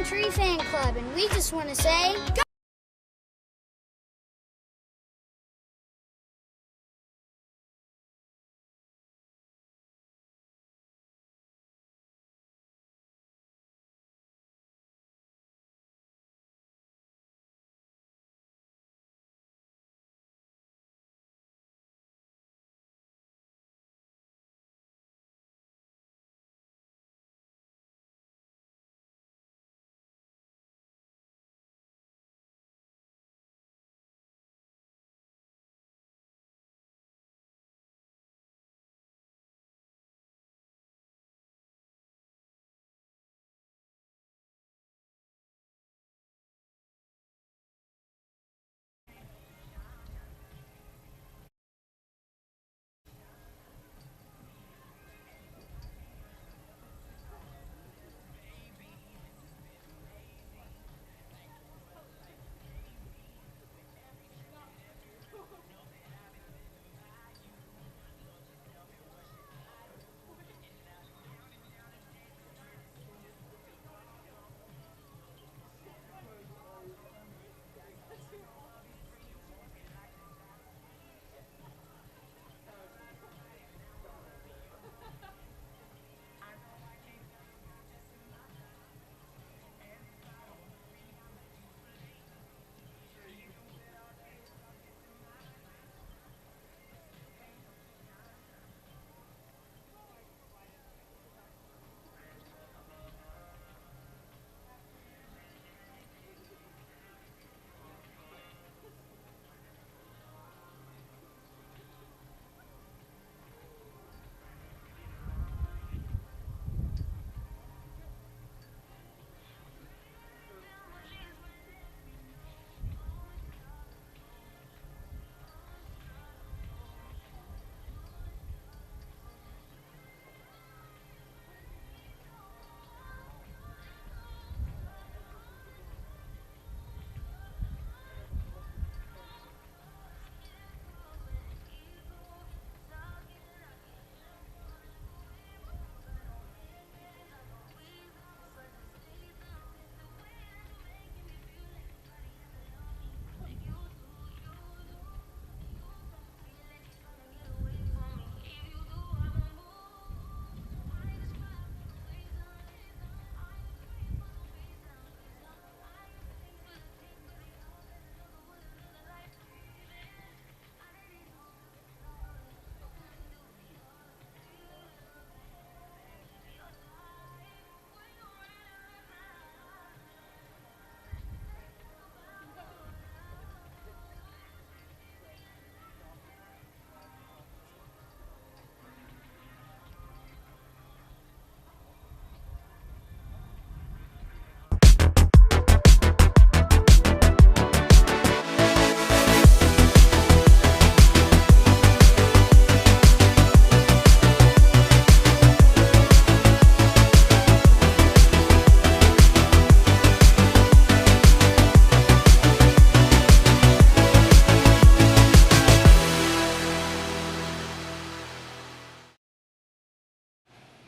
Pine Tree Fan Club, and we just want to say, go!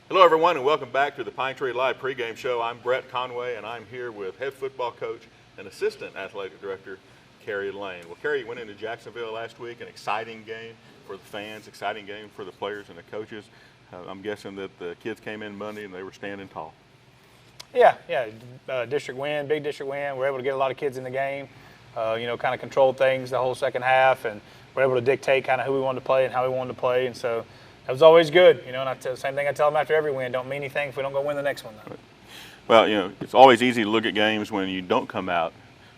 Hello, everyone, and welcome back to the Pine Tree Live pregame show. I'm Brett Conway, and I'm here with head football coach and assistant athletic director, Carrie Lane. Well, Carrie went into Jacksonville last week, an exciting game for the fans, exciting game for the players and the coaches. I'm guessing that the kids came in Monday and they were standing tall. Yeah, district win, big district win. We're able to get a lot of kids in the game, kind of controlled things the whole second half, and we're able to dictate kind of who we wanted to play and how we wanted to play, and so that was always good, and the same thing I tell them after every win, don't mean anything if we don't go win the next one. Though. Well, it's always easy to look at games when you don't come out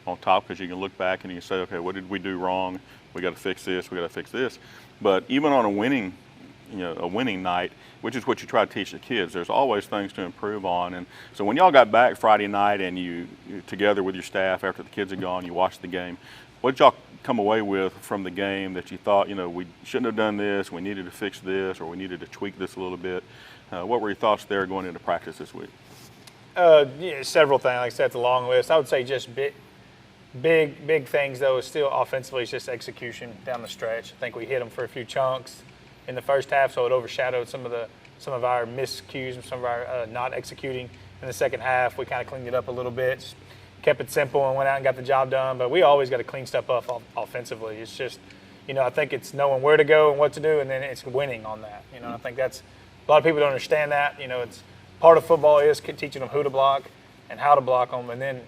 on top because you can look back and you can say, okay, what did we do wrong? We got to fix this, we got to fix this. But even on a winning night, which is what you try to teach the kids, there's always things to improve on. And so when y'all got back Friday night and you together with your staff after the kids had gone, you watched the game, what did y'all come away with from the game that you thought, we shouldn't have done this, we needed to fix this, or we needed to tweak this a little bit? What were your thoughts there going into practice this week? Several things. Like I said, it's a long list. I would say just big things, though, is still offensively, it's just execution down the stretch. I think we hit them for a few chunks in the first half, so it overshadowed some of the some of our miscues and some of our not executing in the second half. We kind of cleaned it up a little bit, just kept it simple and went out and got the job done. But we always got to clean stuff up offensively. It's just, I think it's knowing where to go and what to do, and then it's winning on that. I think that's a lot of people don't understand that. It's part of football is teaching them who to block and how to block them, and then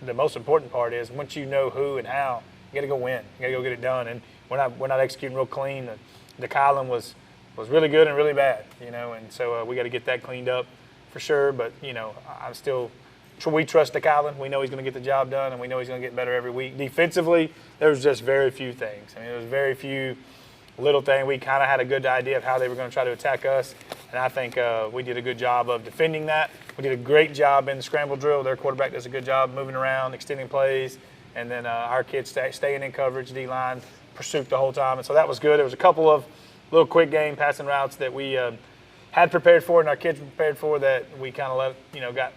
the most important part is once you know who and how, you got to go win. You got to go get it done. And we're not executing real clean. The Kylan was really good and really bad, and so we got to get that cleaned up for sure. But we trust the Kylan. We know he's going to get the job done, and we know he's going to get better every week. Defensively, there was just very few things. There was very few little things. We kind of had a good idea of how they were going to try to attack us, and I think we did a good job of defending that. We did a great job in the scramble drill. Their quarterback does a good job moving around, extending plays, and then our kids staying in coverage, D-line, pursuit the whole time. And so that was good. There was a couple of little quick game passing routes that we had prepared for and our kids were prepared for that we kind of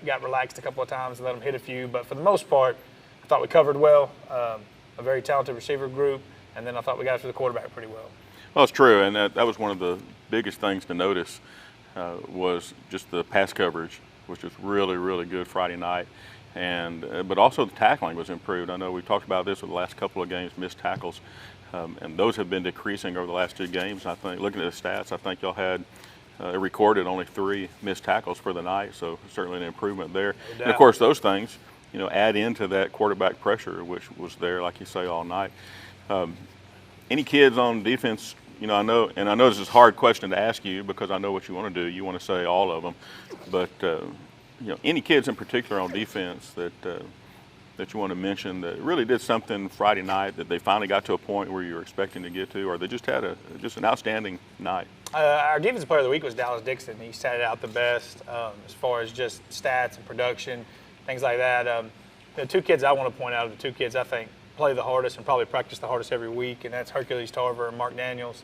got relaxed a couple of times and let them hit a few. But for the most part, I thought we covered well, a very talented receiver group, and then I thought we got after the quarterback pretty well. Well, it's true, and that was one of the biggest things to notice was just the pass coverage, which was really, really good Friday night. But also the tackling was improved. I know we talked about this with the last couple of games, missed tackles, and those have been decreasing over the last 2 games. I think, looking at the stats, I think y'all had recorded only 3 missed tackles for the night, so certainly an improvement there. No, and of course, those things, add into that quarterback pressure, which was there, like you say, all night. Any kids on defense? I know this is a hard question to ask you because I know what you want to do. You want to say all of them, but any kids in particular on defense that you want to mention that really did something Friday night that they finally got to a point where you were expecting to get to, or they just had an outstanding night? Our defensive player of the week was Dallas Dixon. He started out the best as far as just stats and production, things like that. The 2 kids I want to point out are the 2 kids I think play the hardest and probably practice the hardest every week, and that's Hercules Tarver and Mark Daniels.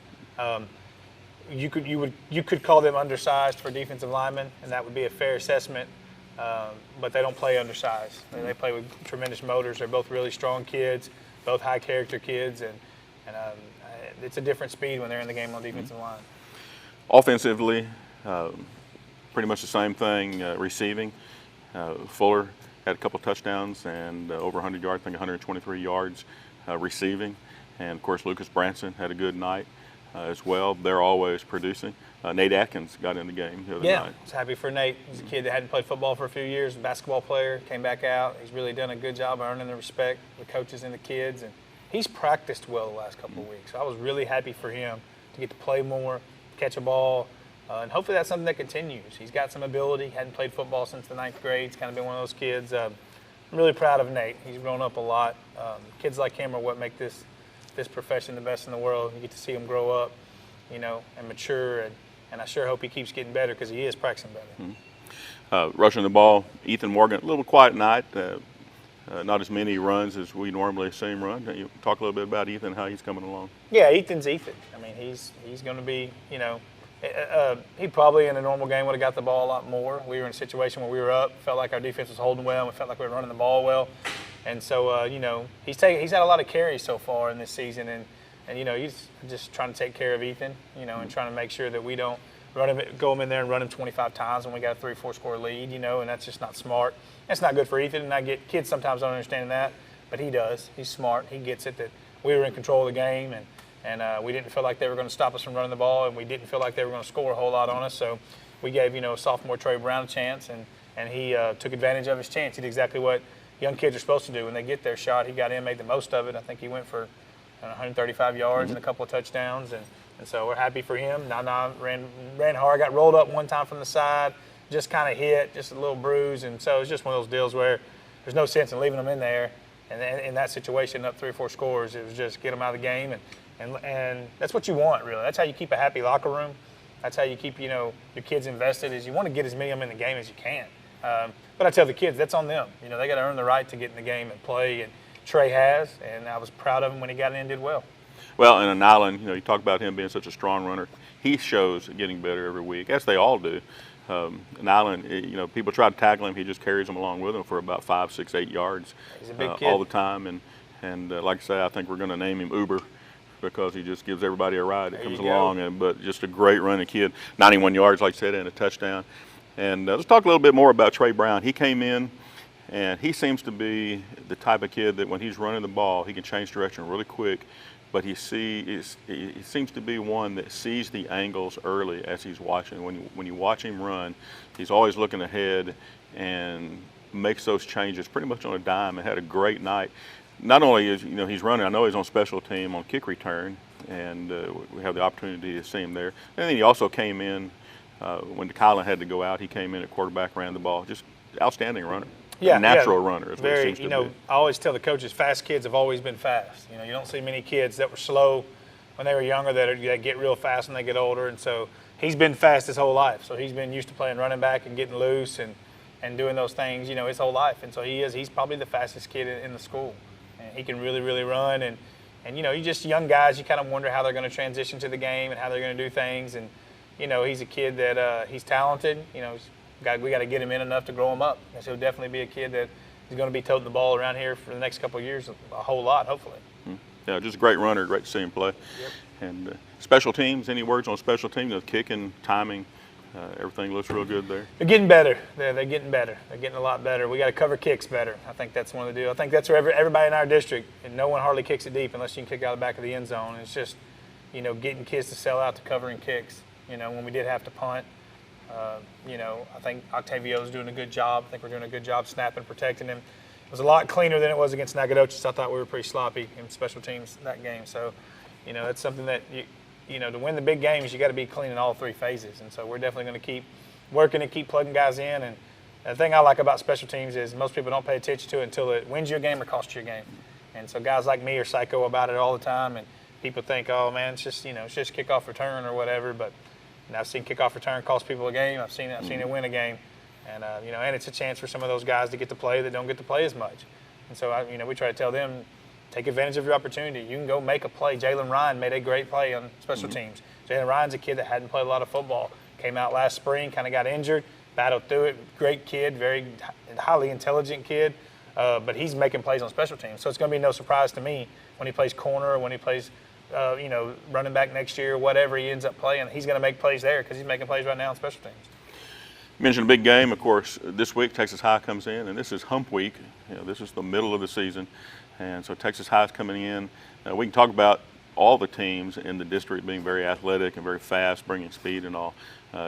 You could call them undersized for defensive linemen, and that would be a fair assessment. But they don't play undersized. They play with tremendous motors. They're both really strong kids, both high character kids, and it's a different speed when they're in the game on defensive line. Offensively, pretty much the same thing. Receiving, Fuller had a couple touchdowns and over 100 yards, I think 123 yards receiving. And, of course, Lucas Branson had a good night as well. They're always producing. Nate Atkins got in the game the other night. Yeah, I was happy for Nate. He's a kid that hadn't played football for a few years, a basketball player, came back out. He's really done a good job of earning the respect of the coaches and the kids. And he's practiced well the last couple of weeks. So I was really happy for him to get to play more, catch a ball. And hopefully that's something that continues. He's got some ability. Hadn't played football since the 9th grade. He's kind of been one of those kids. I'm really proud of Nate. He's grown up a lot. Kids like him are what make this profession the best in the world. You get to see him grow up, and mature. And I sure hope he keeps getting better because he is practicing better. Mm-hmm. Rushing the ball, Ethan Morgan, a little quiet night. Not as many runs as we normally see him run. You talk a little bit about Ethan, how he's coming along. Yeah, Ethan's Ethan. I mean, he's going to be, he probably in a normal game would have got the ball a lot more. We were in a situation where we were up, felt like our defense was holding well, and we felt like we were running the ball well. And so, he's had a lot of carries so far in this season, and he's just trying to take care of Ethan, and trying to make sure that we don't go him in there and run him 25 times when we got a 3-4 score lead, and that's just not smart. That's not good for Ethan, and kids sometimes don't understand that, but he does. He's smart. He gets it that we were in control of the game, and we didn't feel like they were going to stop us from running the ball, and we didn't feel like they were going to score a whole lot on us. So we gave, sophomore Trey Brown a chance, and he took advantage of his chance. He did exactly what young kids are supposed to do when they get their shot. He got in, made the most of it. I think he went for 135 yards and a couple of touchdowns, and so we're happy for him. Nana ran hard, got rolled up one time from the side, just kind of hit, just a little bruise, and so it's just one of those deals where there's no sense in leaving them in there. And in that situation, up 3 or 4 scores, it was just get them out of the game, and that's what you want, really. That's how you keep a happy locker room. That's how you keep your kids invested. Is you want to get as many of them in the game as you can. But I tell the kids that's on them. They got to earn the right to get in the game and play. And Trey has, and I was proud of him when he got in and did well. Well, and Nyland, you talk about him being such a strong runner. He shows getting better every week, as they all do. Nyland, people try to tackle him. He just carries them along with him for about 5, 6, 8 yards. He's a big kid. All the time. And like I say, I think we're going to name him Uber because he just gives everybody a ride that There comes you go. along. But just a great running kid, 91 yards, like I said, and a touchdown. And let's talk a little bit more about Trey Brown. He came in, and he seems to be the type of kid that when he's running the ball, he can change direction really quick. But he seems to be one that sees the angles early as he's watching. When you watch him run, he's always looking ahead and makes those changes pretty much on a dime, and had a great night. Not only is he's running, I know he's on special team on kick return, and we have the opportunity to see him there. And then he also came in when Kylan had to go out. He came in at quarterback, ran the ball. Just outstanding runner. Yeah, natural runner is what very, it seems to be. I always tell the coaches, fast kids have always been fast. You don't see many kids that were slow when they were younger that get real fast when they get older. And so he's been fast his whole life. So he's been used to playing running back and getting loose and doing those things, his whole life. And so he's probably the fastest kid in the school. And he can really, really run. And you just young guys, you kind of wonder how they're going to transition to the game and how they're going to do things. And, he's a kid that he's talented. We got to get him in enough to grow him up. And so he'll definitely be a kid that is going to be toting the ball around here for the next couple of years, a whole lot, hopefully. Yeah, just a great runner. Great to see him play. Yep. And special teams, any words on special teams? Kicking, timing, everything looks real good there. They're getting better. They're getting better. They're getting a lot better. We got to cover kicks better. I think that's one of the deals. I think that's where everybody in our district, and no one hardly kicks it deep unless you can kick out the back of the end zone. And it's just, getting kids to sell out to covering kicks. When we did have to punt, I think Octavio's doing a good job. I think we're doing a good job snapping, protecting him. It was a lot cleaner than it was against Nacogdoches. I thought we were pretty sloppy in special teams that game. So, that's something that, to win the big games, you got to be clean in all three phases. And so we're definitely going to keep working and keep plugging guys in. And the thing I like about special teams is most people don't pay attention to it until it wins you a game or costs you a game. And so guys like me are psycho about it all the time. And people think, oh, man, it's just kickoff return or whatever. But I've seen kickoff return cost people a game. I've seen it win a game. And, and it's a chance for some of those guys to get to play that don't get to play as much. And so, we try to tell them, take advantage of your opportunity. You can go make a play. Jalen Ryan made a great play on special teams. Jalen Ryan's a kid that hadn't played a lot of football. Came out last spring, kind of got injured, battled through it. Great kid, very highly intelligent kid. But he's making plays on special teams. So it's going to be no surprise to me when he plays corner or when he plays running back next year, whatever he ends up playing, he's going to make plays there because he's making plays right now on special teams. You mentioned a big game, of course. This week, Texas High comes in, and this is hump week. This is the middle of the season, and so Texas High is coming in. We can talk about all the teams in the district being very athletic and very fast, bringing speed and all.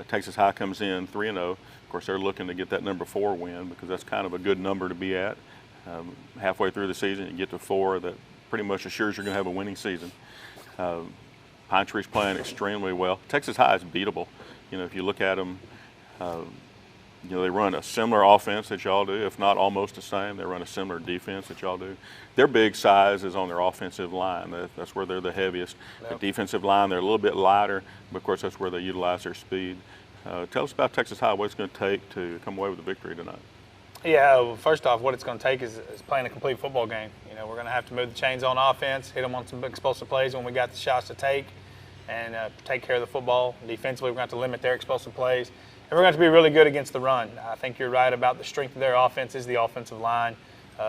Texas High comes in 3-0. Of course, they're looking to get that number 4 win because that's kind of a good number to be at. Halfway through the season, you get to 4. That pretty much assures you're going to have a winning season. Pine Tree's playing extremely well. Texas High is beatable. If you look at them, they run a similar offense that y'all do, if not almost the same. They run a similar defense that y'all do. Their big size is on their offensive line. That's where they're the heaviest. Yep. The defensive line, they're a little bit lighter, but of course that's where they utilize their speed. Tell us about Texas High, what it's going to take to come away with a victory tonight. Yeah, well, first off, what it's going to take is playing a complete football game. We're going to have to move the chains on offense, hit them on some explosive plays when we got the shots to take, and take care of the football. Defensively, we're going to have to limit their explosive plays. And we're going to have to be really good against the run. I think you're right about the strength of their offense is the offensive line.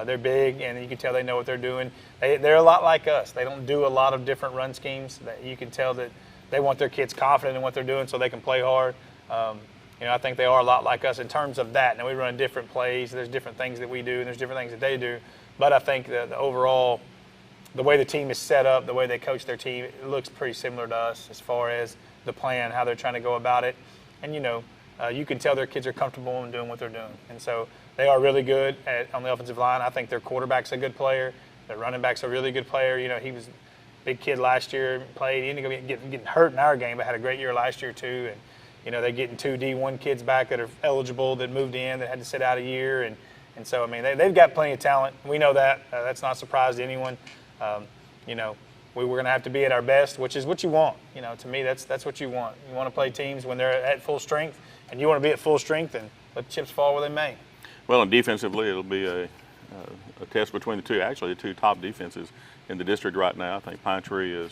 They're big, and you can tell they know what they're doing. They're a lot like us. They don't do a lot of different run schemes. You can tell that they want their kids confident in what they're doing so they can play hard. I think they are a lot like us in terms of that. Now, we run different plays. There's different things that we do, and there's different things that they do. But I think the overall, the way the team is set up, the way they coach their team, it looks pretty similar to us as far as the plan, how they're trying to go about it. And, you can tell their kids are comfortable in doing what they're doing. And so they are really good on the offensive line. I think their quarterback's a good player. Their running back's a really good player. He was a big kid last year, played. He ended up getting hurt in our game, but had a great year last year too. And, they're getting 2 D1 kids back that are eligible that moved in that had to sit out a year. And so, they've got plenty of talent. We know that. That's not a surprise to anyone. We were going to have to be at our best, which is what you want. To me, that's what you want. You want to play teams when they're at full strength, and you want to be at full strength and let the chips fall where they may. Well, and defensively, it'll be a test between the two. Actually, the 2 top defenses in the district right now. I think Pine Tree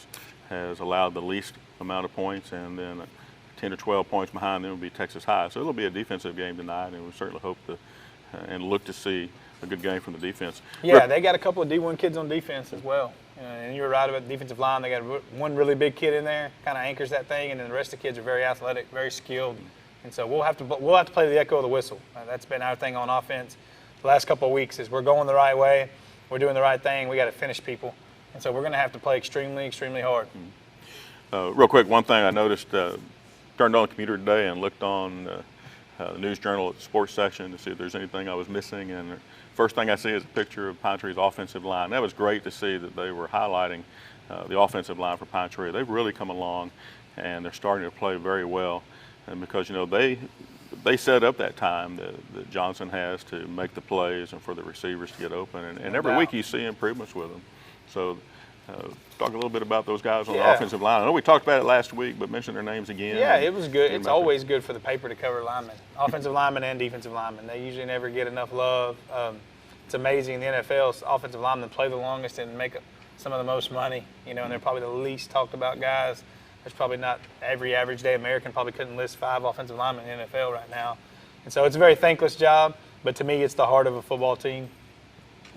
has allowed the least amount of points, and then 10 or 12 points behind them will be Texas High. So it'll be a defensive game tonight, and we certainly hope to and look to see a good game from the defense. Yeah, they got a couple of D1 kids on defense as well. And you're right about the defensive line. They got one really big kid in there, kind of anchors that thing, and then the rest of the kids are very athletic, very skilled. And so we'll have to play the echo of the whistle. That's been our thing on offense the last couple of weeks. Is we're going the right way, we're doing the right thing. We got to finish people, and so we're going to have to play extremely, extremely hard. Real quick, one thing I noticed. Turned on the computer today and looked on the News Journal at the sports section to see if there's anything I was missing. And the first thing I see is a picture of Pine Tree's offensive line. That was great to see that they were highlighting the offensive line for Pine Tree. They've really come along, and they're starting to play very well. And because they set up that time that Johnson has to make the plays and for the receivers to get open. And every week you see improvements with them. So. Talk a little bit about those guys on the offensive line. I know we talked about it last week, but mention their names again. Yeah, it was good. It's always good for the paper to cover linemen, offensive linemen and defensive linemen. They usually never get enough love. It's amazing in the NFL, offensive linemen play the longest and make some of the most money, and they're probably the least talked about guys. There's probably not every average day American probably couldn't list 5 offensive linemen in the NFL right now. And so it's a very thankless job, but to me it's the heart of a football team.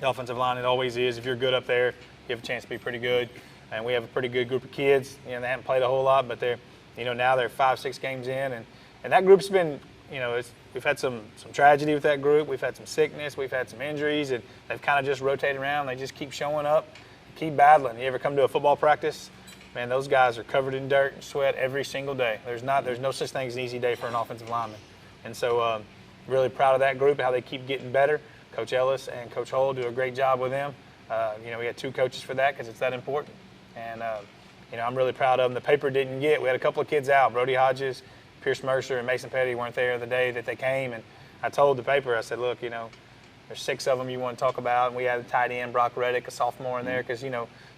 The offensive line, it always is. If you're good up there, you have a chance to be pretty good. And we have a pretty good group of kids. They haven't played a whole lot, but they're, now they're 5-6 games in. And that group's been, we've had some tragedy with that group. We've had some sickness. We've had some injuries. And they've kind of just rotated around. They just keep showing up, keep battling. You ever come to a football practice? Man, those guys are covered in dirt and sweat every single day. There's no such thing as an easy day for an offensive lineman. And so really proud of that group, how they keep getting better. Coach Ellis and Coach Hull do a great job with them. We had 2 coaches for that because it's that important. And, I'm really proud of them. The paper didn't get. We had a couple of kids out. Brody Hodges, Pierce Mercer, and Mason Petty weren't there the day that they came. And I told the paper, I said, look, there's 6 of them you want to talk about. And we had a tight end, Brock Reddick, a sophomore in there because,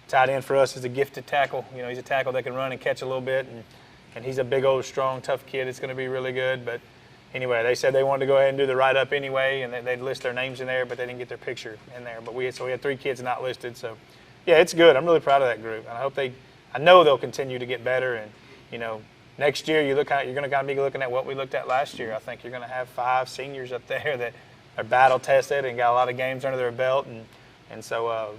tight end for us is a gifted tackle. He's a tackle that can run and catch a little bit. And he's a big, old, strong, tough kid. It's going to be really good. But anyway, they said they wanted to go ahead and do the write-up anyway, and they'd list their names in there, but they didn't get their picture in there. But we had 3 kids not listed. So, yeah, it's good. I'm really proud of that group. And I know they'll continue to get better. And, next year you're going to kind of be looking at what we looked at last year. I think you're going to have 5 seniors up there that are battle-tested and got a lot of games under their belt. And so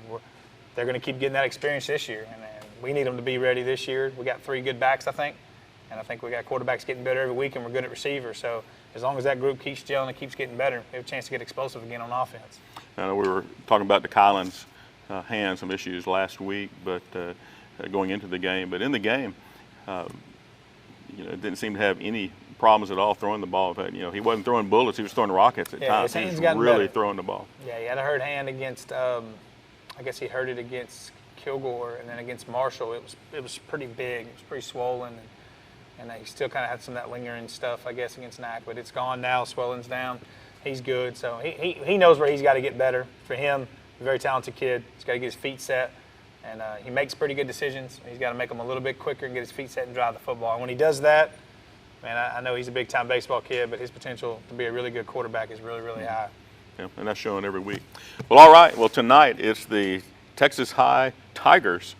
they're going to keep getting that experience this year. And we need them to be ready this year. We got 3 good backs, I think. And I think we got quarterbacks getting better every week, and we're good at receivers. So as long as that group keeps gelling and keeps getting better, we have a chance to get explosive again on offense. I know we were talking about the Collins hand, some issues last week, but going into the game. But in the game, it didn't seem to have any problems at all throwing the ball. In fact, he wasn't throwing bullets; he was throwing rockets at times. His hand's he was really better. throwing the ball. Yeah, he had a hurt hand against. I guess he hurt it against Kilgore, and then against Marshall, it was pretty big. It was pretty swollen. And he still kind of had some of that lingering stuff, I guess, against Knack. But it's gone now. Swelling's down. He's good. So he knows where he's got to get better. For him, a very talented kid. He's got to get his feet set. And he makes pretty good decisions. He's got to make them a little bit quicker and get his feet set and drive the football. And when he does that, man, I know he's a big-time baseball kid, but his potential to be a really good quarterback is really, really high. Yeah, and that's showing every week. Well, all right. Well, tonight it's the Texas High Tigers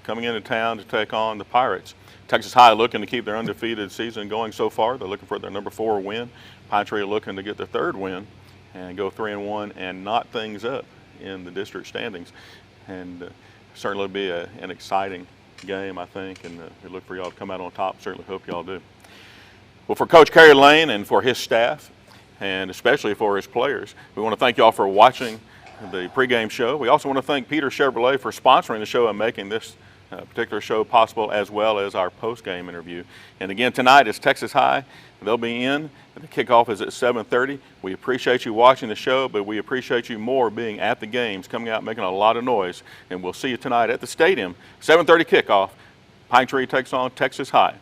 coming into town to take on the Pirates. Texas High looking to keep their undefeated season going so far. They're looking for their number 4 win. Pine Tree looking to get their 3rd win and go 3-1 and knot things up in the district standings. And certainly be an exciting game, I think, and we look for y'all to come out on top. Certainly hope y'all do. Well, for Coach Kerry Lane and for his staff, and especially for his players, we want to thank y'all for watching the pregame show. We also want to thank Peter Chevrolet for sponsoring the show and making this particular show possible, as well as our post-game interview. And again, tonight is Texas High. They'll be in. The kickoff is at 7:30. We appreciate you watching the show, but we appreciate you more being at the games, coming out, making a lot of noise. And we'll see you tonight at the stadium. 7:30 kickoff. Pine Tree takes on Texas High.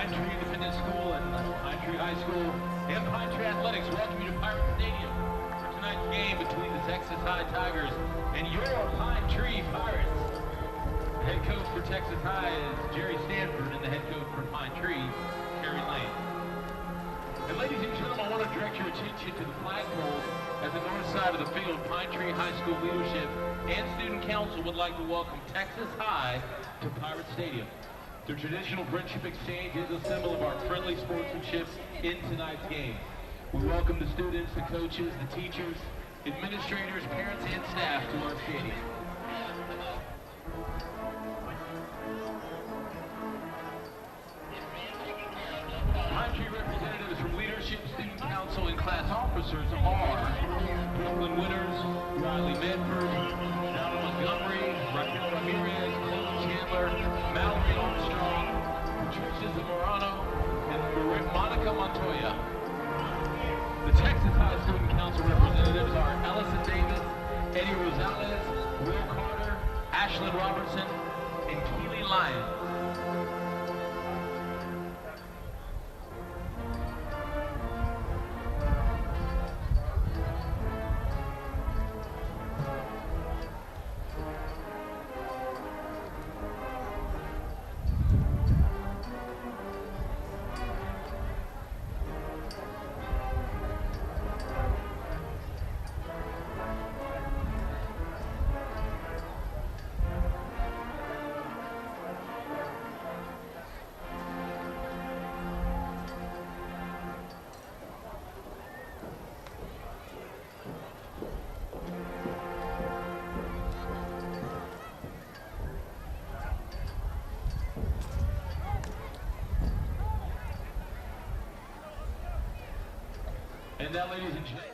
Pine Tree Independent School and Pine Tree High School and Pine Tree Athletics welcome you to Pirate Stadium for tonight's game between the Texas High Tigers and your Pine Tree Pirates. The head coach for Texas High is Jerry Stanford, and the head coach for Pine Tree, Kerry Lane. And ladies and gentlemen, I want to direct your attention to the flagpole at the north side of the field. Pine Tree High School leadership and student council would like to welcome Texas High to Pirate Stadium. The traditional friendship exchange is a symbol of our friendly sportsmanship in tonight's game. We welcome the students, the coaches, the teachers, administrators, parents, and staff to our stadium. Pine Tree representatives from leadership, student council, and class officers are Brooklyn Winners, Riley Medford, Donna Montgomery, Raquel Ramirez, Chloe Chandler, Mallory Armstrong, Patricia Zamorano, and Monica Montoya. The Texas High Student Council representatives are Allison Davis, Eddie Rosales, Will Carter, Ashlyn Robertson, and Keely Lyons. And now, ladies and gentlemen,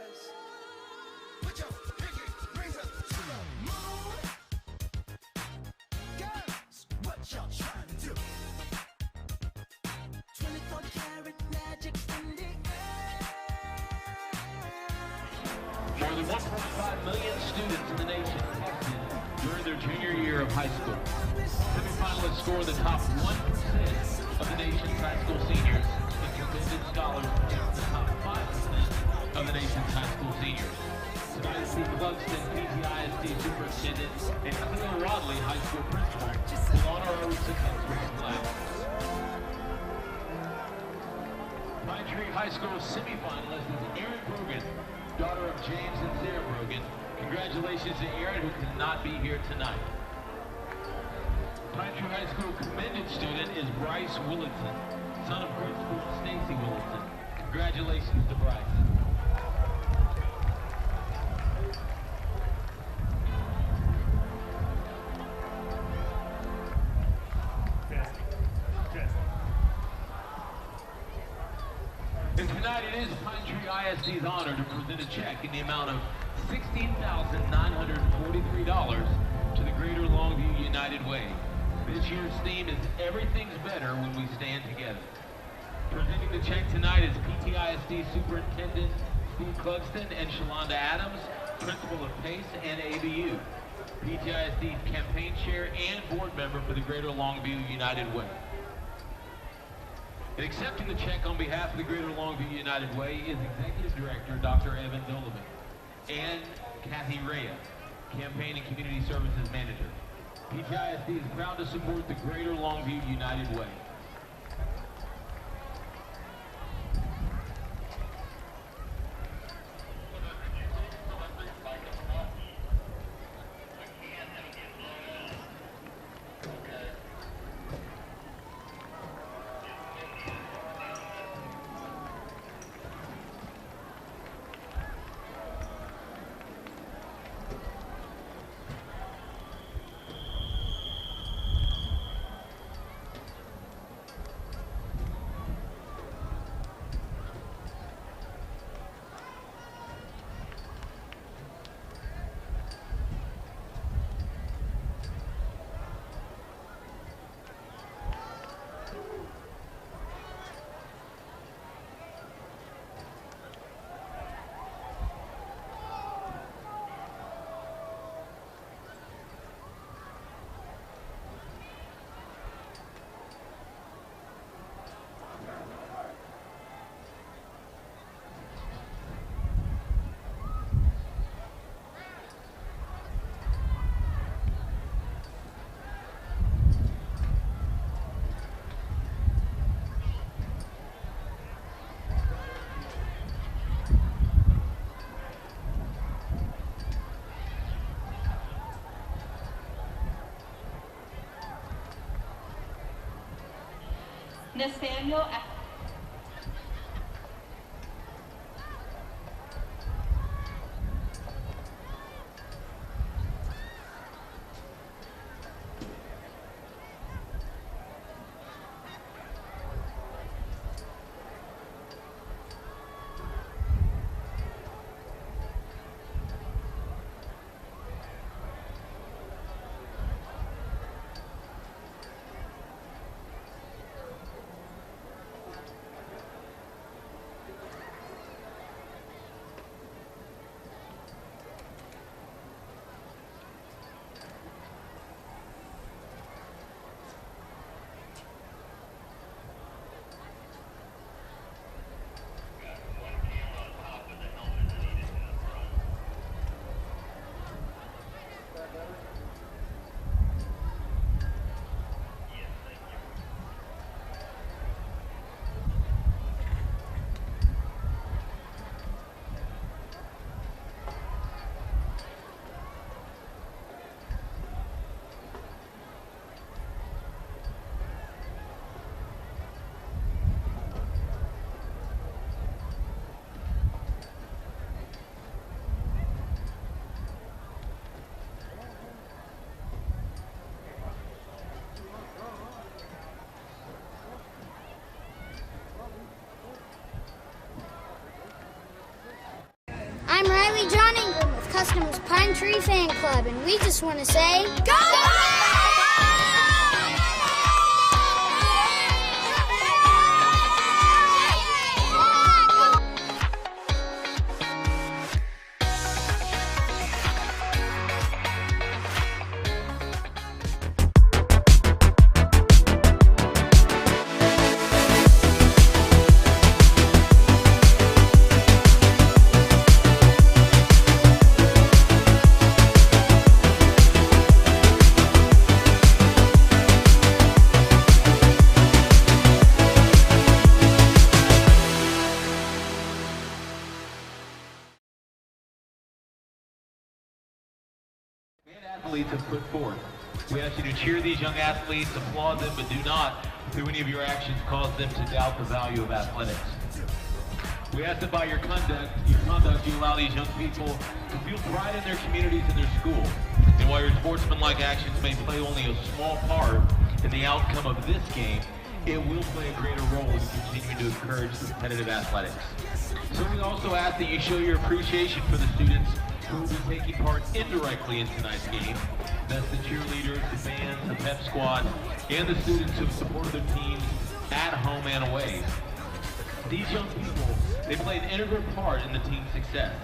Put your pinky rings up to the moon. Girls, what y'all trying to do? 24 karat magic in the air. more than 1.5 million students in the nation tested during their junior year of high school. Semifinalists score the top 1% of the nation's high school seniors, and commended scholars pick the top 5% of the nation's high school seniors. Tonight, Steve Clugston, PTISD Superintendent, and Cleo Rodley, High School Principal, will honor our recipients with flags. Pine Tree High School semifinalist is Erin Brogan, daughter of James and Sarah Brogan. Congratulations to Erin, who could not be here tonight. Pine Tree High School commended student is Bryce Willitson, son of Principal Stacy Willitson. Congratulations to Bryce. And tonight it is Pine Tree ISD's honor to present a check in the amount of $16,943 to the Greater Longview United Way. This year's theme is Everything's Better When We Stand Together. Presenting the check tonight is PTISD Superintendent Steve Clugston and Shalonda Adams, Principal of PACE and ABU. PTISD Campaign Chair and Board Member for the Greater Longview United Way. And accepting the check on behalf of the Greater Longview United Way is Executive Director Dr. Evan Donovan and Kathy Rea, Campaign and Community Services Manager. PTISD is proud to support the Greater Longview United Way. Nathaniel. I'm Riley John Ingram with Customs Pine Tree Fan Club, and we just want to say, go! Athletes have put forth. We ask you to cheer these young athletes, applaud them, but do not, through any of your actions, cause them to doubt the value of athletics. We ask that by your conduct, you allow these young people to feel pride in their communities and their school. And while your sportsmanlike actions may play only a small part in the outcome of this game, it will play a greater role in continuing to encourage competitive athletics. So we also ask that you show your appreciation for the students who will be taking part indirectly in tonight's game. That's the cheerleaders, the bands, the pep squad, and the students who have supported their teams at home and away. These young people, they play an integral part in the team's success.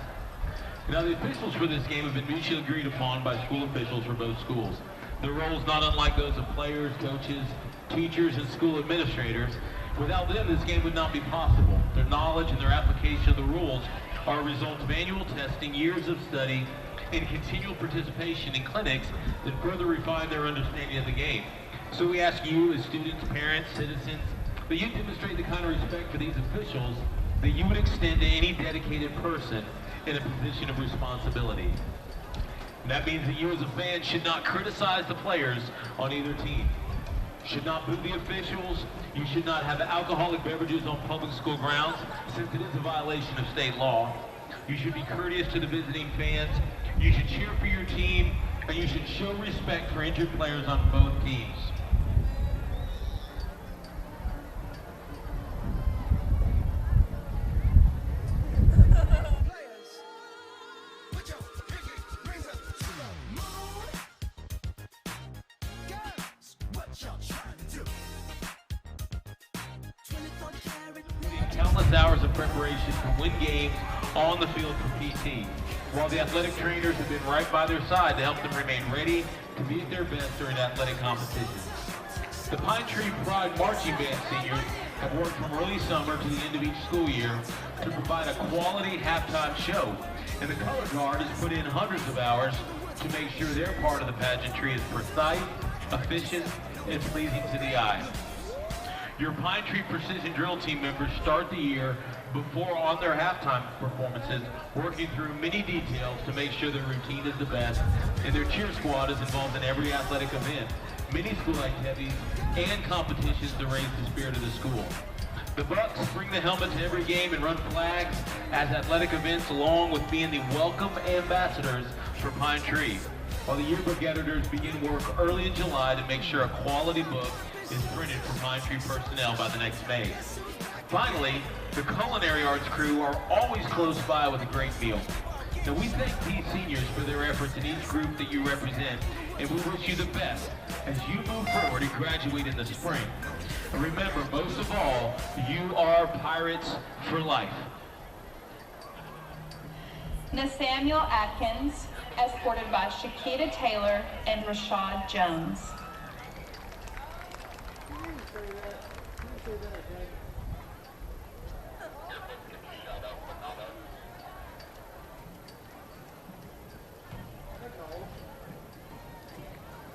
Now, the officials for this game have been mutually agreed upon by school officials for both schools. Their roles not unlike those of players, coaches, teachers, and school administrators. Without them, this game would not be possible. Their knowledge and their application of the rules are a result of annual testing, years of study, and continual participation in clinics that further refine their understanding of the game. So we ask you as students, parents, citizens, that you demonstrate the kind of respect for these officials that you would extend to any dedicated person in a position of responsibility. And that means that you as a fan should not criticize the players on either team. Should not boo the officials. You should not have alcoholic beverages on public school grounds, since it is a violation of state law. You should be courteous to the visiting fans. You should cheer for your team, and you should show respect for injured players on both teams. Put your pinky rings up to the moon. Girls, what y'all trying to do? 24 karat. Countless hours of preparation to win games on the field for PT, while the athletic trainers have been right by their side to help them remain ready to be at their best during athletic competitions. The Pine Tree Pride Marching Band seniors have worked from early summer to the end of each school year to provide a quality halftime show, and the color guard has put in hundreds of hours to make sure their part of the pageantry is precise, efficient, and pleasing to the eye. Your Pine Tree Precision Drill team members start the year before on their halftime performances, working through many details to make sure their routine is the best, and their cheer squad is involved in every athletic event, many school activities, and competitions to raise the spirit of the school. The Bucks bring the helmet to every game and run flags as athletic events, along with being the welcome ambassadors for Pine Tree. While the yearbook editors begin work early in July to make sure a quality book is printed for Pine Tree personnel by the next May. Finally, the culinary arts crew are always close by with a great meal. Now, we thank these seniors for their efforts in each group that you represent, and we wish you the best as you move forward and graduate in the spring. And remember, most of all, you are Pirates for life. Nathaniel Atkins, escorted by Shakita Taylor and Rashad Jones.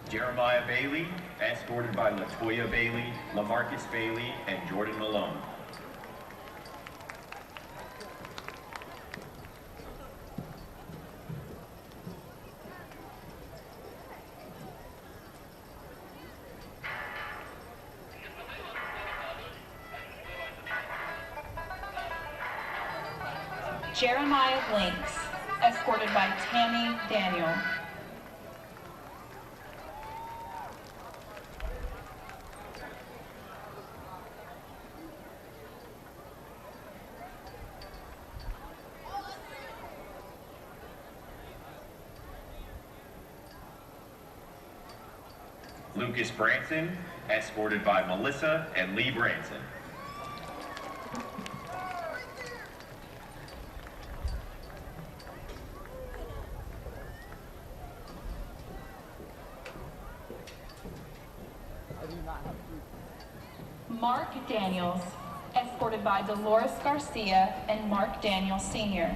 Jeremiah Bailey, escorted by Latoya Bailey, LaMarcus Bailey, and Jordan Malone. Jeremiah Blinks, escorted by Tammy Daniel. Lucas Branson, escorted by Melissa and Lee Branson. Mark Daniels, escorted by Dolores Garcia and Mark Daniels Sr.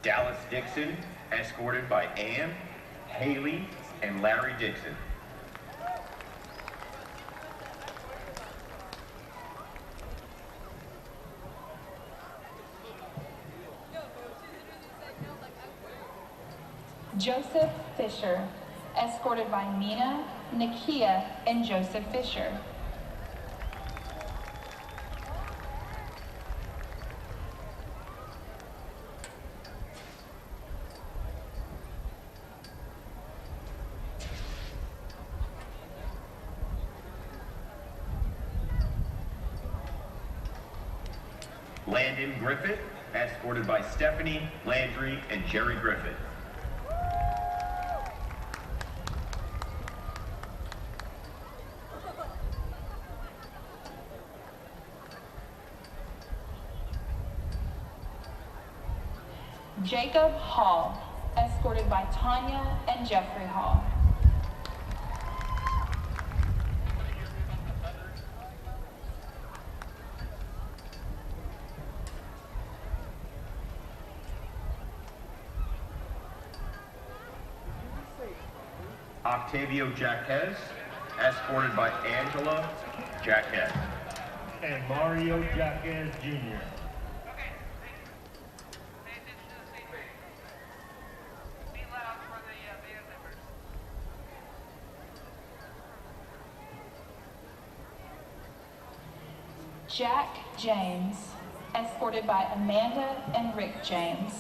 Dallas Dixon, escorted by Ann, Haley, and Larry Dixon. Joseph Fisher, escorted by Nina, Nakia, and Joseph Fisher. Landon Griffith, escorted by Stephanie, Landry, and Jerry Griffith. Jacob Hall, escorted by Tanya and Jeffrey Hall. Octavio Jaquez, escorted by Angela Jaquez. And Mario Jaquez Jr. Jack James, escorted by Amanda and Rick James.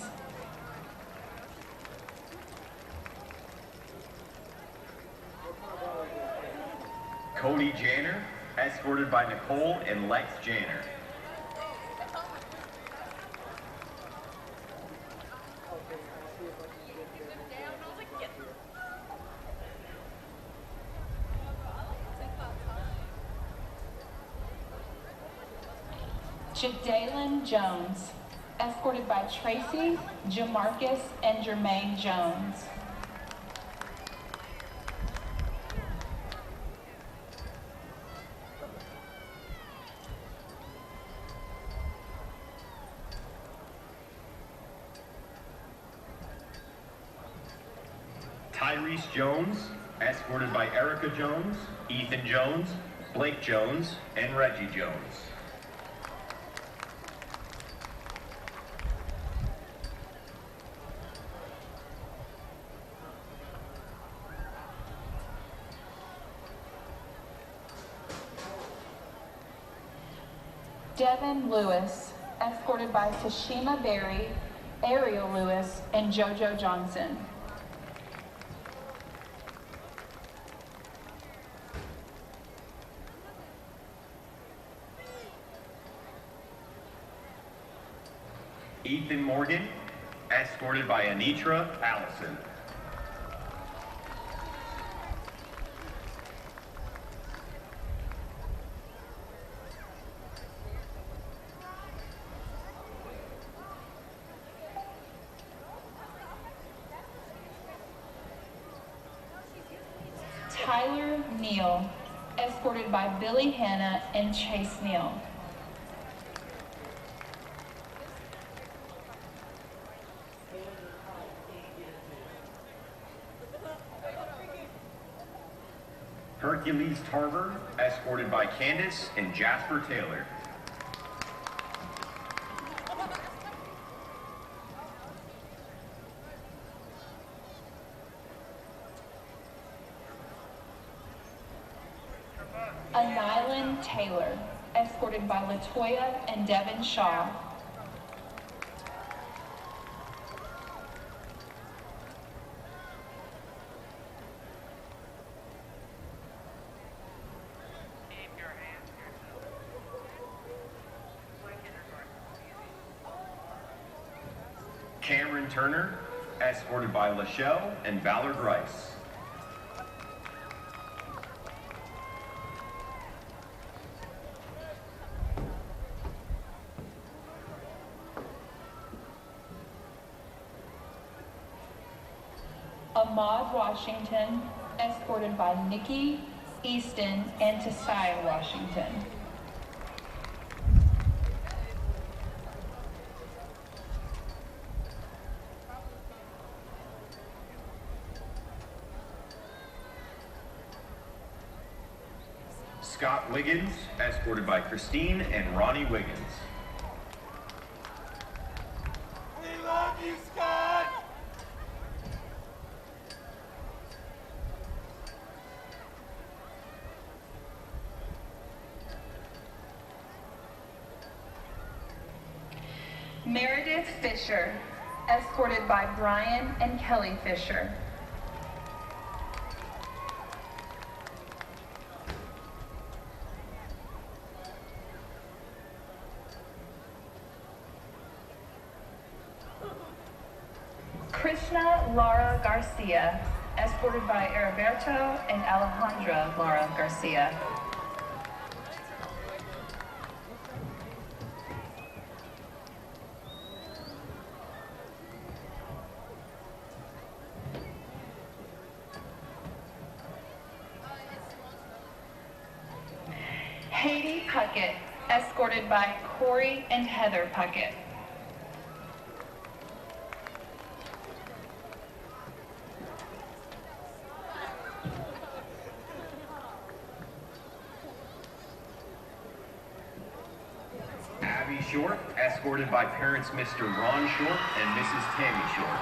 Cody Janner, escorted by Nicole and Lex Janner. Jadalen Jones, escorted by Tracy, Jamarcus, and Jermaine Jones. Tyrese Jones, escorted by Erica Jones, Ethan Jones, Blake Jones, and Reggie Jones. Devin Lewis, escorted by Tashima Berry, Ariel Lewis, and JoJo Johnson. Ethan Morgan, escorted by Anitra Allison. Tyler Neal, escorted by Billy Hanna and Chase Neal. Hercules Tarver, escorted by Candace and Jasper Taylor. Anilyn Taylor, escorted by Latoya and Devin Shaw. Cameron Turner, escorted by Lachelle and Ballard Rice. Ahmad Washington, escorted by Nikki Easton and Tasiah Washington. Scott Wiggins, escorted by Christine and Ronnie Wiggins. We love you, Scott! Meredith Fisher, escorted by Brian and Kelly Fisher. Krishna Lara Garcia, escorted by Heriberto and Alejandra Lara Garcia. Haiti Puckett, escorted by Corey and Heather Puckett. Abby Short, escorted by parents Mr. Ron Short and Mrs. Tammy Short.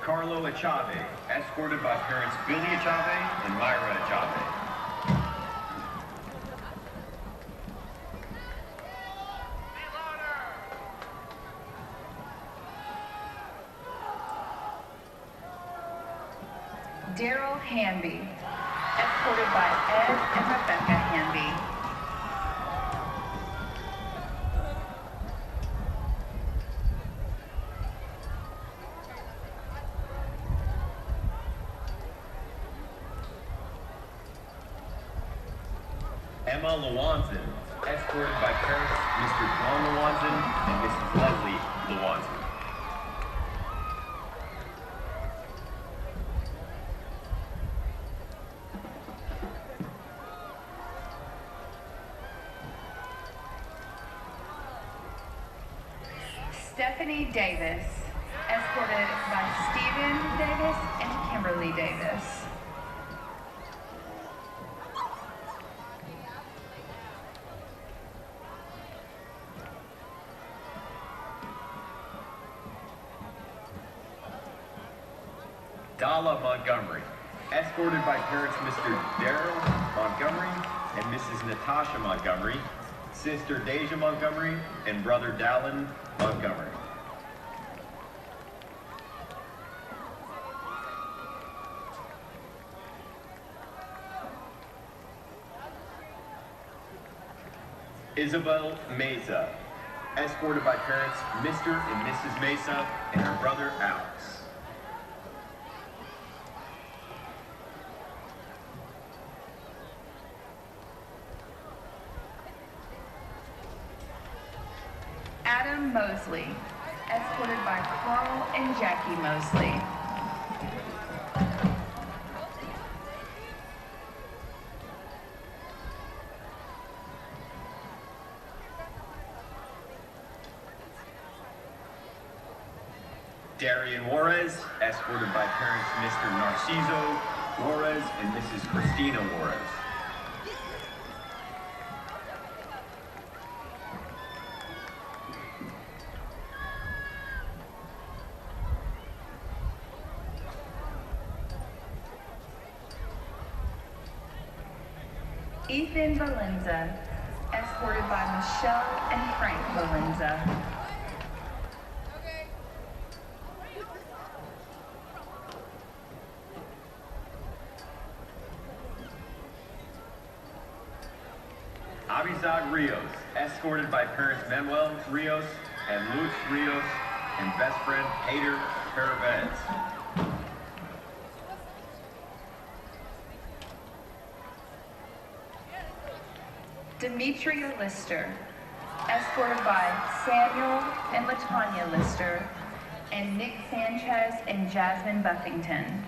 Carlo Achave, escorted by parents Billy Achave and Myra Achave. Daryl Hanby, escorted by Ed and Rebecca Hanby. Emma Lawanson, escorted by parents Mr. John Lawanson and Mrs. Leslie Lawanson. Stephanie Davis, escorted by Stephen Davis and Kimberly Davis. Dala Montgomery, escorted by parents Mr. Daryl Montgomery and Mrs. Natasha Montgomery, sister Deja Montgomery, and brother Dallin Montgomery. Isabel Mesa, escorted by parents Mr. and Mrs. Mesa and her brother Alex. Adam Mosley, escorted by Carl and Jackie Mosley. Darian Juarez, escorted by parents Mr. Narciso Juarez and Mrs. Christina Juarez. Ethan Valenza, escorted by Michelle and Frank Valenza. Abizag Rios, escorted by parents Manuel Rios and Luis Rios and best friend Hader Pervez. Demetria Lister, escorted by Samuel and Latanya Lister, and Nick Sanchez and Jasmine Buffington.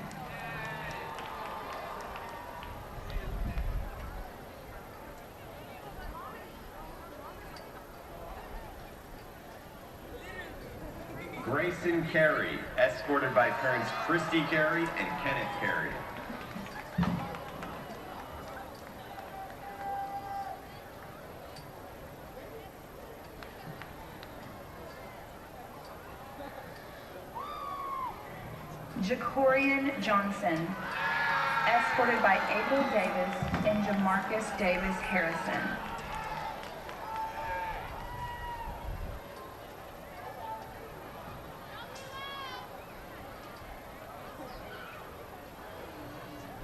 Grayson Carey, escorted by parents Christy Carey and Kenneth Carey. Jacorian Johnson, escorted by April Davis and Jamarcus Davis Harrison.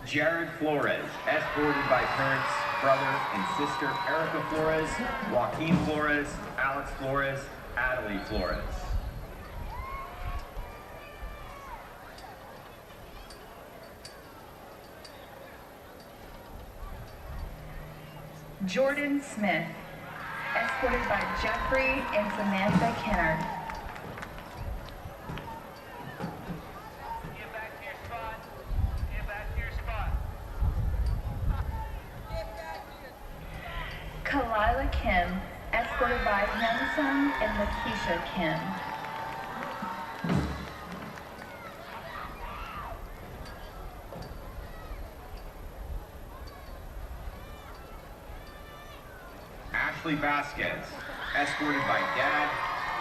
Jared Flores, escorted by parents, brother and sister Erica Flores, Joaquin Flores, Alex Flores, Adelie Flores. Jordan Smith, escorted by Jeffrey and Samantha Kennard. Get back to your spot. Get back to your spot. Kalila Kim, escorted by Hyunsung and Lakeisha Kim. Ashley Vasquez, escorted by dad,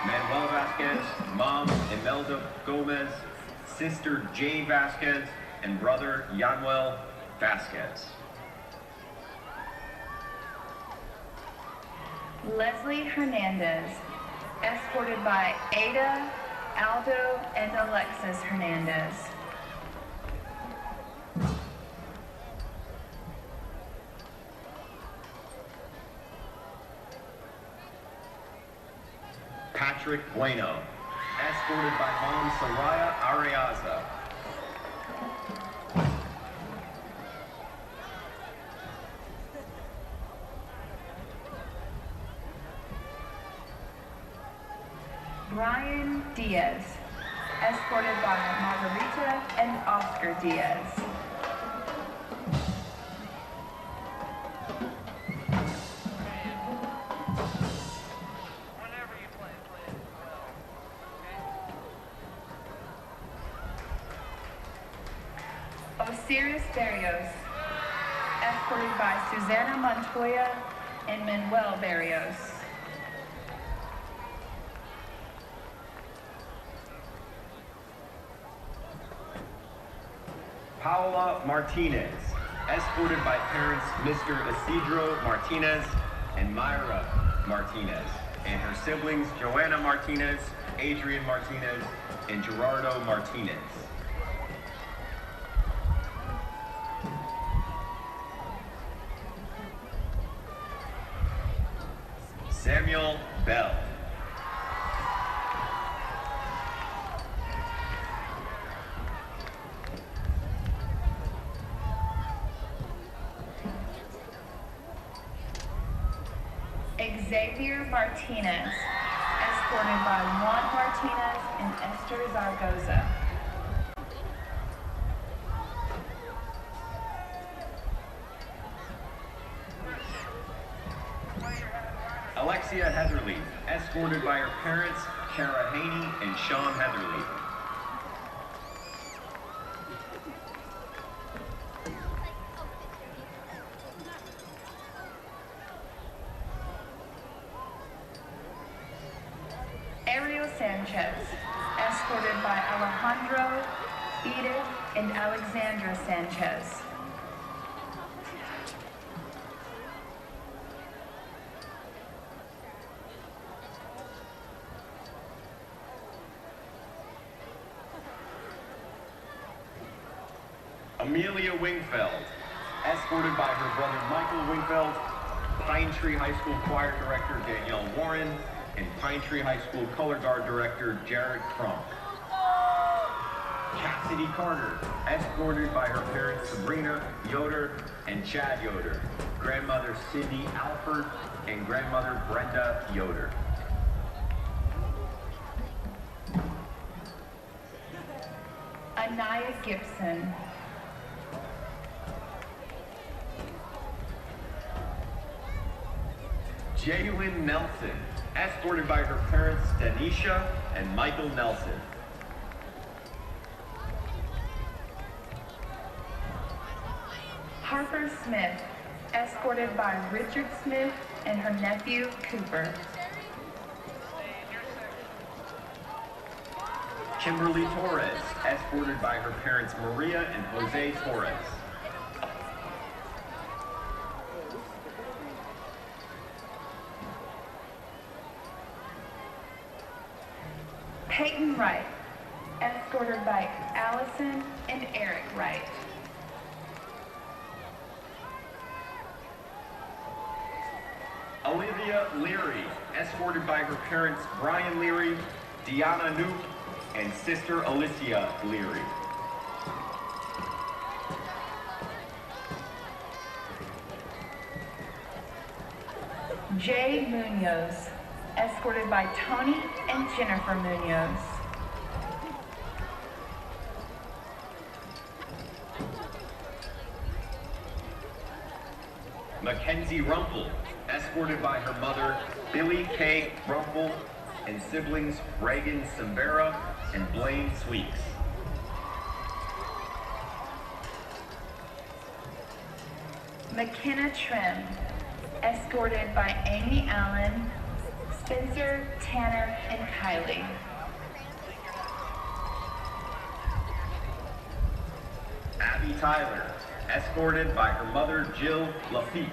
Manuel Vasquez, mom, Imelda Gomez, sister Jane Vasquez, and brother Yanuel Vasquez. Leslie Hernandez, escorted by Ada, Aldo, and Alexis Hernandez. Patrick Bueno, escorted by mom Soraya Ariaza. Brian Diaz, escorted by Margarita and Oscar Diaz. Whenever you play it well. Osiris Barrios, escorted by Susana Montoya and Manuel Barrios. Paola Martinez, escorted by parents Mr. Isidro Martinez and Myra Martinez, and her siblings Joanna Martinez, Adrian Martinez, and Gerardo Martinez. Samuel Bell. Xavier Martinez, escorted by Juan Martinez and Esther Zaragoza. Alexia Heatherly, escorted by her parents Kara Haney and Sean Heatherly. Ariel Sanchez, escorted by Alejandro, Edith, and Alexandra Sanchez. Amelia Wingfeld, escorted by her brother Michael Wingfeld, Pine Tree High School Choir Director Danielle Warren, and Pine Tree High School Color Guard Director Jared Cronk. Cassidy Carter, escorted by her parents Sabrina Yoder and Chad Yoder, grandmother Cindy Alford, and grandmother Brenda Yoder. Anaya Gibson, Jaylyn Nelson, escorted by her parents Danisha and Michael Nelson. Harper Smith, escorted by Richard Smith and her nephew Cooper. Kimberly Torres, escorted by her parents Maria and Jose Torres. Peyton Wright, escorted by Allison and Eric Wright. Olivia Leary, escorted by her parents Brian Leary, Deanna Nuke, and sister Alicia Leary. Jay Munoz, escorted by Tony and Jennifer Munoz. Mackenzie Rumpel, escorted by her mother Billy K. Rumpel and siblings Reagan Simbera and Blaine Sweeks. McKenna Trim, escorted by Amy Allen, Spencer, Tanner, and Kylie. Abby Tyler, escorted by her mother Jill Lafitte.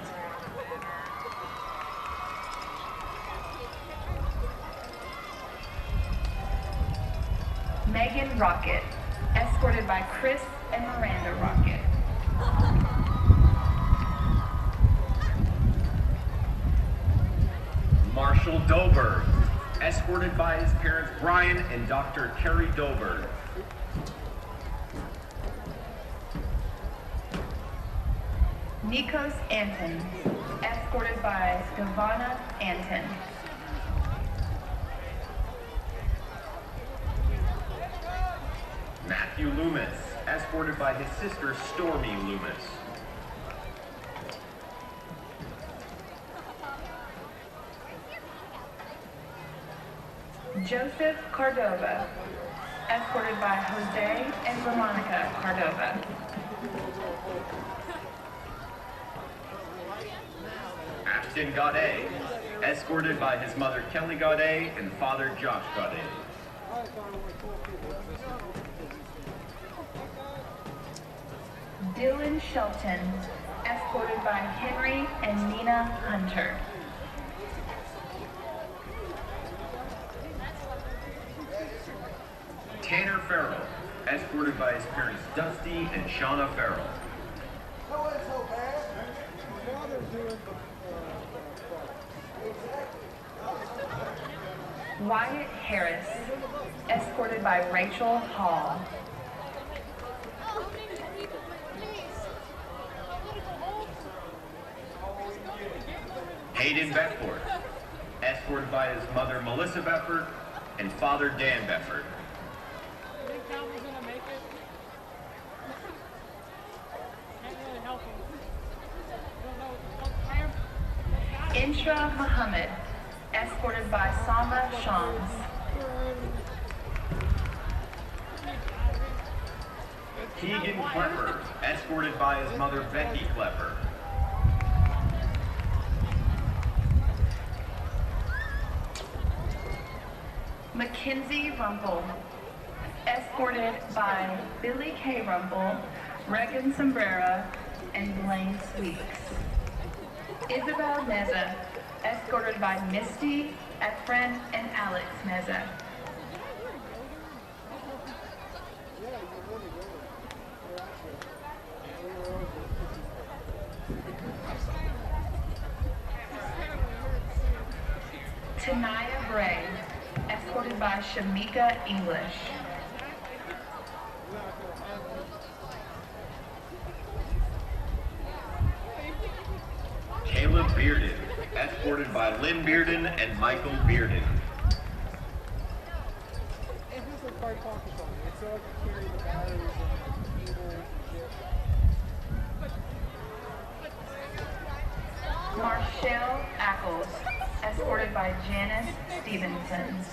Megan Rocket, escorted by Chris and Miranda Rocket. Marshall Doberg, escorted by his parents Brian and Dr. Kerry Doberg. Nikos Anton, escorted by Giovanna Anton. Matthew Loomis, escorted by his sister Stormy Loomis. Joseph Cordova, escorted by Jose and Veronica Cordova. Ashton Gaudet, escorted by his mother Kelly Gaudet and father Josh Gaudet. Dylan Shelton, escorted by Henry and Nina Hunter. Tanner Farrell, escorted by his parents Dusty and Shauna Farrell. Wyatt Harris, escorted by Rachel Hall. Hayden Bedford, escorted by his mother Melissa Bedford and father Dan Bedford. Inshra Muhammad, escorted by Sama Shams. Keegan Klepper, escorted by his mother Becky Klepper. Mackenzie Rumpel, escorted by Billy K. Rumpel, Regan Sombrera, and Blaine Sweeks. Isabel Meza, escorted by Misty, Efren, and Alex Meza. Tanaya Bray, escorted by Shamika English. Caleb Bearden, escorted by Lynn Bearden and Michael Bearden. Marshall Ackles, escorted by Janice Stevenson.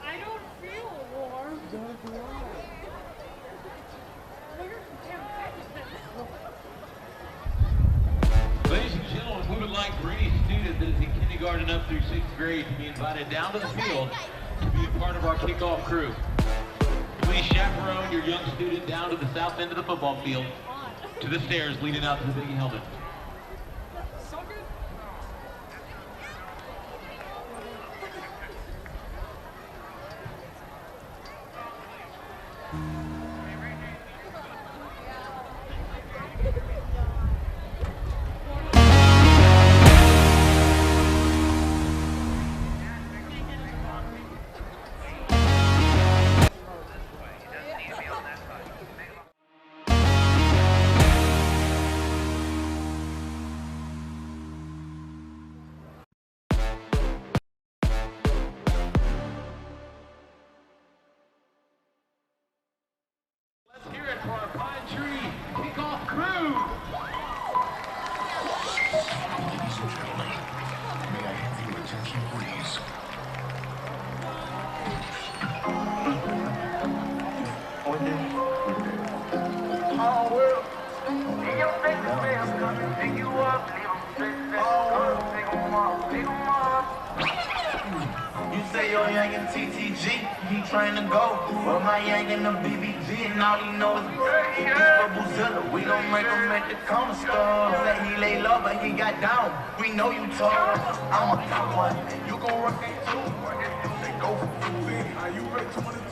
I don't feel warm. Ladies and gentlemen, we would like for any student that is in kindergarten up through 6th grade to be invited down to the field to be a part of our kickoff crew. Please chaperone your young student down to the south end of the football field to the stairs leading out to the big helmet. You say your young and TTG, he trying to go. Well, my young and the BBG, and all he knows is for Brazil. We don't make him at the corner store. Say he lay low, but he got down. We know you tall. I'm a top one. You gon' work it too. They go for 15. Are you ready to 22?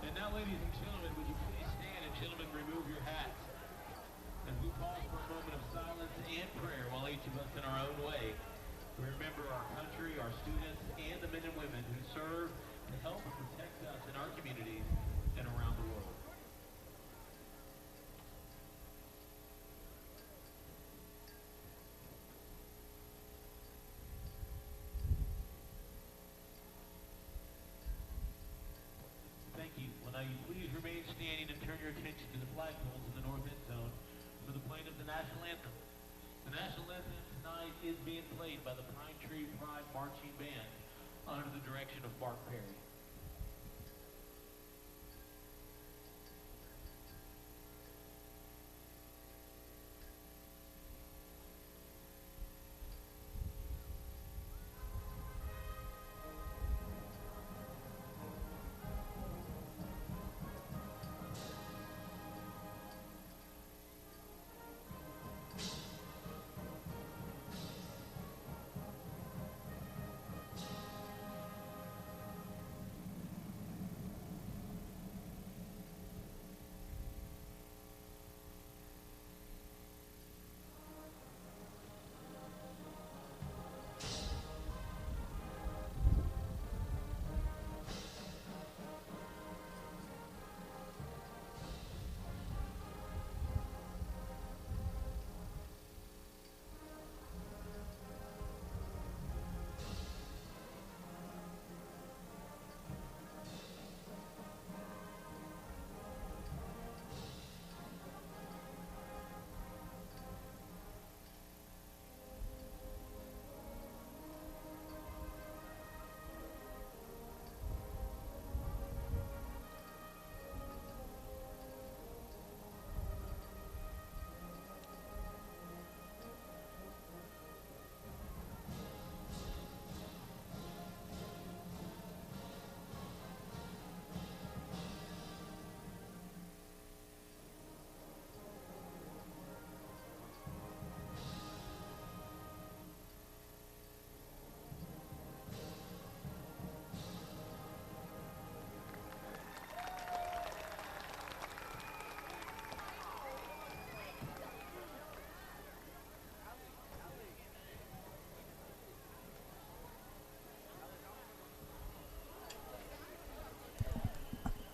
And now, ladies and gentlemen, would you please stand and gentlemen remove your hats as we pause for a moment of silence and prayer while each of us in our own way we remember our country, our students, and the men and women who serve to help and protect us in our communities and around the world. Thank you. Will now you please remain standing and turn your attention to the flagpoles in the north end zone for the playing of the national anthem. The national anthem tonight is being played by the Pine Tree Pride Marching Band under the direction of Mark Perry.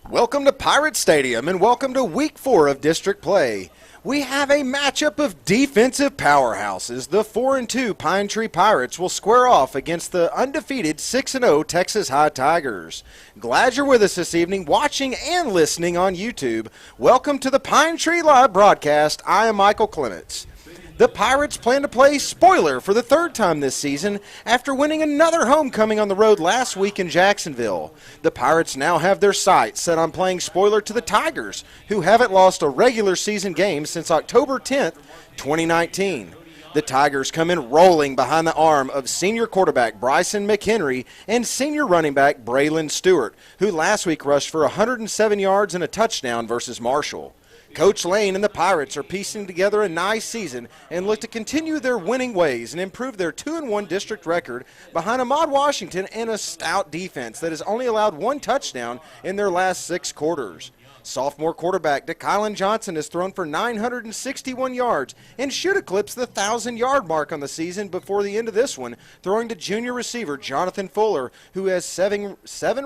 Welcome to Pirate Stadium and welcome to Week 4 of district play. We have a matchup of defensive powerhouses. The 4-2 Pine Tree Pirates will square off against the undefeated 6-0 Texas High Tigers. Glad you're with us this evening, watching and listening on YouTube. Welcome to the Pine Tree Live broadcast. I am Michael Clements. The Pirates plan to play spoiler for the third time this season after winning another homecoming on the road last week in Jacksonville. The Pirates now have their sights set on playing spoiler to the Tigers, who haven't lost a regular season game since October 10th, 2019. The Tigers come in rolling behind the arm of senior quarterback Bryson McHenry and senior running back Braylon Stewart, who last week rushed for 107 yards and a touchdown versus Marshall. Coach Lane and the Pirates are piecing together a nice season and look to continue their winning ways and improve their 2-1 district record behind Ahmad Washington and a stout defense that has only allowed one touchdown in their last 6 quarters. Sophomore quarterback DeKylan Johnson has thrown for 961 yards and should eclipse the 1,000-yard mark on the season before the end of this one, throwing to junior receiver Jonathan Fuller, who has seven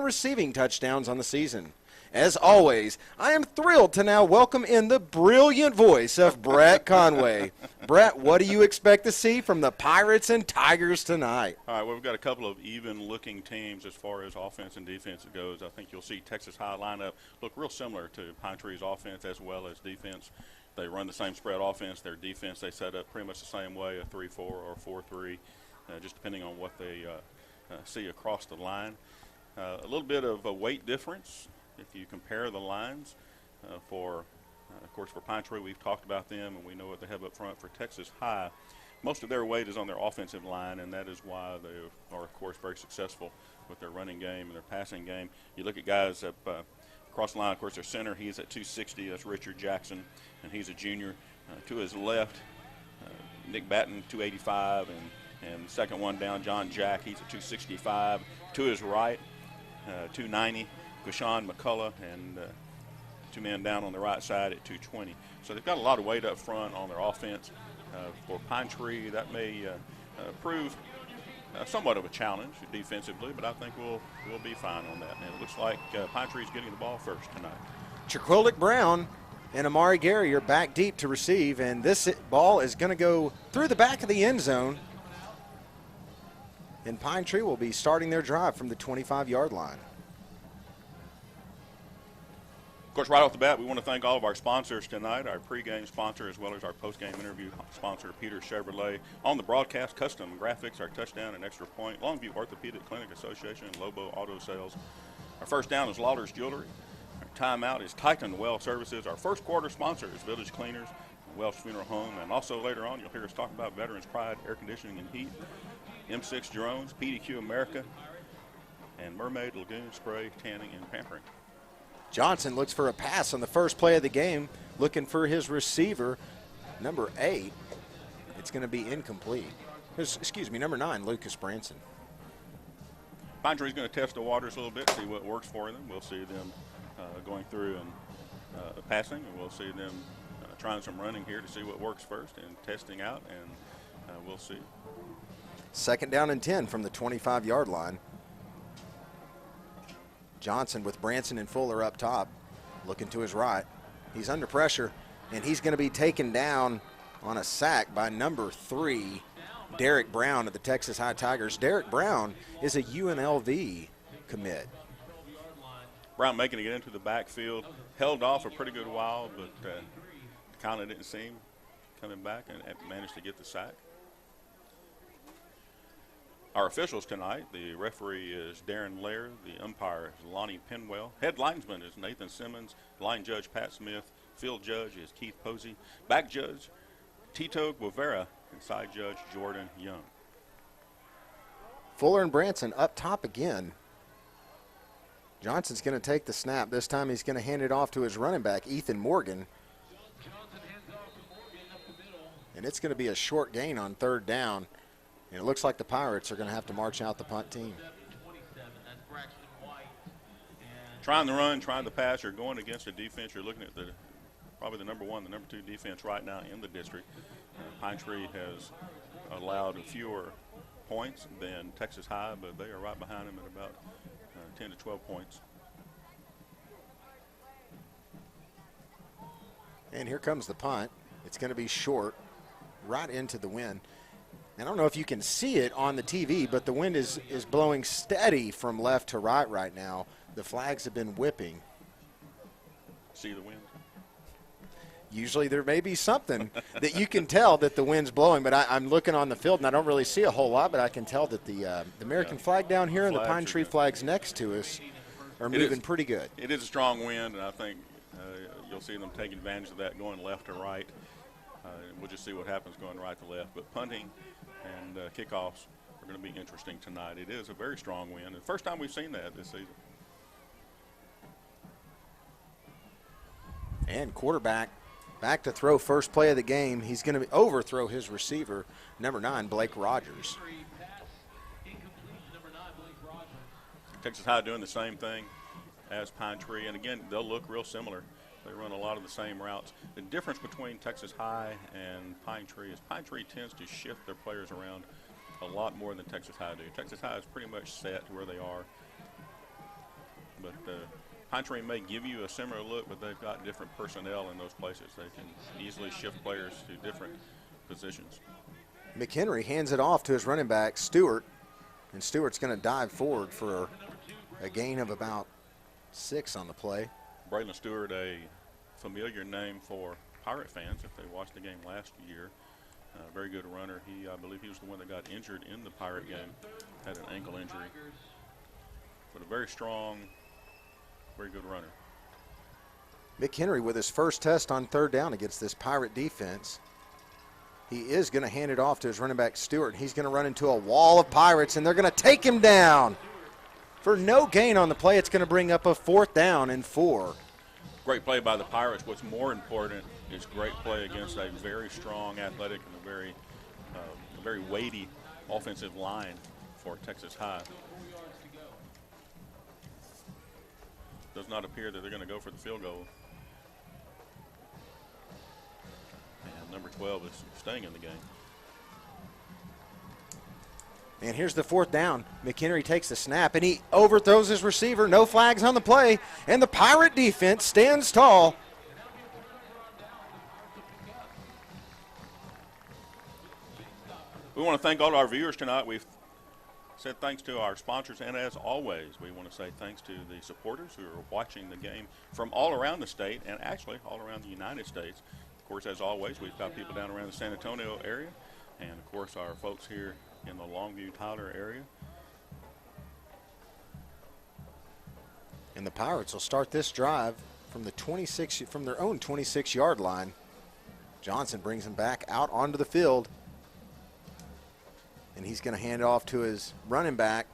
receiving touchdowns on the season. As always, I am thrilled to now welcome in the brilliant voice of Brett Conway. Brett, what do you expect to see from the Pirates and Tigers tonight? All right, well, we've got a couple of even-looking teams as far as offense and defense goes. I think you'll see Texas High lineup look real similar to Pine Tree's offense as well as defense. They run the same spread offense. Their defense, they set up pretty much the same way, a 3-4 or 4-3, just depending on what they see across the line. A little bit of a weight difference. If you compare the lines of course, for Pine Tree, we've talked about them, and we know what they have up front. For Texas High, most of their weight is on their offensive line, and that is why they are, of course, very successful with their running game and their passing game. You look at guys up across the line, of course, their center, he's at 260. That's Richard Jackson, and he's a junior. To his left, Nick Batten, 285, and the second one down, John Jack, he's at 265. To his right, 290. Quashawn McCullough, and 2 men down on the right side at 220. So they've got a lot of weight up front on their offense. For Pine Tree, that may prove somewhat of a challenge defensively, but I think we'll be fine on that. And it looks like Pine Tree's getting the ball first tonight. Chiquillic Brown and Amari Gary are back deep to receive, and this ball is going to go through the back of the end zone. And Pine Tree will be starting their drive from the 25-yard line. Of course, right off the bat, we want to thank all of our sponsors tonight, our pregame sponsor as well as our postgame interview sponsor, Peter Chevrolet. On the broadcast, Custom Graphics, our touchdown and extra point, Longview Orthopedic Clinic Association, Lobo Auto Sales. Our first down is Lauder's Jewelry. Our timeout is Titan Well Services. Our first quarter sponsor is Village Cleaners, Welsh Funeral Home. And also later on, you'll hear us talk about Veterans Pride, Air Conditioning and Heat, M6 Drones, PDQ America, and Mermaid Lagoon Spray, Tanning, and Pampering. Johnson looks for a pass on the first play of the game, looking for his receiver, number 8. It's going to be incomplete. Number 9, Lucas Branson. Pine Tree's going to test the waters a little bit, see what works for them. We'll see them going through and passing, and we'll see them trying some running here to see what works first and testing out, and we'll see. Second down and 10 from the 25-yard line. Johnson with Branson and Fuller up top, looking to his right. He's under pressure, and he's going to be taken down on a sack by number 3, Derek Brown of the Texas High Tigers. Derek Brown is a UNLV commit. Brown making it into the backfield, held off a pretty good while, but kind of didn't see him coming back and managed to get the sack. Our officials tonight, the referee is Darren Laird, the umpire is Lonnie Penwell, head linesman is Nathan Simmons, line judge Pat Smith, field judge is Keith Posey, back judge Tito Guevara, and side judge Jordan Young. Fuller and Branson up top again. Johnson's going to take the snap. This time he's going to hand it off to his running back, Ethan Morgan. And it's going to be a short gain on third down. And it looks like the Pirates are going to have to march out the punt team. Trying to run, trying to pass, you're going against a defense. You're looking at probably the number 1, the number 2 defense right now in the district. Pine Tree has allowed fewer points than Texas High, but they are right behind them at about 10 to 12 points. And here comes the punt. It's going to be short, right into the wind. I don't know if you can see it on the TV, but the wind is blowing steady from left to right now. The flags have been whipping. See the wind? Usually there may be something that you can tell that the wind's blowing, but I'm looking on the field and I don't really see a whole lot, but I can tell that the American flag down here and the pine tree flags next to us are moving pretty good. It is a strong wind, and I think you'll see them take advantage of that going left to right. We'll just see what happens going right to left. But punting and kickoffs are going to be interesting tonight. It is a very strong wind. The first time we've seen that this season. And quarterback back to throw first play of the game. He's going to overthrow his receiver, number 9, Blake Rogers. Texas High doing the same thing as Pine Tree, and again, they'll look real similar. They run a lot of the same routes. The difference between Texas High and Pine Tree is Pine Tree tends to shift their players around a lot more than Texas High do. Texas High is pretty much set where they are, but Pine Tree may give you a similar look, but they've got different personnel in those places. They can easily shift players to different positions. McHenry hands it off to his running back, Stewart, and Stewart's going to dive forward for a gain of about 6 on the play. Braylon Stewart, a familiar name for Pirate fans if they watched the game last year. Very good runner. I believe he was the one that got injured in the Pirate game, had an ankle injury. But a very strong, very good runner. McHenry with his first test on third down against this Pirate defense. He is going to hand it off to his running back, Stewart. He's going to run into a wall of Pirates, and they're going to take him down. For no gain on the play, it's going to bring up a 4th down and 4. Great play by the Pirates. What's more important is great play against a very strong, athletic, and a very weighty offensive line for Texas High. Does not appear that they're going to go for the field goal. And number 12 is staying in the game. And here's the 4th down. McHenry takes the snap, and he overthrows his receiver. No flags on the play, and the Pirate defense stands tall. We want to thank all our viewers tonight. We've said thanks to our sponsors, and as always, we want to say thanks to the supporters who are watching the game from all around the state and actually all around the United States. Of course, as always, we've got people down around the San Antonio area, and of course our folks here in the Longview, Tyler area. And the Pirates will start this drive from their own 26-yard line. Johnson brings him back out onto the field, and he's going to hand it off to his running back.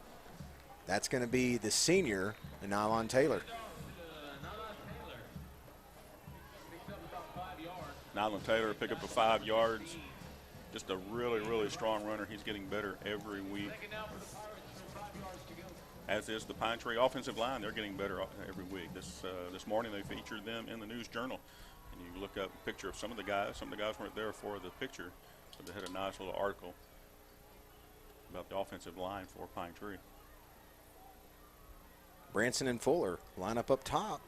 That's going to be the senior, Nylon Taylor. Nylon Taylor pick up the 5 yards. Just a really, really strong runner. He's getting better every week. As is the Pine Tree offensive line. They're getting better every week. This morning they featured them in the News Journal. And you look up a picture of some of the guys. Some of the guys weren't there for the picture, but they had a nice little article about the offensive line for Pine Tree. Branson and Fuller line up top.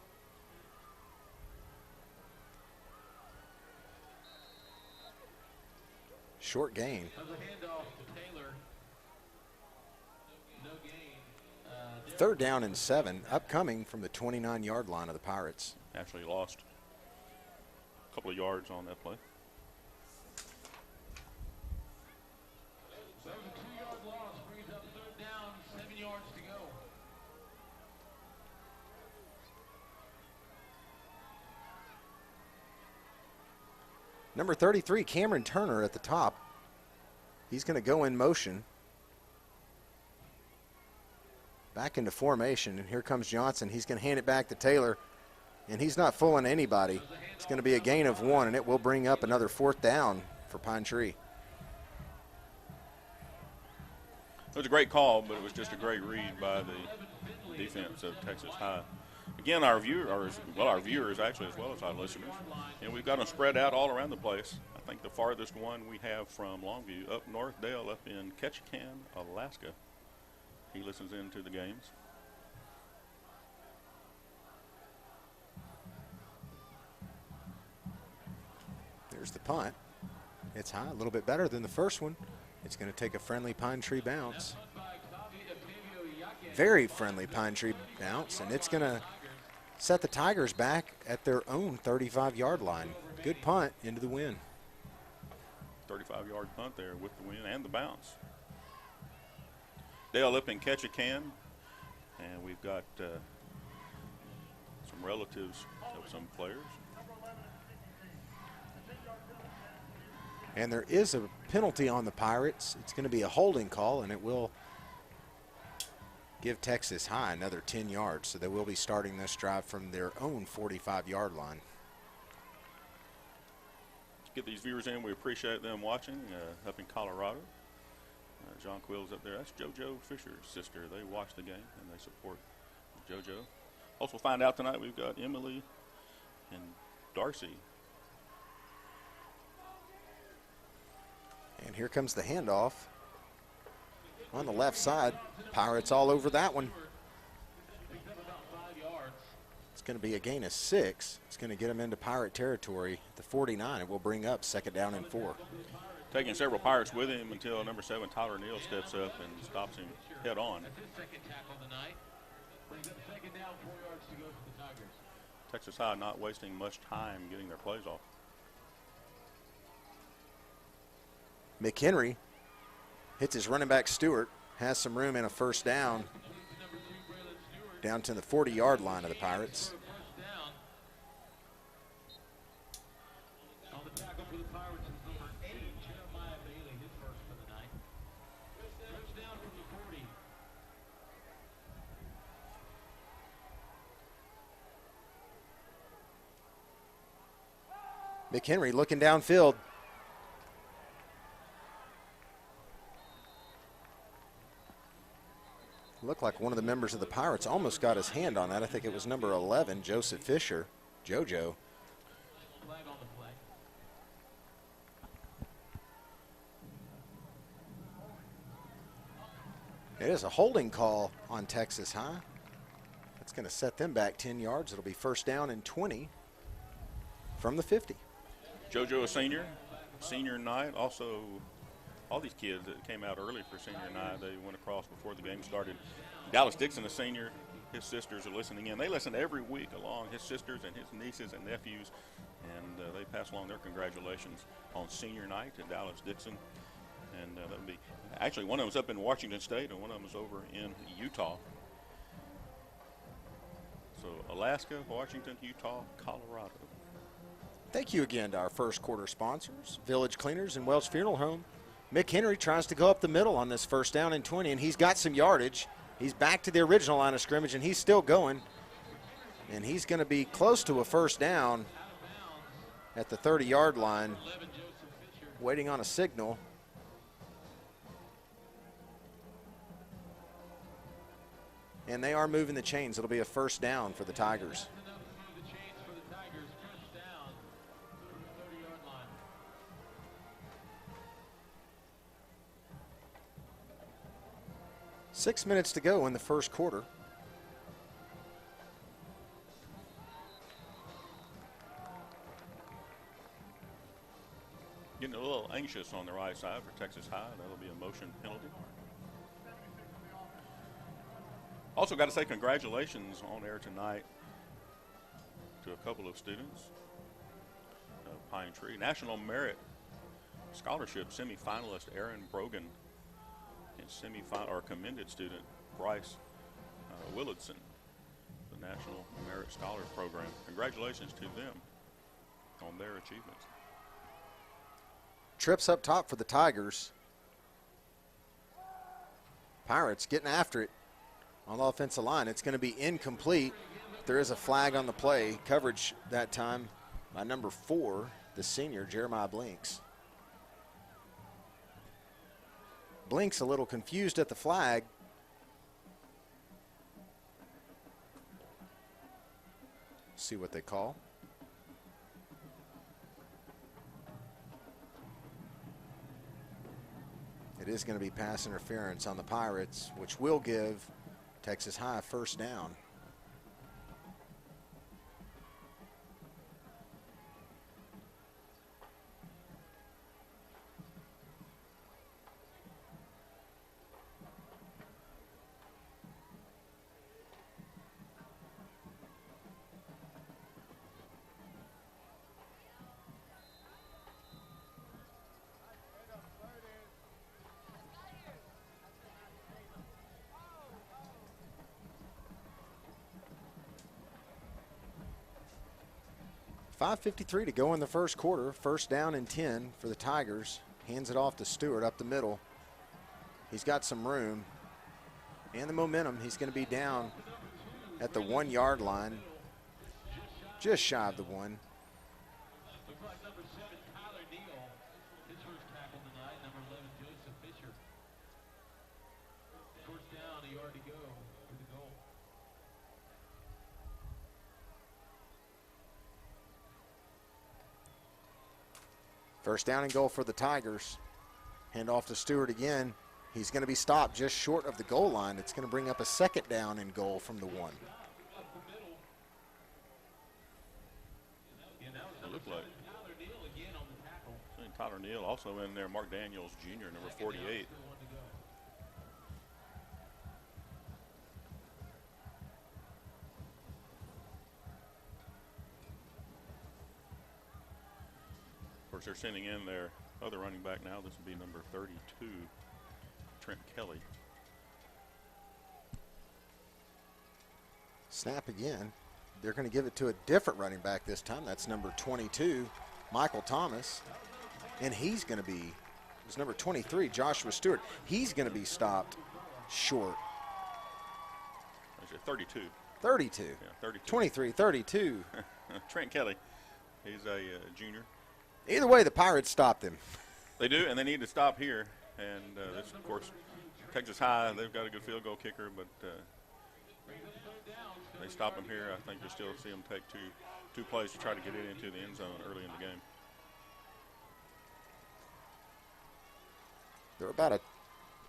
Short gain. Third down and 7, upcoming from the 29-yard line of the Pirates. Actually lost a couple of yards on that play. So the 2-yard loss brings up third down, 7 yards to go. Number 33, Cameron Turner at the top. He's going to go in motion. Back into formation, and here comes Johnson. He's going to hand it back to Taylor, and he's not fooling anybody. It's going to be a gain of 1, and it will bring up another 4th down for Pine Tree. It was a great call, but it was just a great read by the defense of Texas High. Again, our viewers actually, as well as our listeners, and we've got them spread out all around the place. I think the farthest one we have from Longview, up north, Dale, up in Ketchikan, Alaska. He listens into the games. Here's the punt. It's high, a little bit better than the first one. It's going to take a friendly Pine Tree bounce. Very friendly Pine Tree bounce, and it's going to set the Tigers back at their own 35-yard line. Good punt into the wind. 35-yard punt there with the win and the bounce. Dale up in Ketchikan, and we've got some relatives of some players. And there is a penalty on the Pirates. It's going to be a holding call, and it will give Texas High another 10 yards. So they will be starting this drive from their own 45-yard line. Get these viewers in. We appreciate them watching up in Colorado. John Quill's up there. That's JoJo Fisher's sister. They watch the game, and they support JoJo. Also find out tonight we've got Emily and Darcy. And here comes the handoff on the left side. Pirates all over that one. It's going to be a gain of 6. It's going to get them into Pirate territory at the 49. It will bring up 2nd down and 4. Taking several Pirates with him until number 7, Tyler Neal, steps up and stops him head on. Texas High not wasting much time getting their plays off. McHenry hits his running back Stewart, has some room in a first down to the 40-yard line of the Pirates. On the tackle for the Pirates is number 8, Jeremiah Bailey, his first for the night. Touchdown from the 40. McHenry looking downfield. Looked like one of the members of the Pirates almost got his hand on that. I think it was number 11, Joseph Fisher, JoJo. Flag on the flag. It is a holding call on Texas High. That's going to set them back 10 yards. It'll be first down and 20 from the 50. JoJo, a senior night. Also, all these kids that came out early for senior night, they went across before the game started. Dallas Dixon, a senior, his sisters are listening in. They listen every week along, his sisters and his nieces and nephews, and they pass along their congratulations on senior night to Dallas Dixon. And that would be, actually, one of them was up in Washington State and one of them was over in Utah. So Alaska, Washington, Utah, Colorado. Thank you again to our first quarter sponsors, Village Cleaners and Welch Funeral Home. McHenry tries to go up the middle on this first down and 20, and he's got some yardage. He's back to the original line of scrimmage, and he's still going. And he's going to be close to a first down at the 30-yard line, waiting on a signal. And they are moving the chains. It'll be a first down for the Tigers. 6 minutes to go in the first quarter. Getting a little anxious on the right side for Texas High. That'll be a motion penalty. Also got to say congratulations on air tonight to a couple of students of Pine Tree. National Merit Scholarship semifinalist Aaron Brogan and semifinal or commended student Bryce Willardson, the National Merit Scholar Program. Congratulations to them on their achievements. Trips up top for the Tigers. Pirates getting after it on the offensive line. It's going to be incomplete. There is a flag on the play. Coverage that time by number 4, the senior, Jeremiah Blinks. Blinks a little confused at the flag. See what they call. It is going to be pass interference on the Pirates, which will give Texas High a first down. 5:53 to go in the first quarter. First down and 10 for the Tigers. Hands it off to Stewart up the middle. He's got some room and the momentum. He's going to be down at the 1 yard line, just shy of the one. Looks like number 7, Tyler Neal. His first tackle tonight. Number 11, Joseph Fisher. First down, a yard to go to the goal. First down and goal for the Tigers. Hand off to Stewart again. He's going to be stopped just short of the goal line. It's going to bring up a second down and goal from the 1. It looked like Tyler Neal also in there. Mark Daniels Jr., number 48. Of course, they're sending in their other running back now. This will be number 32, Trent Kelly. Snap again. They're going to give it to a different running back this time. That's number 22, Michael Thomas. And he's going to be, it's number 23, Joshua Stewart. He's going to be stopped short. Is it 32? 32. Yeah, 32. 23, 32. Trent Kelly. He's a junior. Either way, the Pirates stopped him. They do, and they need to stop here. And this, of course, Texas High, they've got a good field goal kicker, but they stop him here. I think you'll still see them take two plays to try to get it into the end zone early in the game. They're about a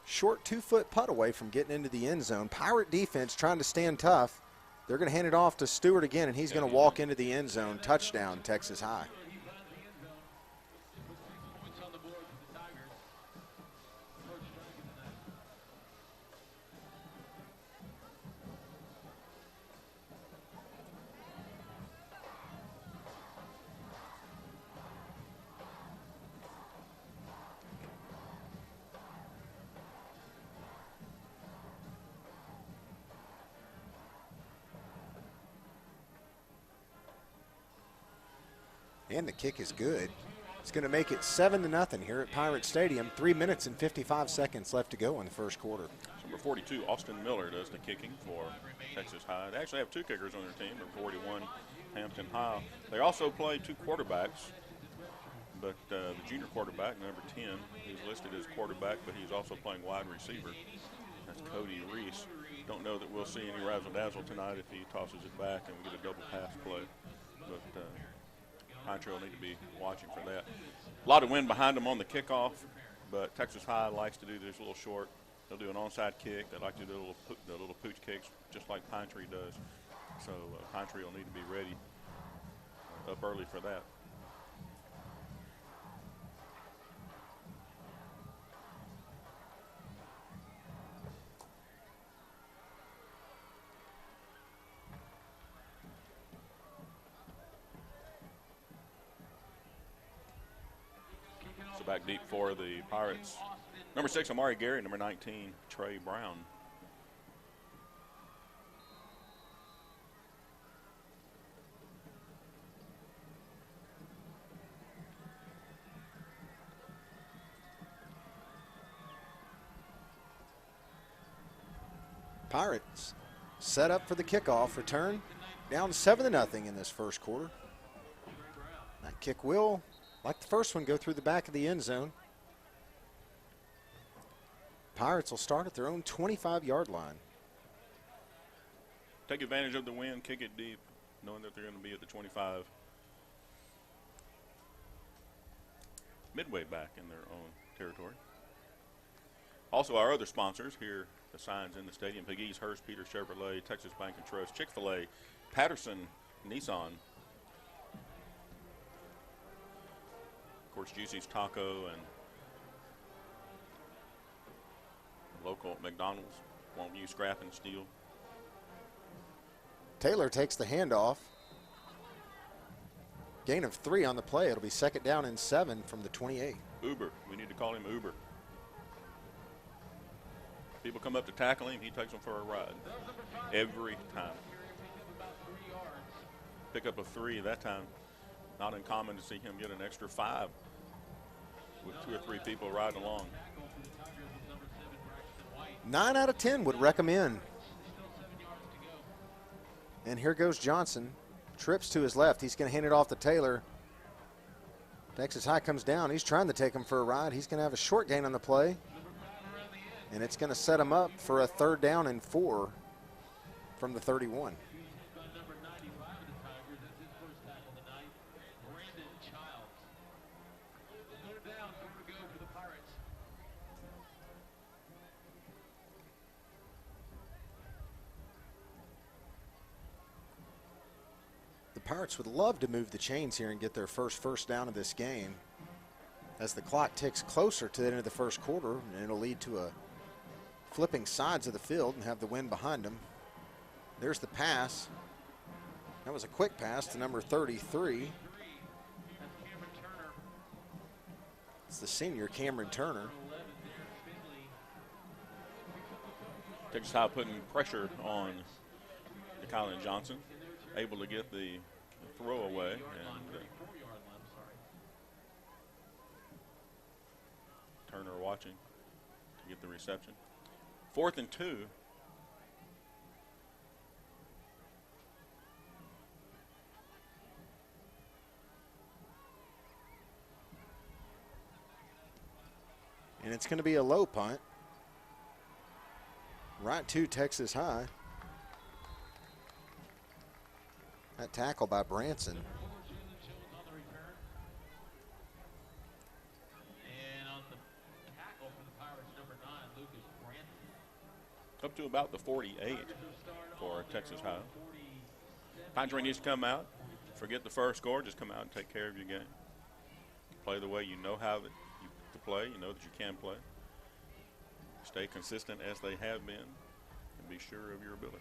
short 2-foot putt away from getting into the end zone. Pirate defense trying to stand tough. They're going to hand it off to Stewart again, and he's going to walk into the end zone. Touchdown, Texas High. And the kick is good. It's going to make it 7-0 here at Pirate Stadium. 3 minutes and 55 seconds left to go in the first quarter. Number 42, Austin Miller, does the kicking for Texas High. They actually have 2 kickers on their team. Number 41, Hampton High. They also play 2 quarterbacks, but the junior quarterback, number 10, he's listed as quarterback, but he's also playing wide receiver. That's Cody Reese. Don't know that we'll see any razzle-dazzle tonight if he tosses it back and we get a double pass play. But Pine Tree will need to be watching for that. A lot of wind behind them on the kickoff, but Texas High likes to do this a little short. They'll do an onside kick. They like to do the little pooch kicks just like Pine Tree does. So Pine Tree will need to be ready up early for that. So back deep for the Pirates. Number 6, Amari Gary. Number 19, Trey Brown. Pirates set up for the kickoff return. Down 7-0 in this first quarter. That kick will, like the first one, go through the back of the end zone. Pirates will start at their own 25-yard line. Take advantage of the wind, kick it deep, knowing that they're going to be at the 25. Midway back in their own territory. Also, our other sponsors here, the signs in the stadium: Pegues, Hurst, Peter Chevrolet, Texas Bank and Trust, Chick-fil-A, Patterson, Nissan. Of course, Juicy's Taco and local McDonald's won't use scrap and steel. Taylor takes the handoff. Gain of 3 on the play. It'll be second down and 7 from the 28. Uber. We need to call him Uber. People come up to tackle him, he takes them for a ride. Every time. Pick up a 3 that time. not uncommon to see him get an extra 5 with 2 or 3 people riding along. 9 out of 10 would recommend. And here goes Johnson. Trips to his left. He's going to hand it off to Taylor. Texas High comes down. He's trying to take him for a ride. He's going to have a short gain on the play. And it's going to set him up for a 3rd down and 4 from the 31. The Pirates would love to move the chains here and get their first down of this game. As the clock ticks closer to the end of the first quarter, and it'll lead to a flipping sides of the field and have the wind behind them. There's the pass. That was a quick pass to number 33. It's the senior, Cameron Turner. Texas High putting pressure on Kylan Johnson, able to get the throw away. And Turner watching to get the reception. 4th and 2. And it's going to be a low punt. Right to Texas High. That tackle by Branson. And on the tackle for the Pirates, number 9, Lucas Branson. Up to about the 48 for Texas High. Pine Tree needs to come out. Forget the first score. Just come out and take care of your game. Play the way you know how to play. You know that you can play. Stay consistent as they have been, and be sure of your ability.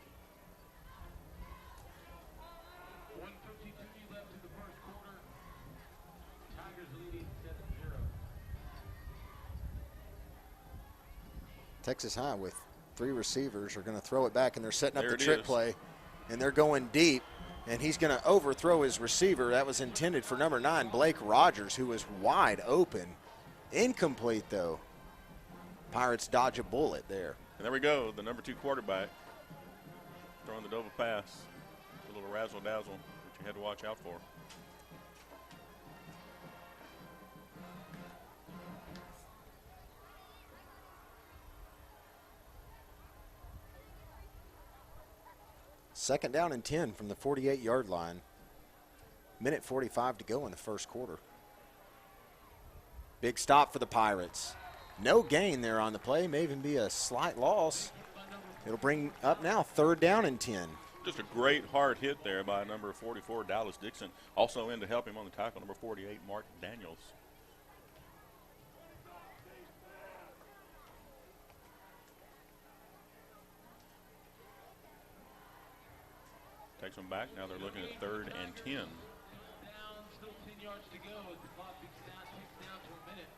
1:52 left in the first quarter. Tigers leading 7-0. Texas High with 3 receivers are going to throw it back, and they're setting up There the it trick is. play, and they're going deep, and he's going to overthrow his receiver. That was intended for number 9, Blake Rogers, who was wide open. Incomplete, though. Pirates dodge a bullet there. And there we go, the number 2 quarterback throwing the double pass. A little razzle-dazzle that you had to watch out for. Second down and 10 from the 48-yard line. Minute 45 to go in the first quarter. Big stop for the Pirates. No gain there on the play. May even be a slight loss. It'll bring up now 3rd down and 10. Just a great hard hit there by number 44, Dallas Dixon. Also in to help him on the tackle, number 48, Mark Daniels. Takes them back. Now they're looking at 3rd and 10. Down, still 10 yards to go as the clock ticks down to a minute.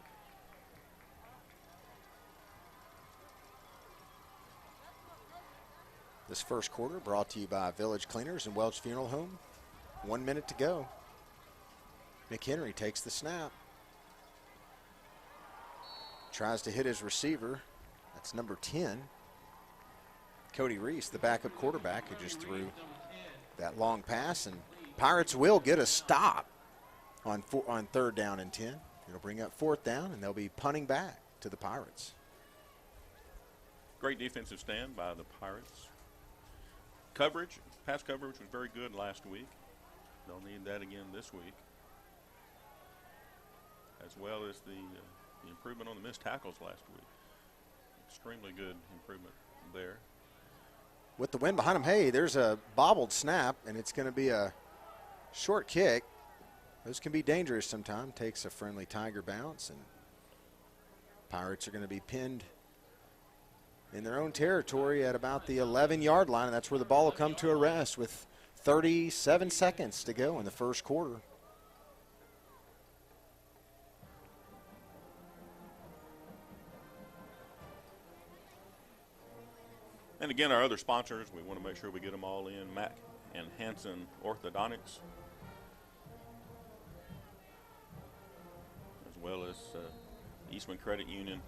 This first quarter brought to you by Village Cleaners and Welch Funeral Home. 1 minute to go. McHenry takes the snap. Tries to hit his receiver. That's number 10. Cody Reese, the backup quarterback, who just threw that long pass. And Pirates will get a stop on 3rd down and 10. It'll bring up 4th down, and they'll be punting back to the Pirates. Great defensive stand by the Pirates. Coverage, pass coverage was very good last week. They'll need that again this week. As well as the improvement on the missed tackles last week. Extremely good improvement there. With the wind behind him, hey, there's a bobbled snap, and it's going to be a short kick. Those can be dangerous sometimes. Takes a friendly Tiger bounce, and Pirates are going to be pinned in their own territory at about the 11-yard line, and that's where the ball will come to a rest with 37 seconds to go in the first quarter. And again, our other sponsors, we want to make sure we get them all in. Mack and Hansen Orthodontics. well as Eastman Credit Union,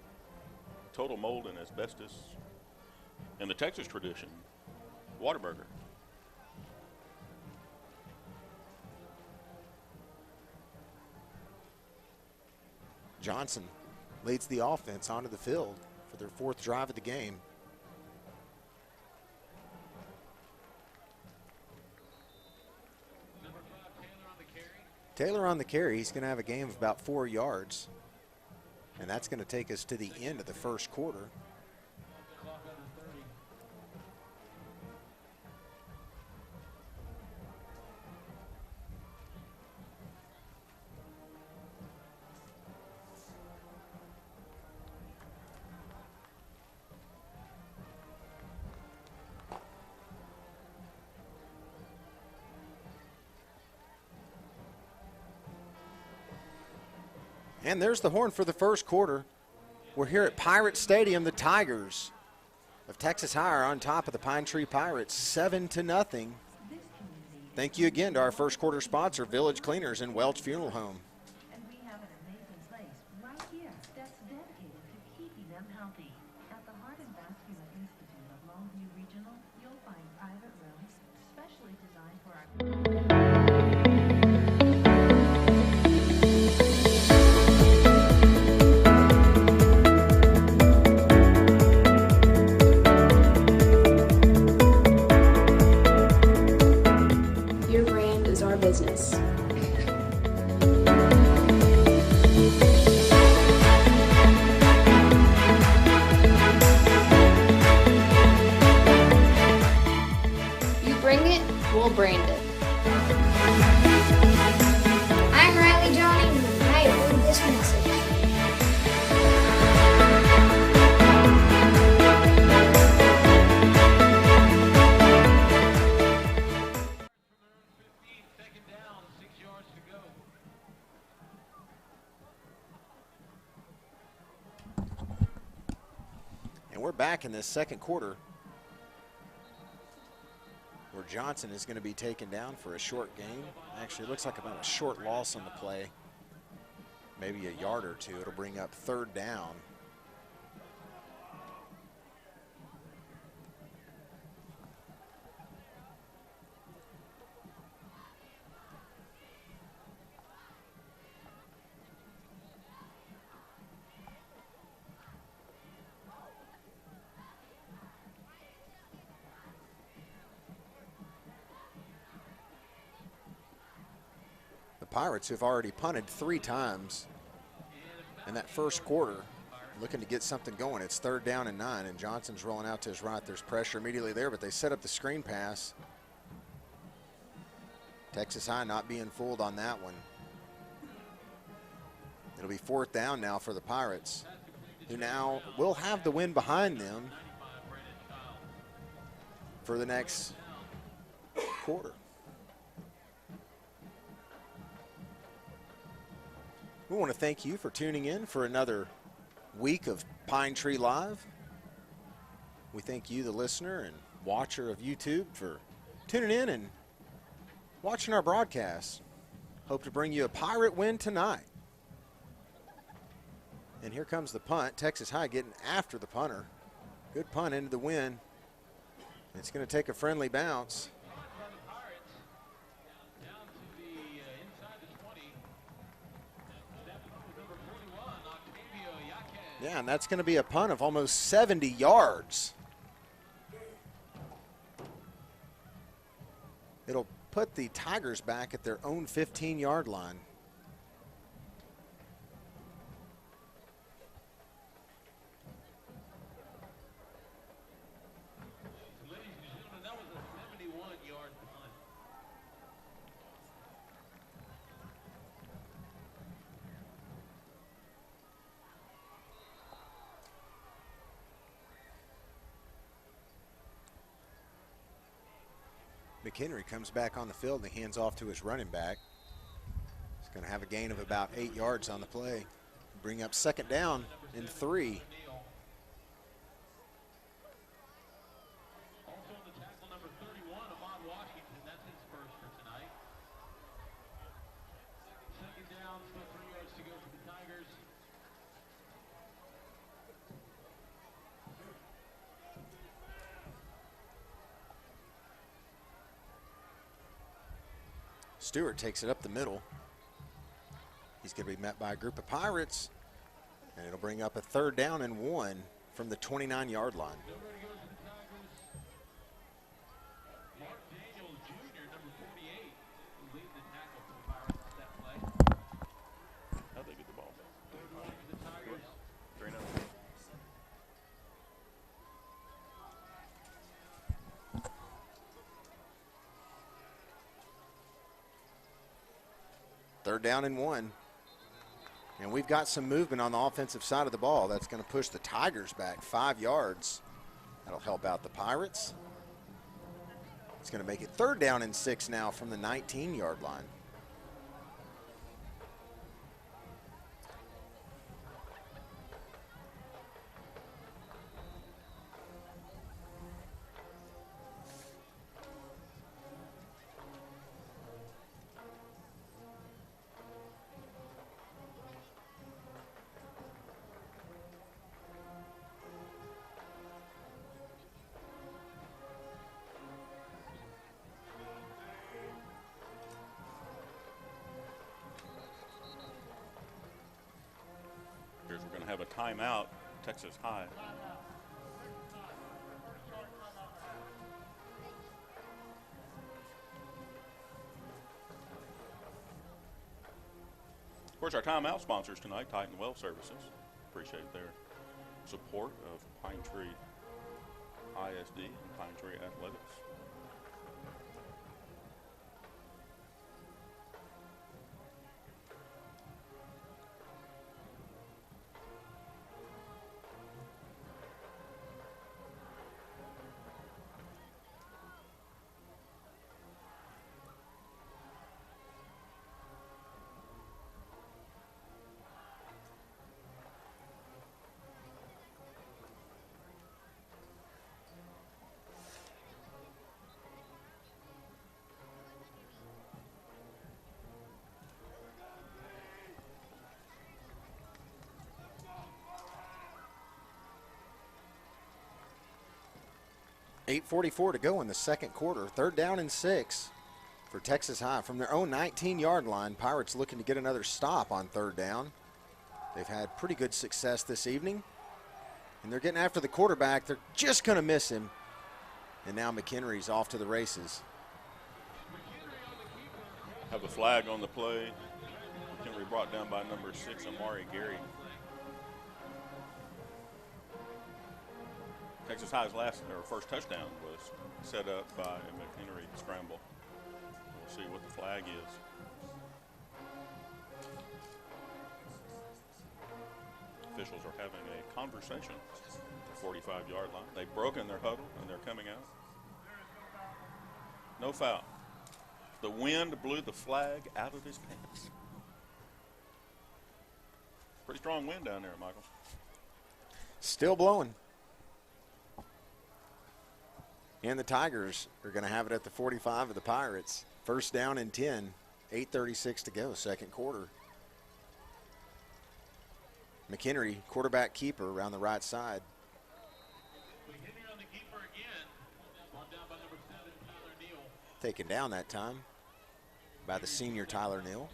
Total Mold and Asbestos, and the Texas tradition, Whataburger. Johnson leads the offense onto the field for their 4th drive of the game. Number 5, Taylor on the carry. Taylor on the carry. He's going to have a game of about 4 yards. And that's going to take us to the end of the first quarter. Clock under 30. And there's the horn for the first quarter. We're here at Pirate Stadium. The Tigers of Texas High are on top of the Pine Tree Pirates, 7-0. Thank you again to our first quarter sponsor, Village Cleaners and Welch Funeral Home. And we have an amazing place right here that's dedicated to keeping them healthy. At the Heart and Vascular Institute of Longview Regional, you'll find private rooms specially designed for our... Business. You bring it, we'll brand it. I'm Riley Johnny, and I approve this message. And we're back in this second quarter where Johnson is going to be taken down for a short gain. Actually, it looks like about a short loss on the play, maybe a yard or two. It'll bring up 3rd down. Pirates have already punted 3 times in that first quarter, looking to get something going. It's 3rd down and 9, and Johnson's rolling out to his right. There's pressure immediately there, but they set up the screen pass. Texas High not being fooled on that one. It'll be 4th down now for the Pirates, who now will have the win behind them for the next quarter. We want to thank you for tuning in for another week of Pine Tree Live. We thank you, the listener and watcher of YouTube, for tuning in and watching our broadcast. Hope to bring you a Pirate win tonight. And here comes the punt. Texas High getting after the punter. Good punt into the wind. It's going to take a friendly bounce. Yeah, and that's going to be a punt of almost 70 yards. It'll put the Tigers back at their own 15-yard line. Ladies and gentlemen, that was a 71-yard punt. McHenry comes back on the field and he hands off to his running back. He's going to have a gain of about 8 yards on the play. Bring up 2nd down and 3. Also on the tackle, number 31, Ahmad Washington. That's his first for tonight. 2nd down, still 3 yards to go for the Tigers. Stewart takes it up the middle. He's going to be met by a group of Pirates, and it'll bring up a 3rd down and 1 from the 29-yard line. Mark Daniels Jr., number 48, will lead the tackle for the Pirates on that play. How'd they get the ball back? 3rd line for the Tigers. 3-0. Third down and 1. And we've got some movement on the offensive side of the ball. That's going to push the Tigers back 5 yards. That'll help out the Pirates. It's going to make it 3rd down and 6 now from the 19-yard line. We're going to have a timeout, Texas High. Of course, our timeout sponsors tonight, Titan Well Services. Appreciate their support of Pine Tree ISD and Pine Tree Athletics. .8:44 to go in the second quarter. 3rd down and 6 for Texas High from their own 19-yard line. Pirates looking to get another stop on 3rd down. They've had pretty good success this evening. And they're getting after the quarterback. They're just going to miss him. And now McHenry's off to the races. Have a flag on the play. McHenry brought down by number 6, Amari Gary. Texas High's first touchdown was set up by a McHenry scramble. We'll see what the flag is. Officials are having a conversation at the 45-yard line. They've broken their huddle and they're coming out. No foul. The wind blew the flag out of his pants. Pretty strong wind down there, Michael. Still blowing. And the Tigers are going to have it at the 45 of the Pirates. 1st down and 10. 8:36 to go, second quarter. McHenry, quarterback keeper, around the right side. McHenry on the keeper again. Brought down by number 7, Tyler Neal. Taken down that time by the senior Tyler Neal.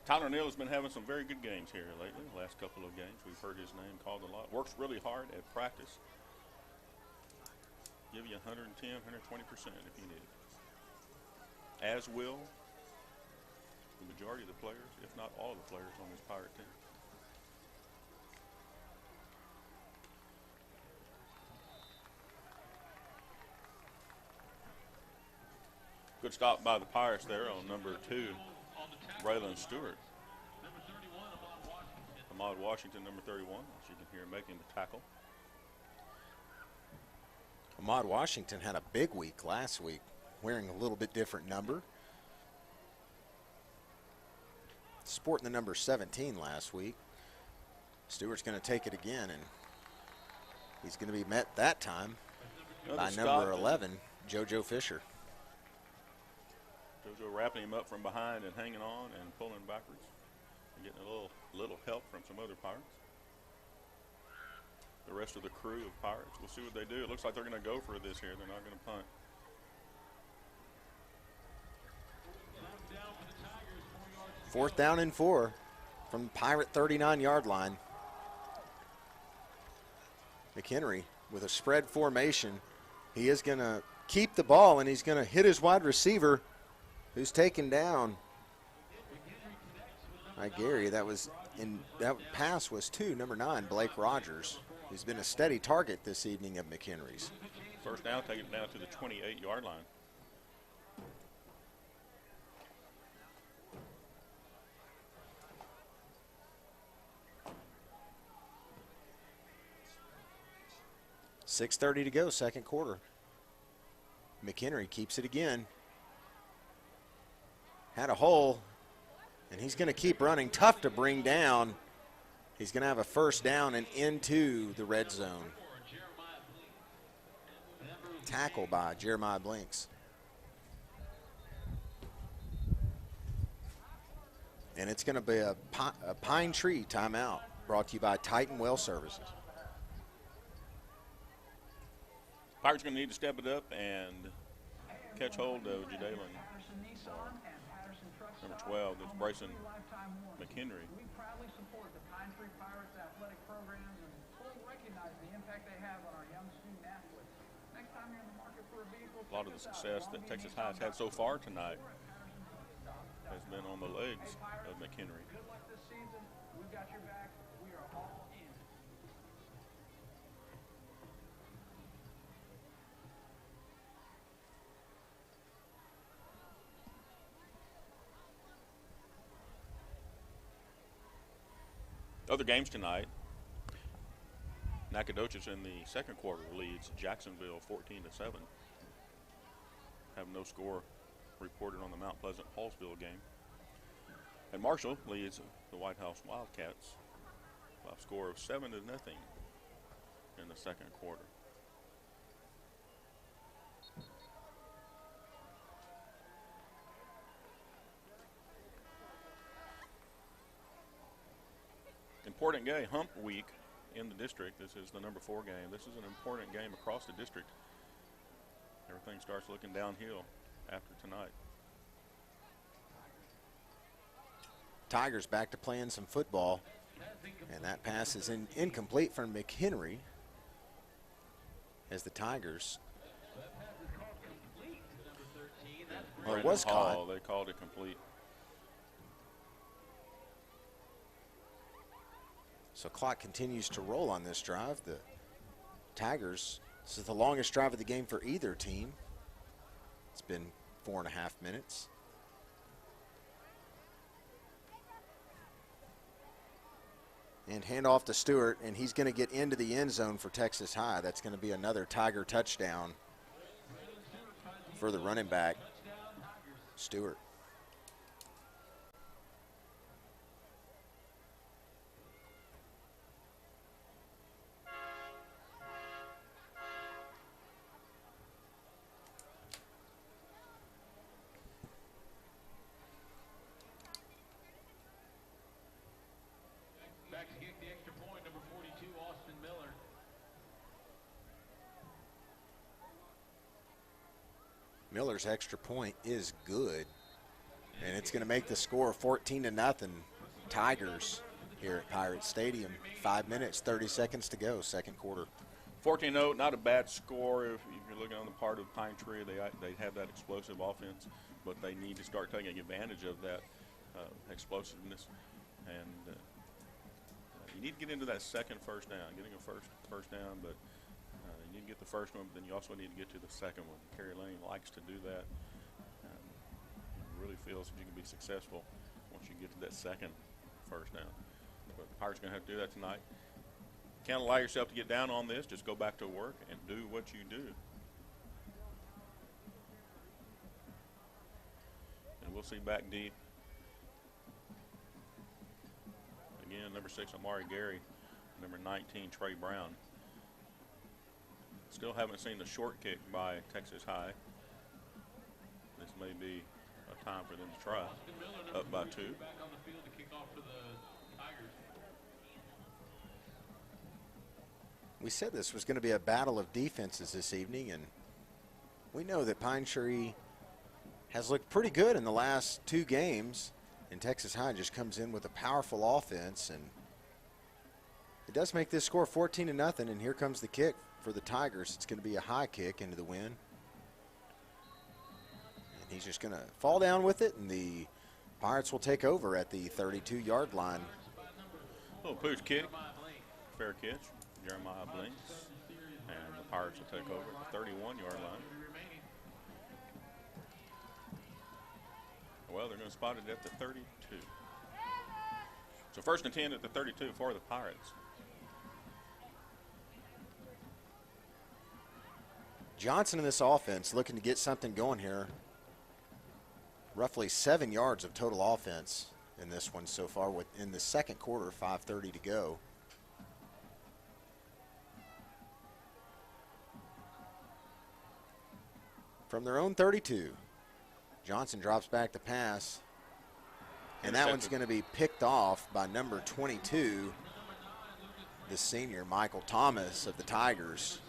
Tyler Neal has been having some very good games here lately. The last couple of games, we've heard his name called a lot. Works really hard at practice. Give you 110, 120% if you need it. As will the majority of the players, if not all the players on this Pirate team. Good stop by the Pirates there on number 2, Braylon Stewart. Number 31, Ahmad Washington. Ahmad Washington, number 31, as you can hear, making the tackle. Ahmad Washington had a big week last week, wearing a little bit different number. Sporting the number 17 last week. Stewart's going to take it again, and he's going to be met that time by number 11, JoJo Fisher. JoJo wrapping him up from behind and hanging on and pulling backwards and getting a little help from some other Pirates. The rest of the crew of Pirates, we'll see what they do. It looks like they're going to go for this here. They're not going to punt. Down 4th down and 4 from the Pirate 39-yard line. McHenry with a spread formation. He is going to keep the ball, and he's going to hit his wide receiver, who's taken down by Gary. That pass was to number 9, Blake Rogers, who's been a steady target this evening of McHenry's. First down, take it down to the 28-yard line. .6:30 to go, second quarter. McHenry keeps it again. Had a hole, and he's going to keep running. Tough to bring down. He's going to have a first down and into the red zone. Tackle by Jeremiah Blinks. And it's going to be a Pine Tree timeout brought to you by Titan Well Services. Pirates going to need to step it up and catch hold of Jadalen, number 12, that's bracing McHenry. We proudly support the Pine Tree Pirates athletic programs and fully recognize the impact they have on our young student athletes. Next time you're in the market for a vehicle, A lot of the success that Texas High has had so far tonight has been on the legs of McHenry. Good luck this season. We've got your back. We are all in. Other games tonight, Nacogdoches in the second quarter leads Jacksonville 14-7. Have no score reported on the Mount Pleasant-Hallsville game. And Marshall leads the White House Wildcats by a score of 7-0 in the second quarter. Important game, hump week in the district. This is the number 4 game. This is an important game across the district. Everything starts looking downhill after tonight. Tigers back to playing some football. And that pass is incomplete from McHenry as the Tigers. Well, it was caught. They called it complete. So clock continues to roll on this drive. The Tigers, this is the longest drive of the game for either team. It's been 4.5 minutes. And handoff to Stewart, and he's going to get into the end zone for Texas High. That's going to be another Tiger touchdown for the running back, Stewart. Back to kick the extra point, number 42, Austin Miller. Miller's extra point is good, and it's going to make the score 14-0 Tigers here at Pirate Stadium. 5 minutes, 30 seconds to go, second quarter. 14-0, not a bad score if you're looking on the part of Pine Tree. They have that explosive offense, but they need to start taking advantage of that explosiveness. And you need to get into that second first down, getting a first down, but you need to get the first one, but then you also need to get to the second one. Kerry Lane likes to do that. Really feels that you can be successful once you get to that second first down. But the Pirates are going to have to do that tonight. Can't allow yourself to get down on this. Just go back to work and do what you do. And we'll see back deep. Again, number 6, Amari Gary. Number 19, Trey Brown. Still haven't seen the short kick by Texas High. This may be a time for them to try. Up by 2. Back on the field to kick off for the Tigers. We said this was going to be a battle of defenses this evening, and we know that Pine Tree has looked pretty good in the last 2 games. And Texas High just comes in with a powerful offense, and it does make this score 14-0, and here comes the kick for the Tigers. It's going to be a high kick into the wind. And he's just going to fall down with it, and the Pirates will take over at the 32-yard line. Little push kick, fair catch, Jeremiah Blinks, and the Pirates will take over at the 31-yard line. Well, they're going to spot it at the 32. So 1st and 10 at the 32 for the Pirates. Johnson in this offense looking to get something going here. Roughly 7 yards of total offense in this one so far in the second quarter, 5:30 to go. From their own 32, Johnson drops back the pass, and that one's going to be picked off by number 22, the senior Michael Thomas of the Tigers.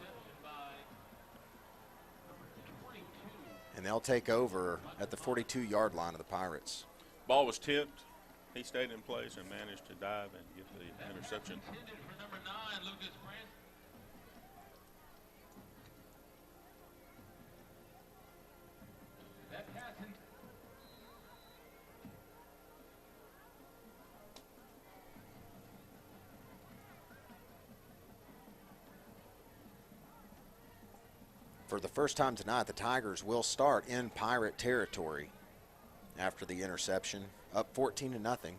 And they'll take over at the 42-yard line of the Pirates. Ball was tipped. He stayed in place and managed to dive and get the interception. For the first time tonight, the Tigers will start in Pirate territory after the interception, up 14-0.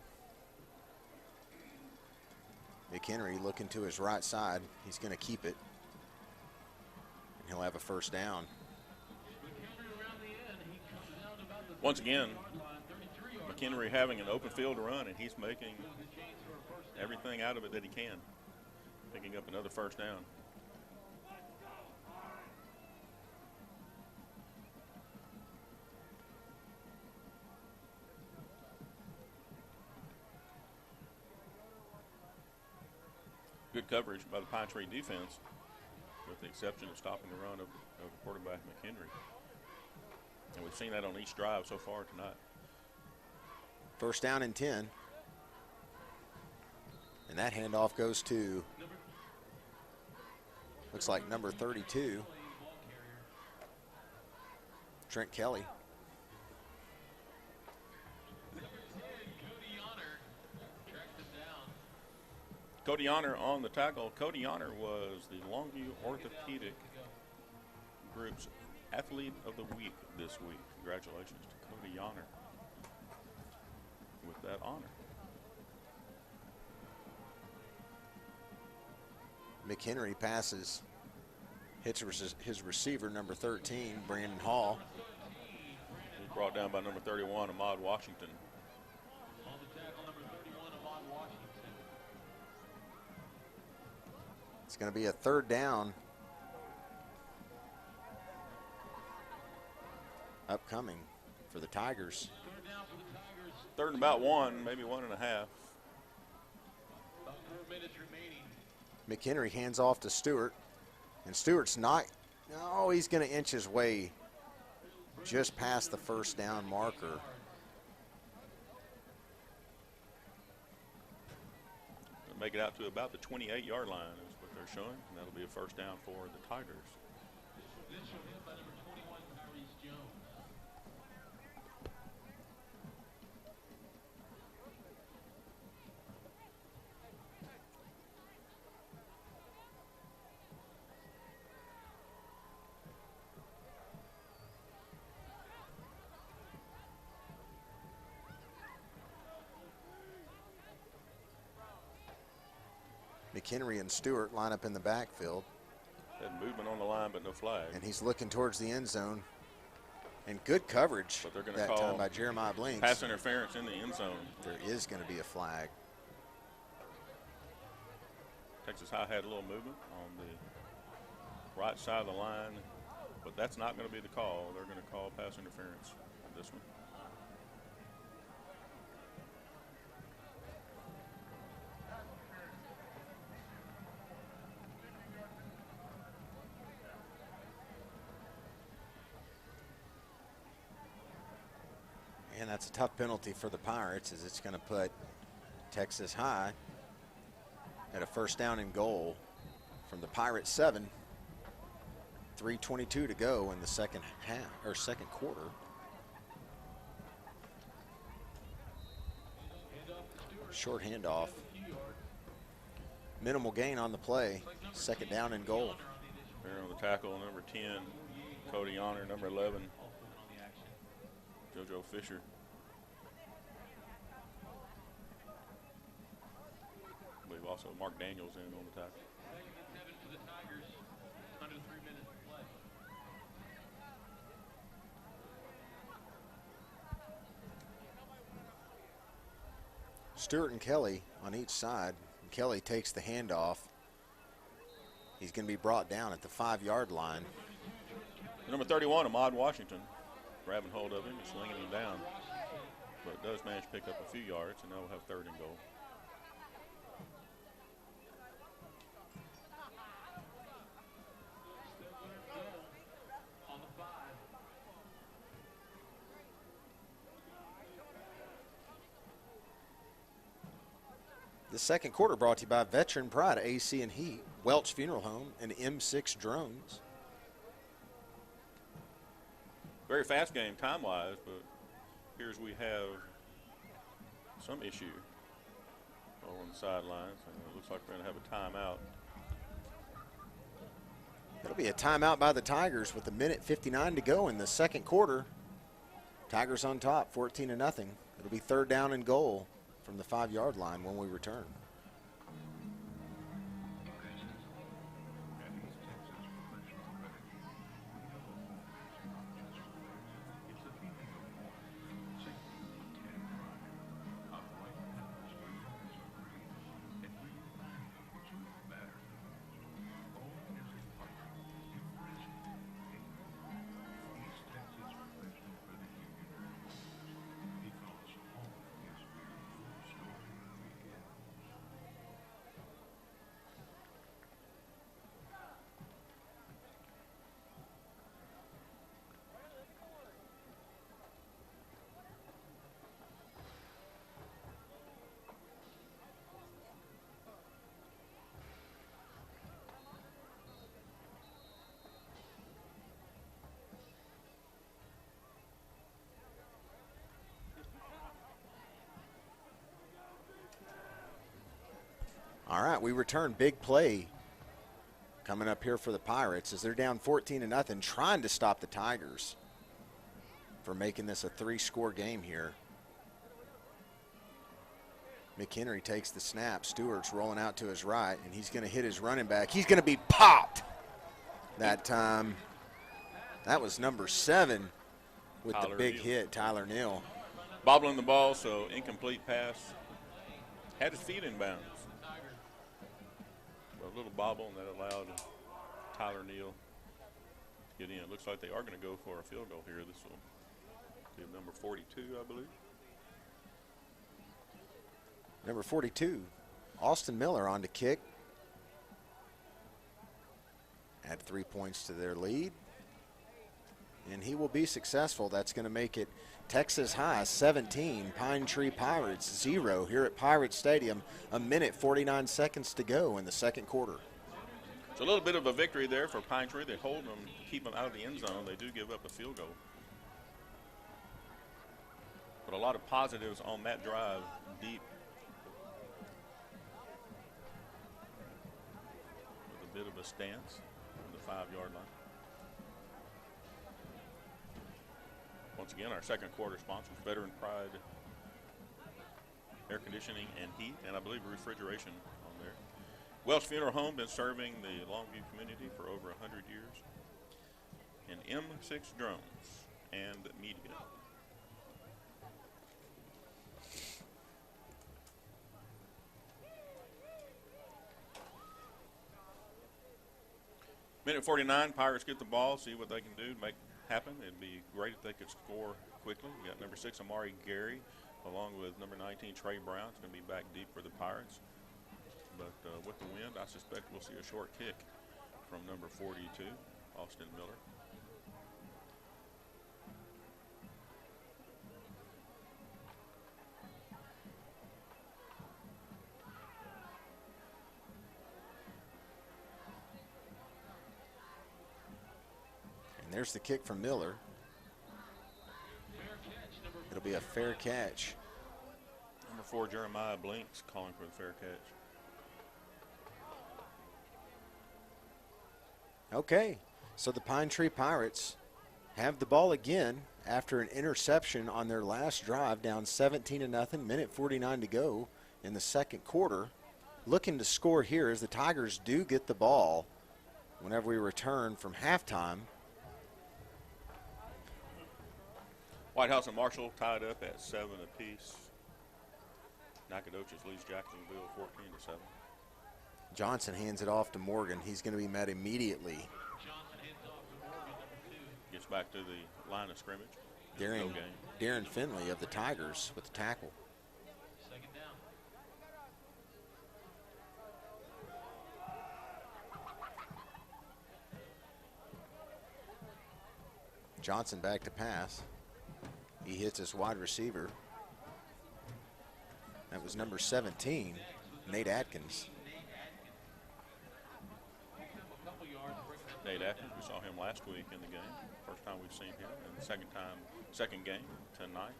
McHenry looking to his right side. He's going to keep it, and he'll have a first down. Once again, McHenry having an open field to run, and he's making everything out of it that he can, picking up another first down. Good coverage by the Pine Tree defense, with the exception of stopping the run of quarterback McHenry. And we've seen that on each drive so far tonight. First down and 10. And that handoff goes to, looks like number 32, Trent Kelly. Cody Honor on the tackle. Cody Honor was the Longview Orthopedic Group's Athlete of the Week this week. Congratulations to Cody Honor with that honor. McHenry passes, hits his receiver, number 13, Brandon Hall. He's brought down by number 31, Ahmad Washington. It's going to be a third down upcoming for the Tigers. Third and about one, maybe 1.5. About 4 minutes remaining. McHenry hands off to Stewart, and Stewart's not, no, he's going to inch his way just past the first down marker. They'll make it out to about the 28-yard line is what they're showing, and that'll be a first down for the Tigers. Initial hit by number 21, Tyrese Jones. McHenry and Stewart line up in the backfield. Had movement on the line, but no flag. And he's looking towards the end zone. And good coverage But they're going to that call time by Jeremiah Blinks. pass interference in the end zone. There is going to be a flag. Texas High had a little movement on the right side of the line, but that's not going to be the call. They're going to call pass interference on this one. And that's a tough penalty for the Pirates, as it's going to put Texas High at a first down and goal from the Pirates 7. 3:22 to go in the second quarter. Short handoff. Minimal gain on the play. Second down and goal. There on the tackle, number 10, Cody Honor, number 11, JoJo Fisher. I believe also Mark Daniels in on the tackle. Stewart and Kelly on each side. Kelly takes the handoff. He's going to be brought down at the 5-yard line. Number 31, Ahmad Washington, grabbing hold of him and slinging him down, but does manage to pick up a few yards, and now we'll have third and goal. The second quarter brought to you by Veteran Pride, AC and Heat, Welch Funeral Home, and M6 Drones. Very fast game time-wise, but appears we have some issue over on the sidelines. It looks like we're going to have a timeout. It'll be a timeout by the Tigers with 1:59 to go in the second quarter. Tigers on top, 14-0. It'll be third down and goal from the 5-yard line when we return. All right, we return. Big play coming up here for the Pirates as they're down 14-0, trying to stop the Tigers for making this a 3-score game here. McHenry takes the snap. Stewart's rolling out to his right, and he's going to hit his running back. He's going to be popped that time. That was number 7 with Tyler the big Neal. hit, Tyler Neal. Bobbling the ball, so incomplete pass. Had his feet in bounds. A little bobble, and that allowed Tyler Neal to get in. Looks like they are going to go for a field goal here. This will be number 42, I believe. Number 42, Austin Miller on to kick. Add 3 points to their lead. And he will be successful. That's going to make it Texas High 17, Pine Tree Pirates 0 here at Pirate Stadium. 1:49 to go in the second quarter. It's a little bit of a victory there for Pine Tree. They hold them, keep them out of the end zone. They do give up a field goal. But a lot of positives on that drive deep. With a bit of a stance on the 5-yard line. Once again, our second quarter sponsors, Veteran Pride Air Conditioning and Heat, and I believe refrigeration on there. Welch Funeral Home, been serving the Longview community for over 100 years. And M6 Drones and Media. Minute 49, Pirates get the ball, see what they can do to make happen. It'd be great if they could score quickly. We got number 6, Amari Gary, along with number 19, Trey Brown. It's going to be back deep for the Pirates. But with the wind, I suspect we'll see a short kick from number 42, Austin Miller. And there's the kick from Miller. It'll be a fair catch. Number 4, Jeremiah Blinks, calling for the fair catch. Okay, so the Pine Tree Pirates have the ball again after an interception on their last drive, down 17-0, minute 49 to go in the second quarter. Looking to score here as the Tigers do get the ball whenever we return from halftime. White House and Marshall tied up at 7 apiece. Nacogdoches leads Jacksonville 14-7. Johnson hands it off to Morgan. He's going to be met immediately. Gets back to the line of scrimmage. Darren Finley of the Tigers with the tackle. Second down. Johnson back to pass. He hits his wide receiver. That was number 17, Nate Atkins. Nate Atkins, we saw him last week in the game. First time we've seen him, and the second game tonight.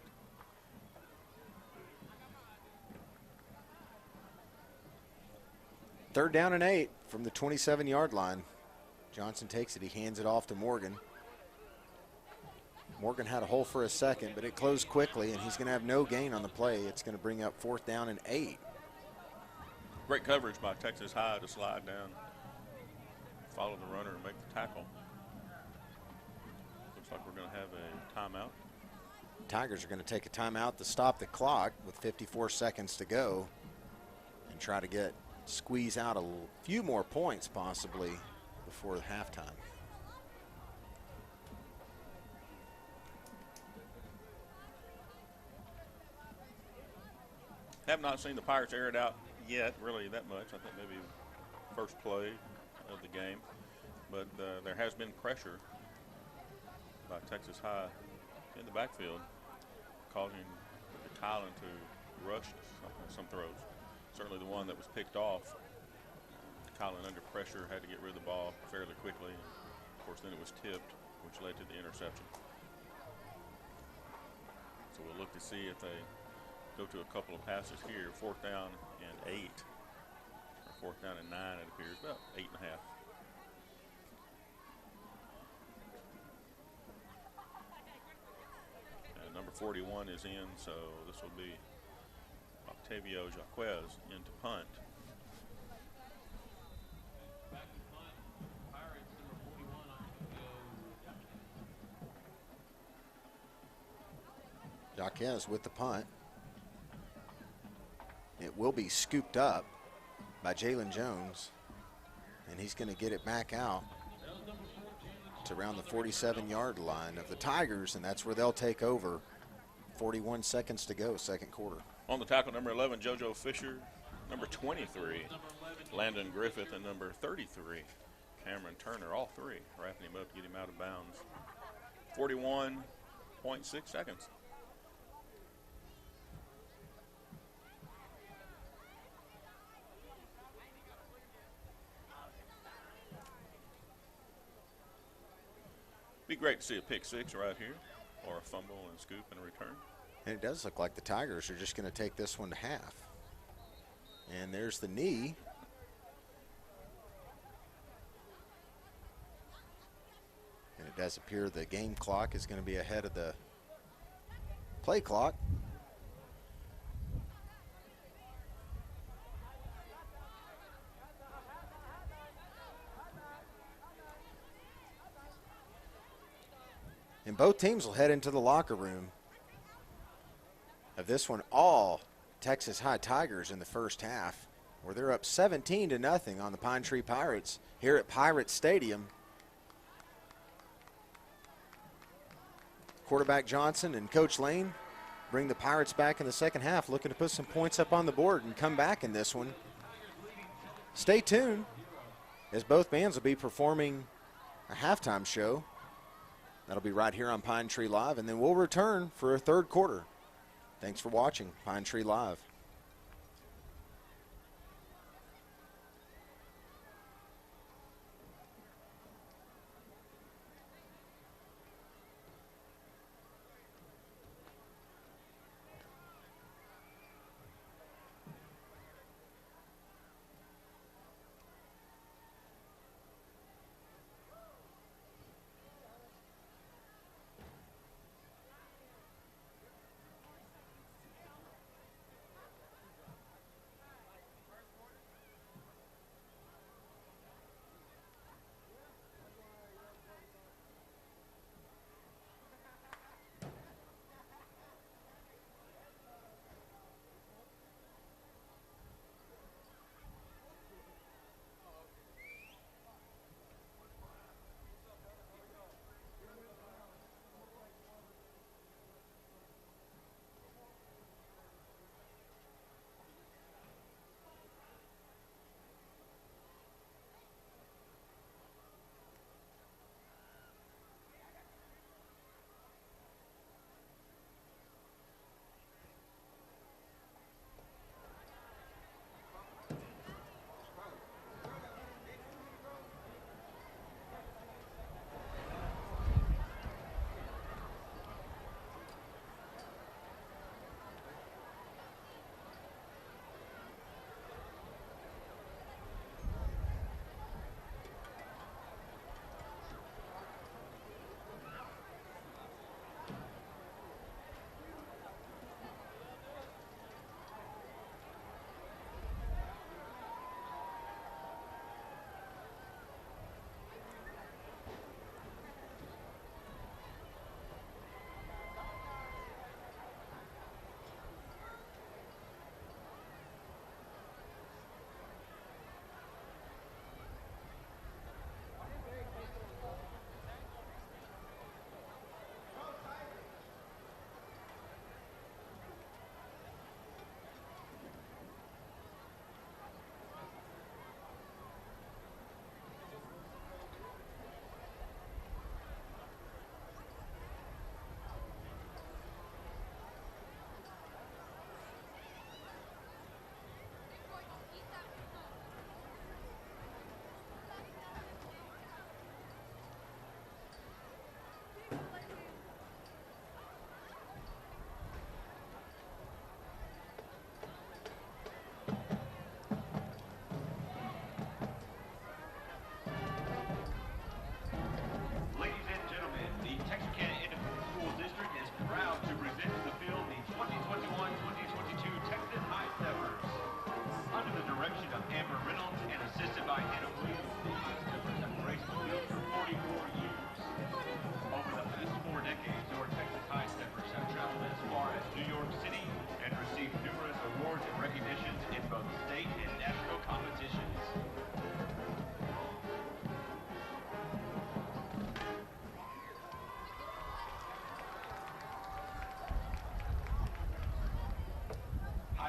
Third down and 8 from the 27-yard line. Johnson takes it. He hands it off to Morgan. Morgan had a hole for a second, but it closed quickly, and he's going to have no gain on the play. It's going to bring up 4th down and 8. Great coverage by Texas High to slide down, follow the runner, and make the tackle. Looks like we're going to have a timeout. Tigers are going to take a timeout to stop the clock with 54 seconds to go and try to squeeze out a few more points possibly before the halftime. Have not seen the Pirates air it out yet, really, that much. I think maybe first play of the game. But there has been pressure by Texas High in the backfield, causing Kylan to rush some throws. Certainly the one that was picked off, Kylan under pressure had to get rid of the ball fairly quickly. Of course, then it was tipped, which led to the interception. So we'll look to see if they go to a couple of passes here. 4th down and 8, or 4th down and 9, it appears, about 8.5. And number 41 is in, so this will be Octavio Jaquez in to punt. Back to punt. Pirates, number 41, Octavio. Jaquez with the punt. It will be scooped up by Jalen Jones, and he's going to get it back out to around the 47-yard line of the Tigers, and that's where they'll take over. 41 seconds to go, second quarter. On the tackle, number 11, JoJo Fisher. Number 23, Landon Griffith, and number 33, Cameron Turner, all three wrapping him up to get him out of bounds. 41.6 seconds. Be great to see a pick six right here, or a fumble and scoop and a return. And it does look like the Tigers are just going to take this one to half. And there's the knee. And it does appear the game clock is going to be ahead of the play clock. And both teams will head into the locker room of this one, all Texas High Tigers in the first half, where they're up 17-0 on the Pine Tree Pirates here at Pirate Stadium. Quarterback Johnson and Coach Lane bring the Pirates back in the second half, looking to put some points up on the board and come back in this one. Stay tuned, as both bands will be performing a halftime show. That'll be right here on Pine Tree Live, and then we'll return for a third quarter. Thanks for watching Pine Tree Live.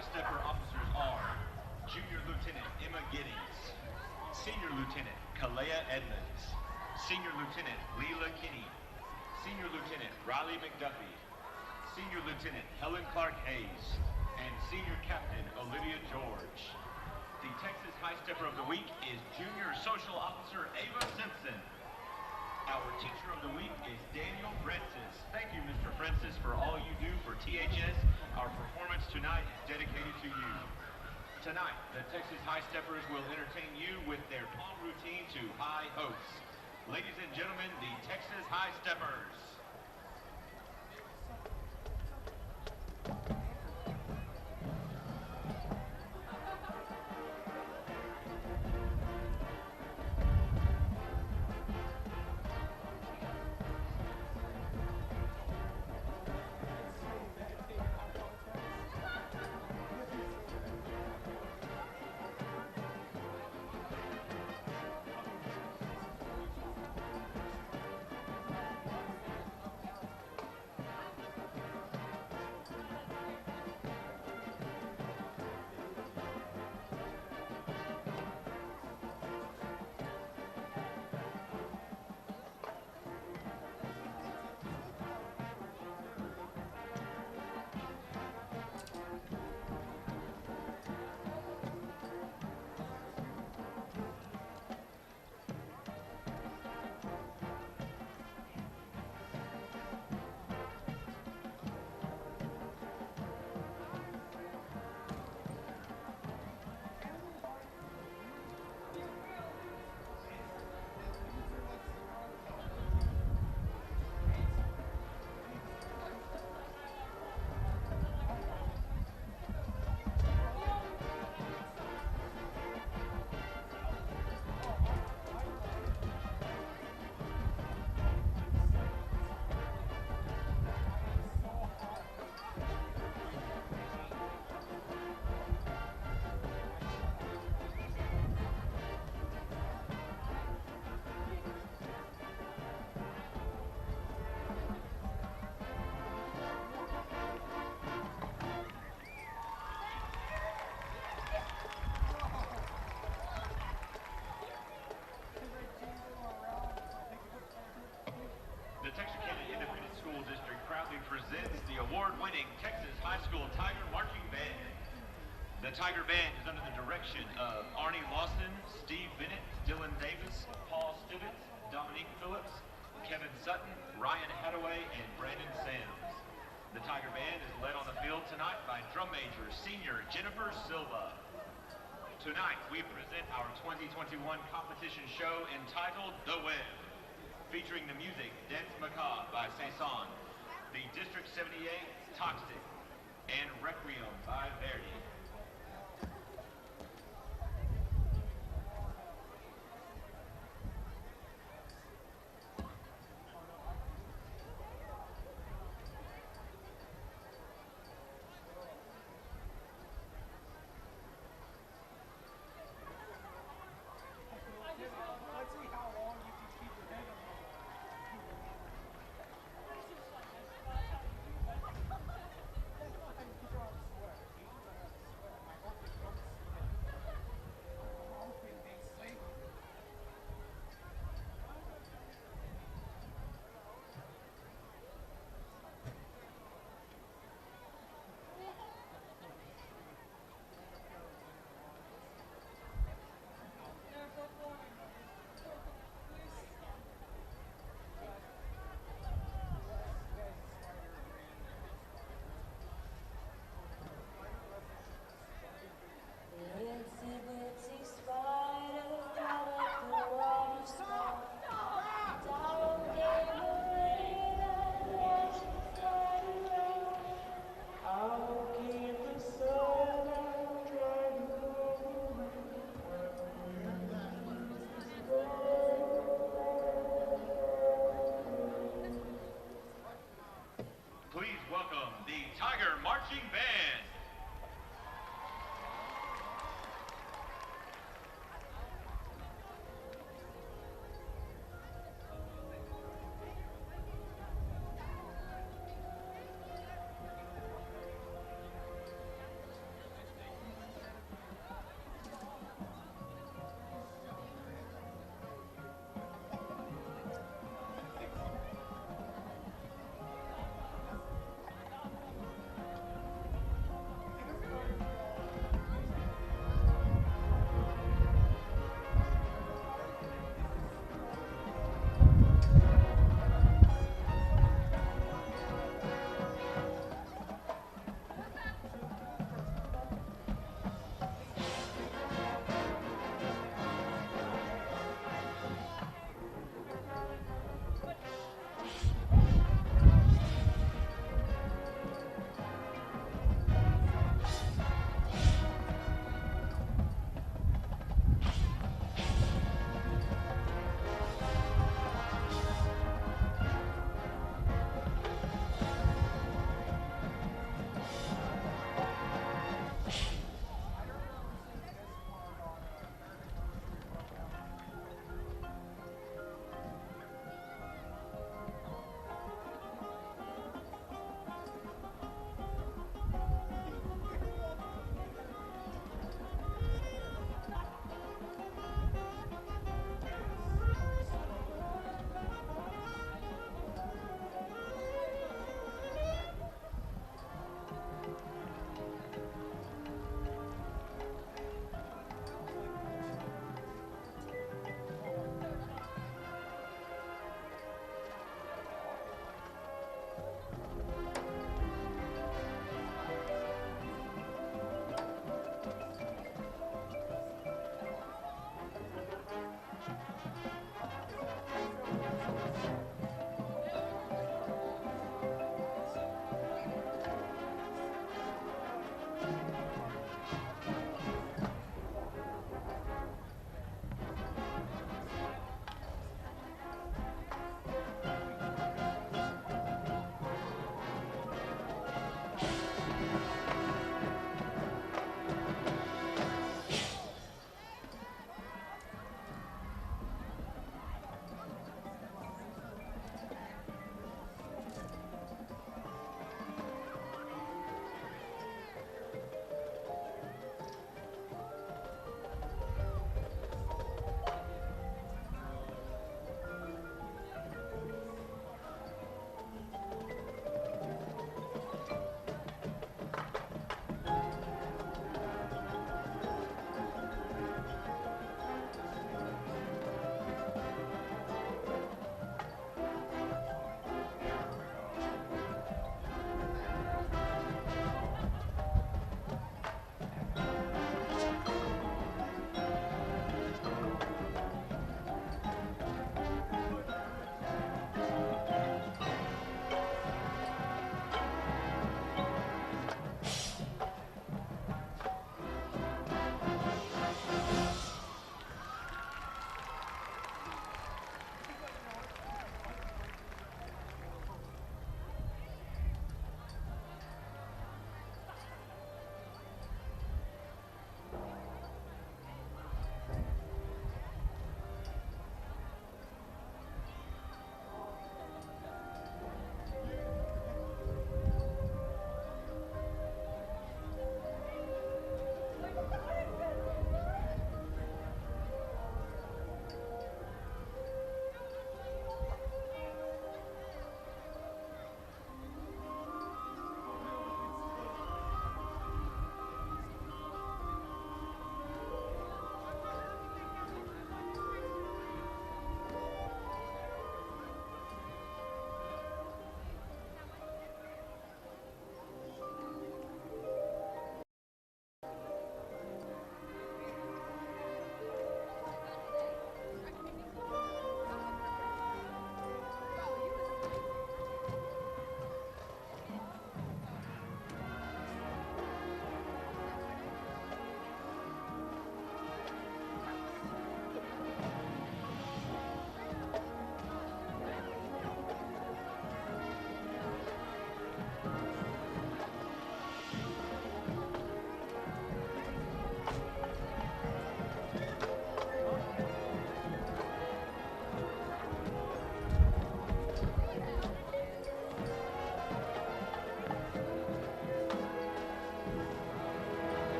High Stepper officers are Junior Lieutenant Emma Giddings, Senior Lieutenant Kalea Edmonds, Senior Lieutenant Leela Kinney, Senior Lieutenant Riley McDuffie, Senior Lieutenant Helen Clark Hayes, and Senior Captain Olivia George. The Texas High Stepper of the Week is Junior Social Officer Ava Simpson. Our Teacher of the Week is Daniel Francis. Thank you, Mr. Francis, for all you do for THS. Our performance tonight is dedicated to you. Tonight, the Texas High Steppers will entertain you with their palm routine to high hopes. Ladies and gentlemen, the Texas High Steppers. The Texarkana Independent School District proudly presents the award-winning Texas High School Tiger Marching Band. The Tiger Band is under the direction of Arnie Lawson, Steve Bennett, Dylan Davis, Paul Stivitz, Dominique Phillips, Kevin Sutton, Ryan Hadaway, and Brandon Sams. The Tiger Band is led on the field tonight by drum major senior Jennifer Silva. Tonight we present our 2021 competition show entitled The Web, featuring the music Dance Macabre by Saison, the District 78 Toxic, and Requiem by Verdi. Let's see how long you can keep your head up. That's not how you keep your arms square.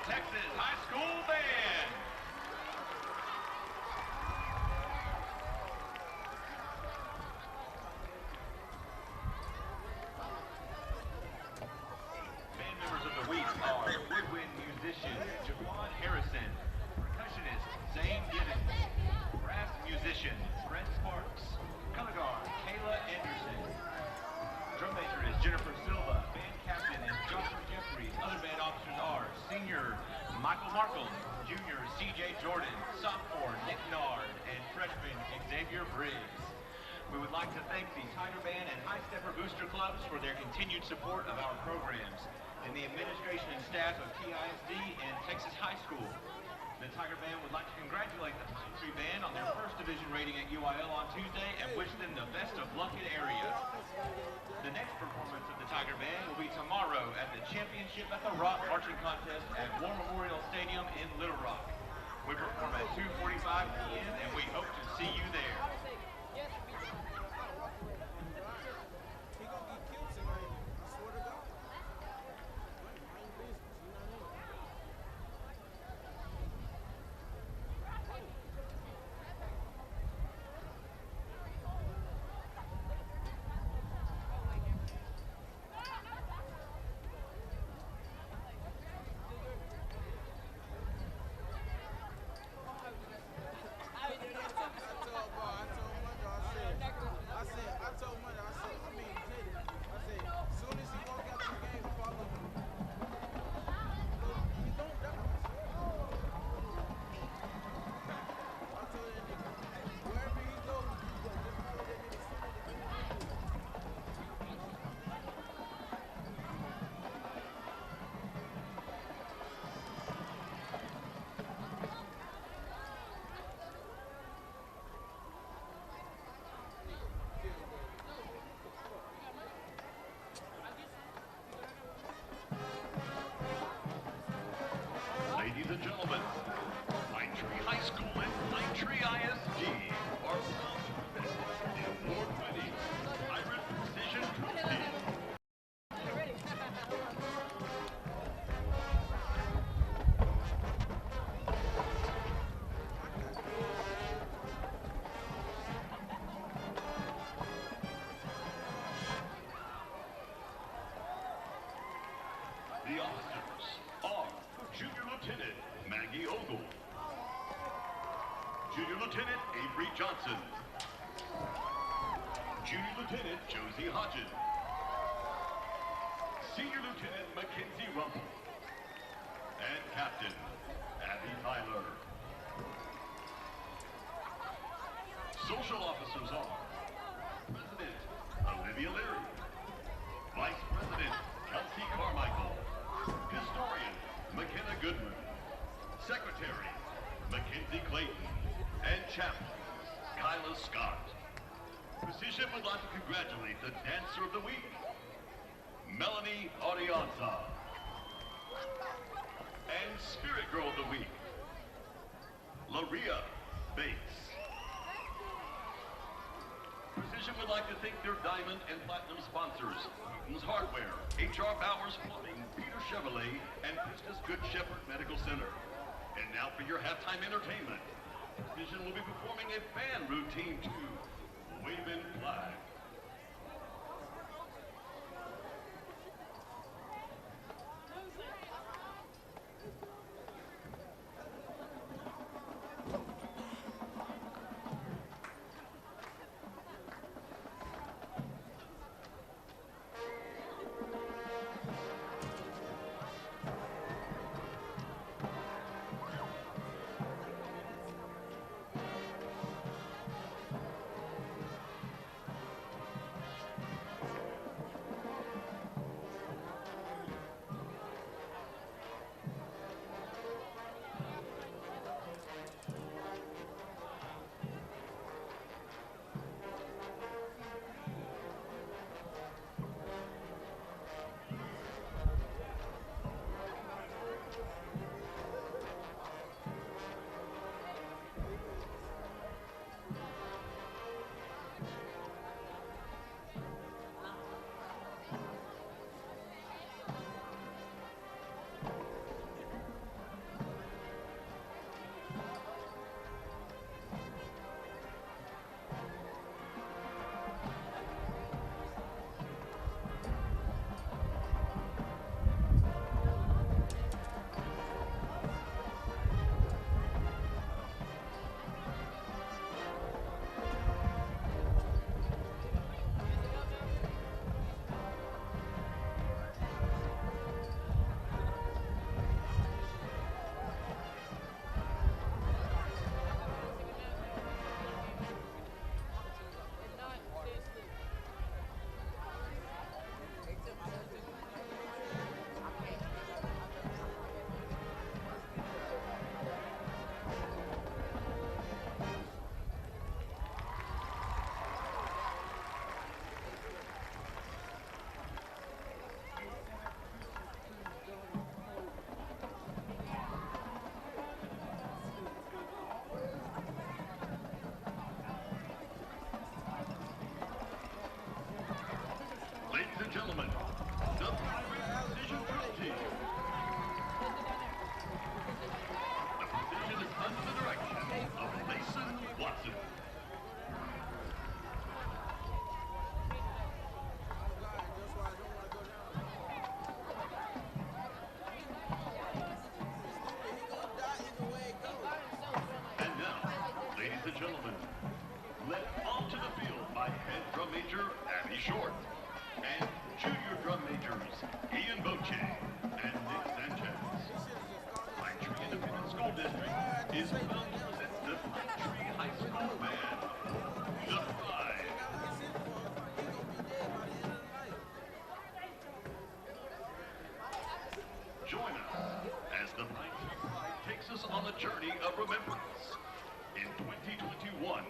Texas High School Band. Band members of the week are woodwind musician Jaquan Harrison, percussionist Zane Giddens, brass musician Brent Sparks, color guard Kayla Anderson, drum major is Jennifer Silva, band captain is Joshua Jeffries. Other band officers are senior Michael Markham, junior CJ Jordan, sophomore Nick Nard, and freshman Xavier Briggs. We would like to thank the Tiger Band and High Stepper Booster Clubs for their continued support of our programs, and the administration and staff of TISD and Texas High School. The Tiger Band would like to congratulate the Pine Tree Band on their first division rating at UIL on Tuesday and wish them the best of luck in area. The next performance of the Tiger Band will be tomorrow at the Championship at the Rock Marching Contest at War Memorial Stadium in Little Rock. We perform at 2:45 p.m. and we hope to see you there. Ladies and gentlemen, Pine Tree High School and Pine Tree ISD are proud to present the award-winning Pirate Precision Trophy. The officers are Junior Lieutenant Maggie Ogle, Junior Lieutenant Avery Johnson, Junior Lieutenant Josie Hodgen, Senior Lieutenant Mackenzie Rumpel, and Captain Abby Tyler. Social officers are President Olivia Leary, Vice President Kelsey Carmichael, Historian McKenna Goodman, Secretary Mackenzie Clayton, and champions, Kyla Scott. Precision would like to congratulate the Dancer of the Week, Melanie Arianza. And Spirit Girl of the Week, Laria Bates. Precision would like to thank their diamond and platinum sponsors, Newton's Hardware, H.R. Bowers Plumbing, Peter Chevrolet, and Princess Good Shepherd Medical Center. And now for your halftime entertainment, Precision will be performing a fan routine to Waving Flag. Gentlemen, the Precision Drill Team. The Precision is under the direction of Mason Watson. And now, ladies and gentlemen, led onto the field by head drum major Abby Short and junior drum majors Ian Boche and Nick Sanchez. Pine Tree Independent School District is proud to present the Pine Tree High School Band, The Pride. Join us as the Pine Tree Pride takes us on a journey of remembrance. In 2021,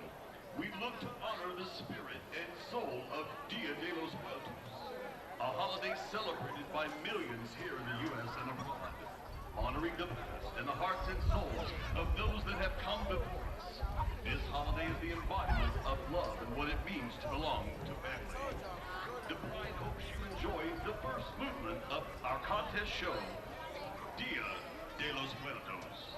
we look to honor the spirit and soul of Dia de los Muertos, a holiday celebrated by millions here in the U.S. and abroad, honoring the past and the hearts and souls of those that have come before us. This holiday is the embodiment of love and what it means to belong to family. The Pride hopes you enjoy the first movement of our contest show, Dia de los Muertos.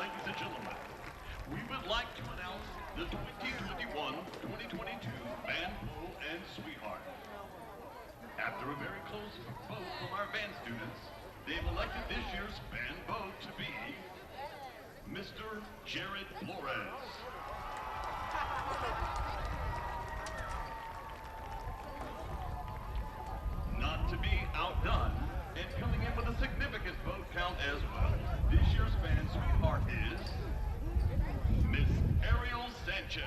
ladies and gentlemen, we would like to announce the 2021-2022 Band Bull and Sweetheart. After a very close vote from our band students, they've elected this year's band beau to be Mr. Jared Flores. Not to be outdone, and coming in with a significant vote count as well, this year's band sweetheart is Miss Ariel Sanchez.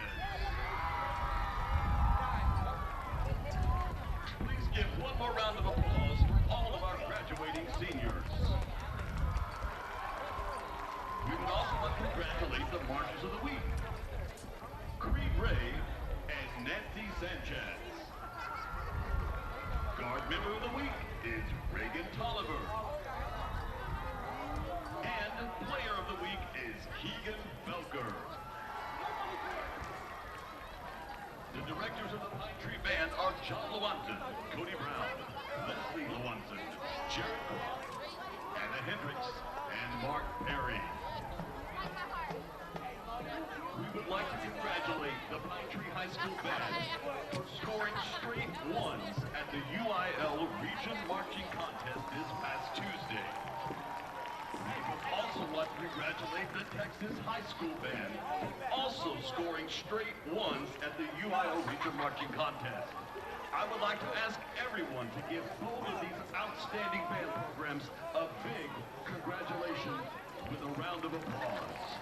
Please give one more round of applause for all of our graduating seniors. We would also like to congratulate the marchers of the week, Creed Ray and Nancy Sanchez. Guard member of the week is Reagan Tolliver. And player of the week is Keegan Belker. The directors of the Pine Tree Band are John Lewanson, Cody Brown, Leslie Lewanson, Jared Croft, Anna Hendricks, and Mark Perry. We would like to congratulate the Pine Tree High School Band for scoring straight ones at the UIL Region Marching Contest this past Tuesday. We would also like to congratulate the Texas High School Band, also scoring straight ones at the UIL Region Marching Contest. I would like to ask everyone to give both of these outstanding band programs a big congratulations with a round of applause.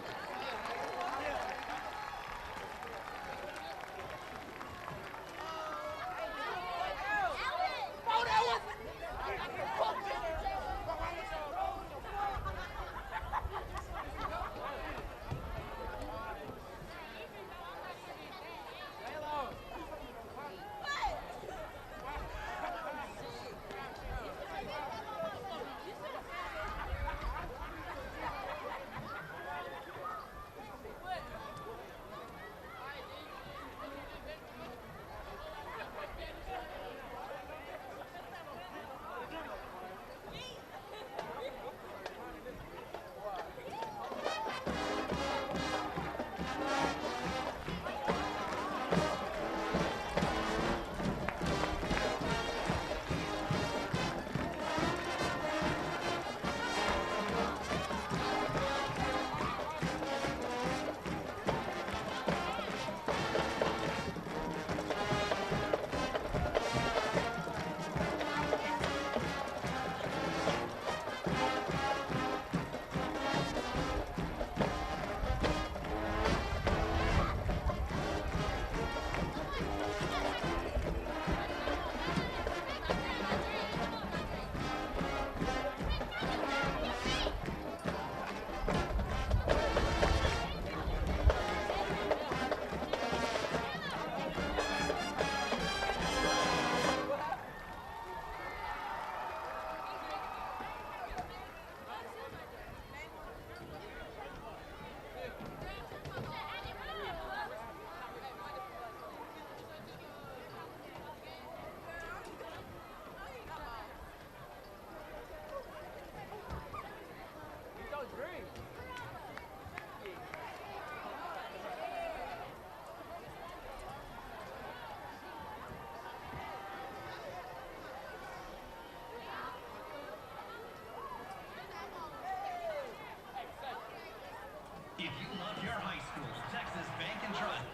If you love your high school, Texas Bank and Trust.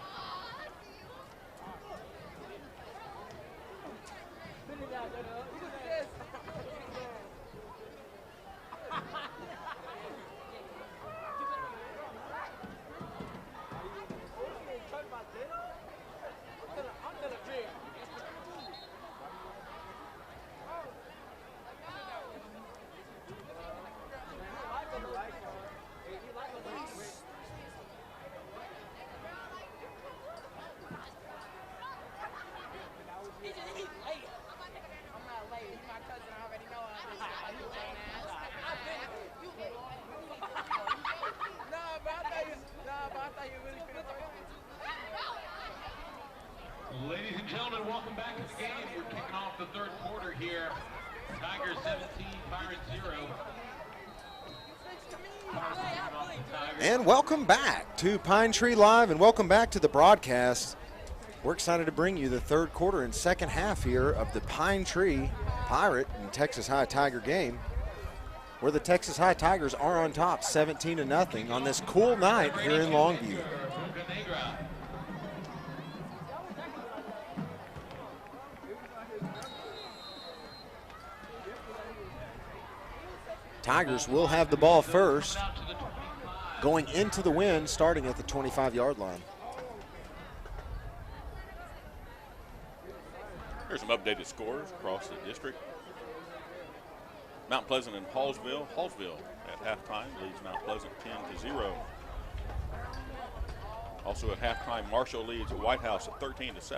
Ladies and gentlemen, welcome back to the game. We're kicking off the third quarter here. Tigers 17, Pirates 0. Pirates kicking off the Tigers. And welcome back to Pine Tree Live, and welcome back to the broadcast. We're excited to bring you the third quarter and second half here of the Pine Tree Pirate and Texas High Tiger game, where the Texas High Tigers are on top 17-0 on this cool night here in Longview. Tigers will have the ball first, going into the wind, starting at the 25-yard line. Here's some updated scores across the district. Mount Pleasant and Hallsville. Hallsville at halftime leads Mount Pleasant 10-0. Also at halftime, Marshall leads White House at 13-7.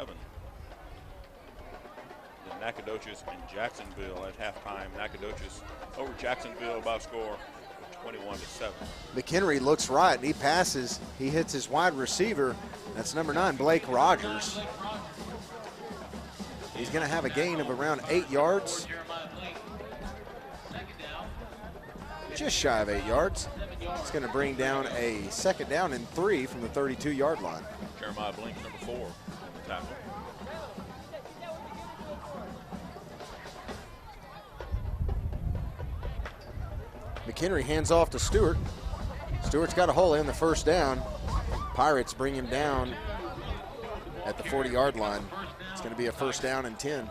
Then Nacogdoches and Jacksonville at halftime. Nacogdoches over Jacksonville by a score of 21-7. McHenry looks right, and he passes. He hits his wide receiver. That's number 9, Blake Rogers. He's going to have a gain of around 8 yards. Just shy of 8 yards. It's going to bring down a second down and 3 from the 32-yard line. Jeremiah Blink, number 4, on the tackle. McHenry hands off to Stewart. Stewart's got a hole in the first down. Pirates bring him down at the 40-yard line. It's going to be a first down and 10.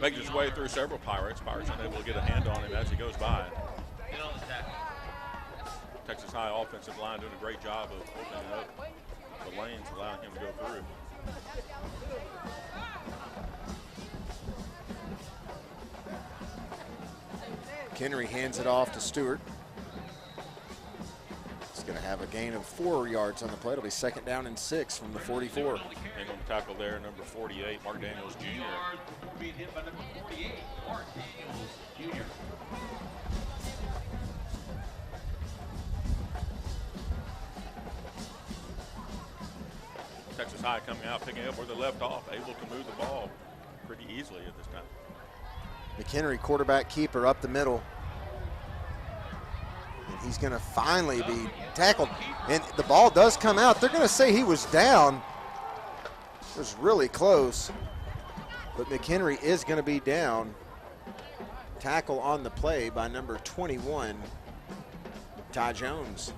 Makes his way through several Pirates. Pirates unable to get a hand on him as he goes by. Texas High offensive line doing a great job of opening up the lanes, allowing him to go through. McHenry hands it off to Stewart. He's going to have a gain of 4 yards on the play. It'll be second down and 6 from the 44. And on the tackle there, number 48, Mark Daniels Jr. Being hit by number 48, Mark Daniels Jr. Texas High coming out, picking up where they left off, able to move the ball pretty easily at this time. McHenry, quarterback keeper, up the middle. And he's going to finally be tackled. And the ball does come out. They're going to say he was down. It was really close. But McHenry is going to be down. Tackle on the play by number 21, Ty Jones.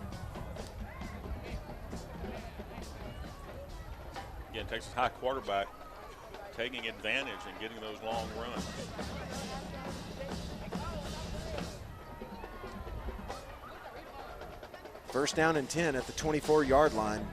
Again, Texas High quarterback taking advantage and getting those long runs. First down and 10 at the 24-yard line.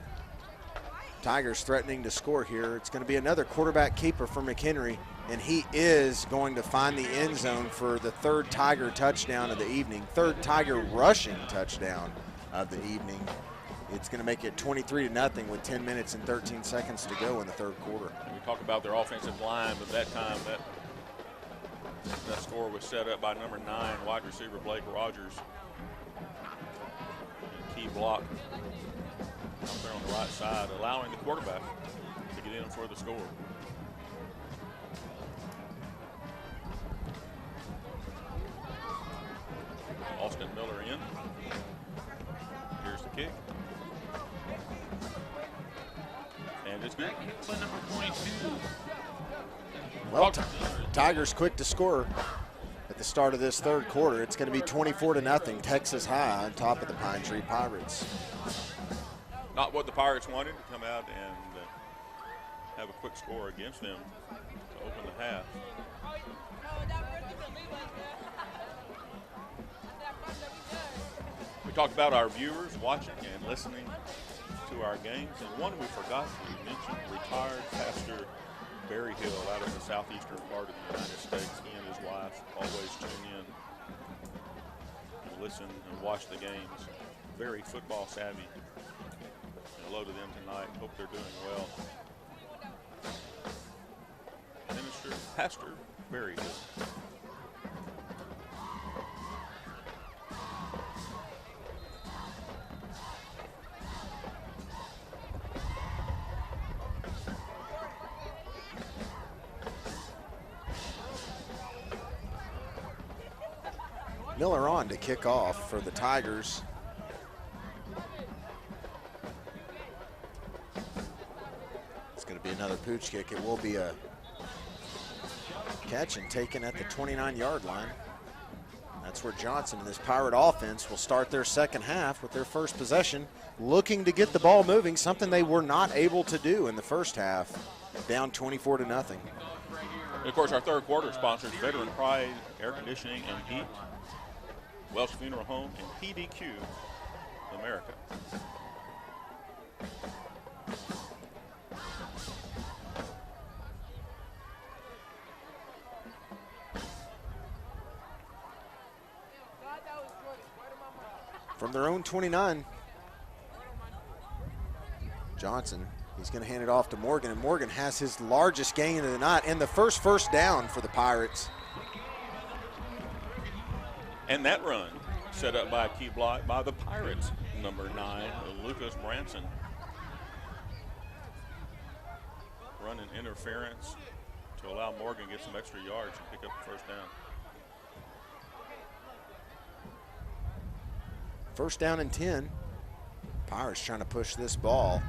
Tigers threatening to score here. It's going to be another quarterback keeper for McHenry, and he is going to find the end zone for the third Tiger touchdown of the evening, third Tiger rushing touchdown of the evening. It's going to make it 23-0 with 10 minutes and 13 seconds to go in the third quarter. And we talk about their offensive line, but that time that score was set up by number 9, wide receiver Blake Rogers. And key block up there on the right side, allowing the quarterback to get in for the score. Austin Miller in. Here's the kick. And it's good. Well, Tigers quick to score at the start of this third quarter. It's going to be 24-0, Texas High on top of the Pine Tree Pirates. Not what the Pirates wanted, to come out and have a quick score against them to open the half. We talked about our viewers watching and listening to our games, and one we forgot to mention, retired Pastor Barry Hill out of the southeastern part of the United States. He and his wife always tune in and listen and watch the games. Very football savvy. Hello to them tonight. Hope they're doing well. Minister, Pastor Barry Hill. Miller on to kick off for the Tigers. It's going to be another pooch kick. It will be a catch and taken at the 29-yard line. That's where Johnson and this Pirate offense will start their second half with their first possession, looking to get the ball moving, something they were not able to do in the first half, down 24-0. And of course, our third quarter sponsors Veteran Pride, Air Conditioning and Heat, Welsh Funeral Home, and PDQ America. From their own 29, Johnson, he's going to hand it off to Morgan, and Morgan has his largest gain of the night and the first down for the Pirates. And that run set up by a key block by the Pirates, number 9, Lucas Branson. Running interference to allow Morgan to get some extra yards and pick up the first down. First down and 10. Pirates trying to push this ball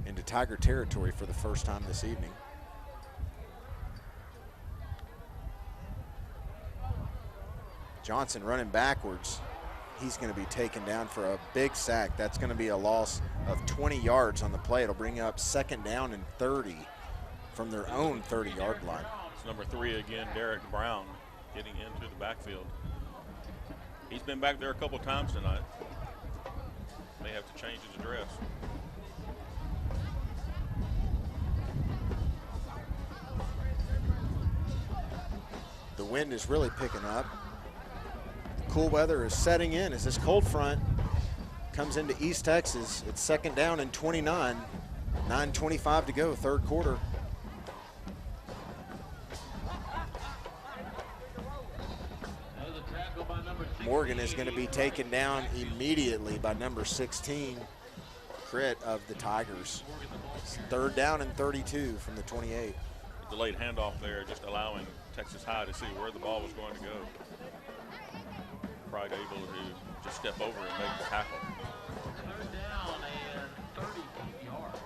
into Tiger territory for the first time this evening. Johnson running backwards. He's going to be taken down for a big sack. That's going to be a loss of 20 yards on the play. It'll bring up second down and 30 from their own 30-yard line. It's number 3 again, Derek Brown, getting into the backfield. He's been back there a couple times tonight. May have to change his address. The wind is really picking up. Cool weather is setting in as this cold front comes into East Texas. It's second down and 29, 9:25 to go, third quarter. Morgan is going to be taken down immediately by number 16, Crit of the Tigers. Third down and 32 from the 28. Delayed handoff there, just allowing Texas High to see where the ball was going to go. Pride able to just step over and make the tackle. Third down and 30 yards.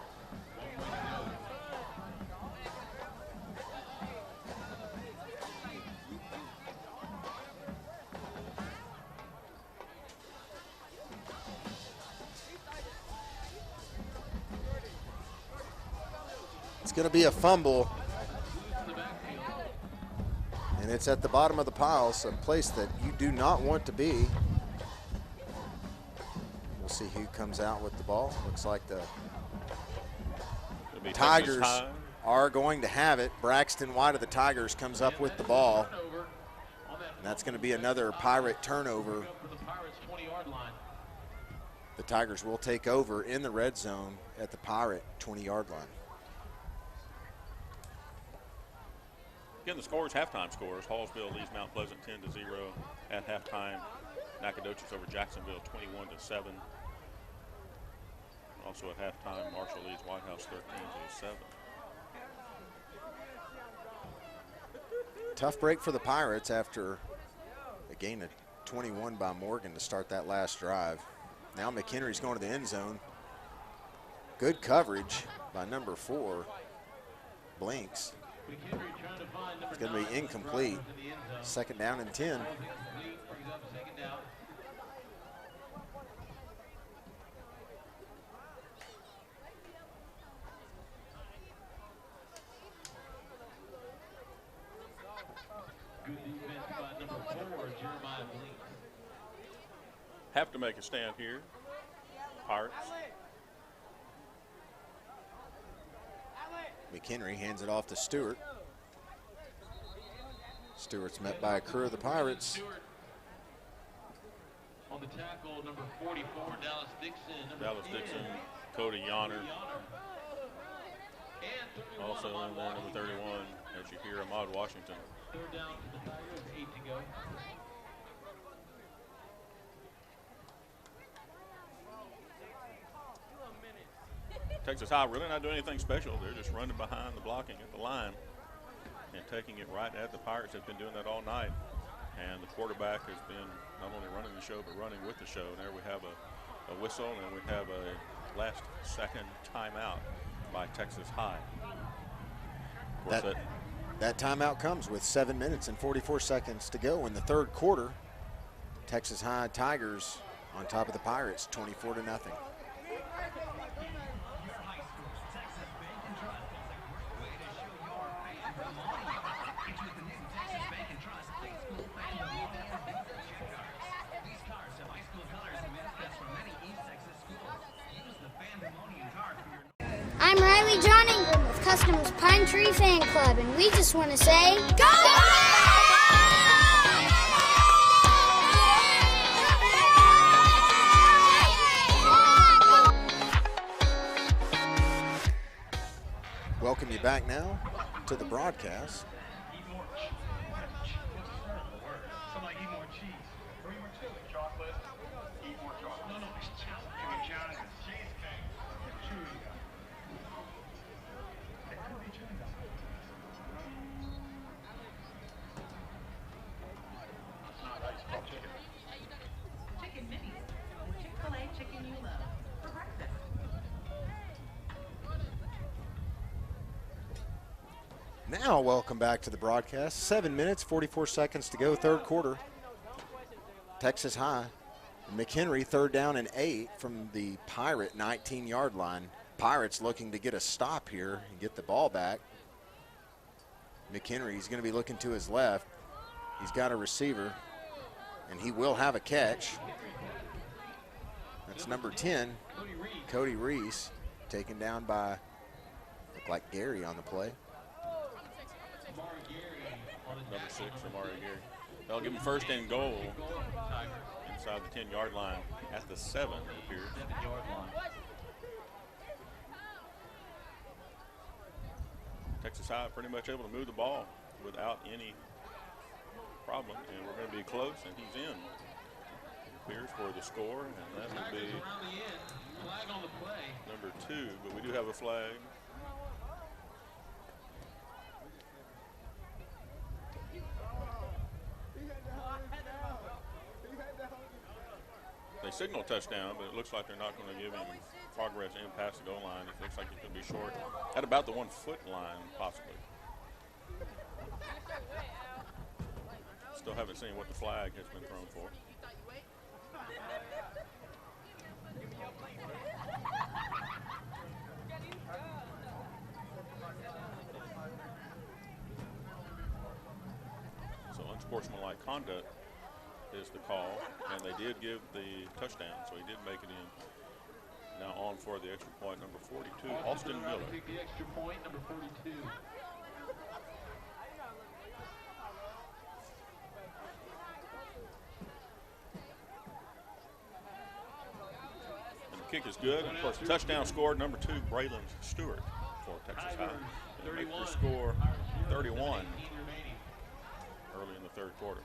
It's going to be a fumble, and it's at the bottom of the pile, so a place that you do not want to be. We'll see who comes out with the ball. Looks like the Tigers are going to have it. Braxton White of the Tigers comes up with the ball, and that's going to be another Pirate turnover. The Tigers will take over in the red zone at the Pirate 20-yard line. Again, the scores, halftime scores. Hallsville leads Mount Pleasant 10-0 at halftime. Nacogdoches over Jacksonville 21-7. Also at halftime, Marshall leads White House 13-7. Tough break for the Pirates after a gain of 21 by Morgan to start that last drive. Now McHenry's going to the end zone. Good coverage by number 4, Blinks. It's going to be incomplete. Second down and 10. Good defense by number 4, Jeremiah Blink. Have to make a stand here. Pirates. McHenry hands it off to Stewart. Stewart's met by a crew of the Pirates. On the tackle, number 44, Dallas Dixon. Cody Yonner. Also in there, number 31, as you hear, Ahmad Washington. Third down for the Tigers, 8 to go. Texas High really not doing anything special. They're just running behind the blocking at the line and taking it right at the Pirates. Have been doing that all night. And the quarterback has been not only running the show, but running with the show. And there we have a whistle, and we have a last second timeout by Texas High. Of course, that timeout comes with 7 minutes and 44 seconds to go in the third quarter. Texas High Tigers on top of the Pirates, 24-0. I'm Riley John Ingram with Customers Pine Tree Fan Club, and we just want to say, go! Welcome you back now to the broadcast. Eat more somebody eat more cheese. Or eat more chili. Chocolate. Eat more chocolate. No, it's chocolate. Challenge is cheesecake. Chewing gum. It could be chewing gum. That's not ice cream chicken. Chicken minis. The Chick-fil-A chicken you love. For breakfast. Now, welcome back to the broadcast. 7 minutes, 44 seconds to go, third quarter. Texas High. McHenry, third down and 8 from the Pirate 19-yard line. Pirates looking to get a stop here and get the ball back. McHenry, he's going to be looking to his left. He's got a receiver, and he will have a catch. That's number 10, Cody Reese, taken down by, looked like Gary on the play. Number 6 from Amari Gary. They'll give him first and goal inside the 10-yard line at the 7, it appears. 7-yard line. Texas High pretty much able to move the ball without any problem, and we're going to be close, and he's in. It appears for the score, and that will be Around the end. Flag on the play. number 2, but we do have a flag. They signal a touchdown, but it looks like they're not going to give him progress in past the goal line. It looks like he's going to be short at about the 1 foot line, possibly. Still haven't seen what the flag has been thrown for. So unsportsmanlike conduct is the call, and they did give the touchdown, so he did make it in. Now on for the extra point, number 42, Austin Miller. Take the extra point, number 42. And the kick is good, and of course the touchdown scored, number 2, Braylon Stewart for Texas High. And make their score 31 early in the third quarter.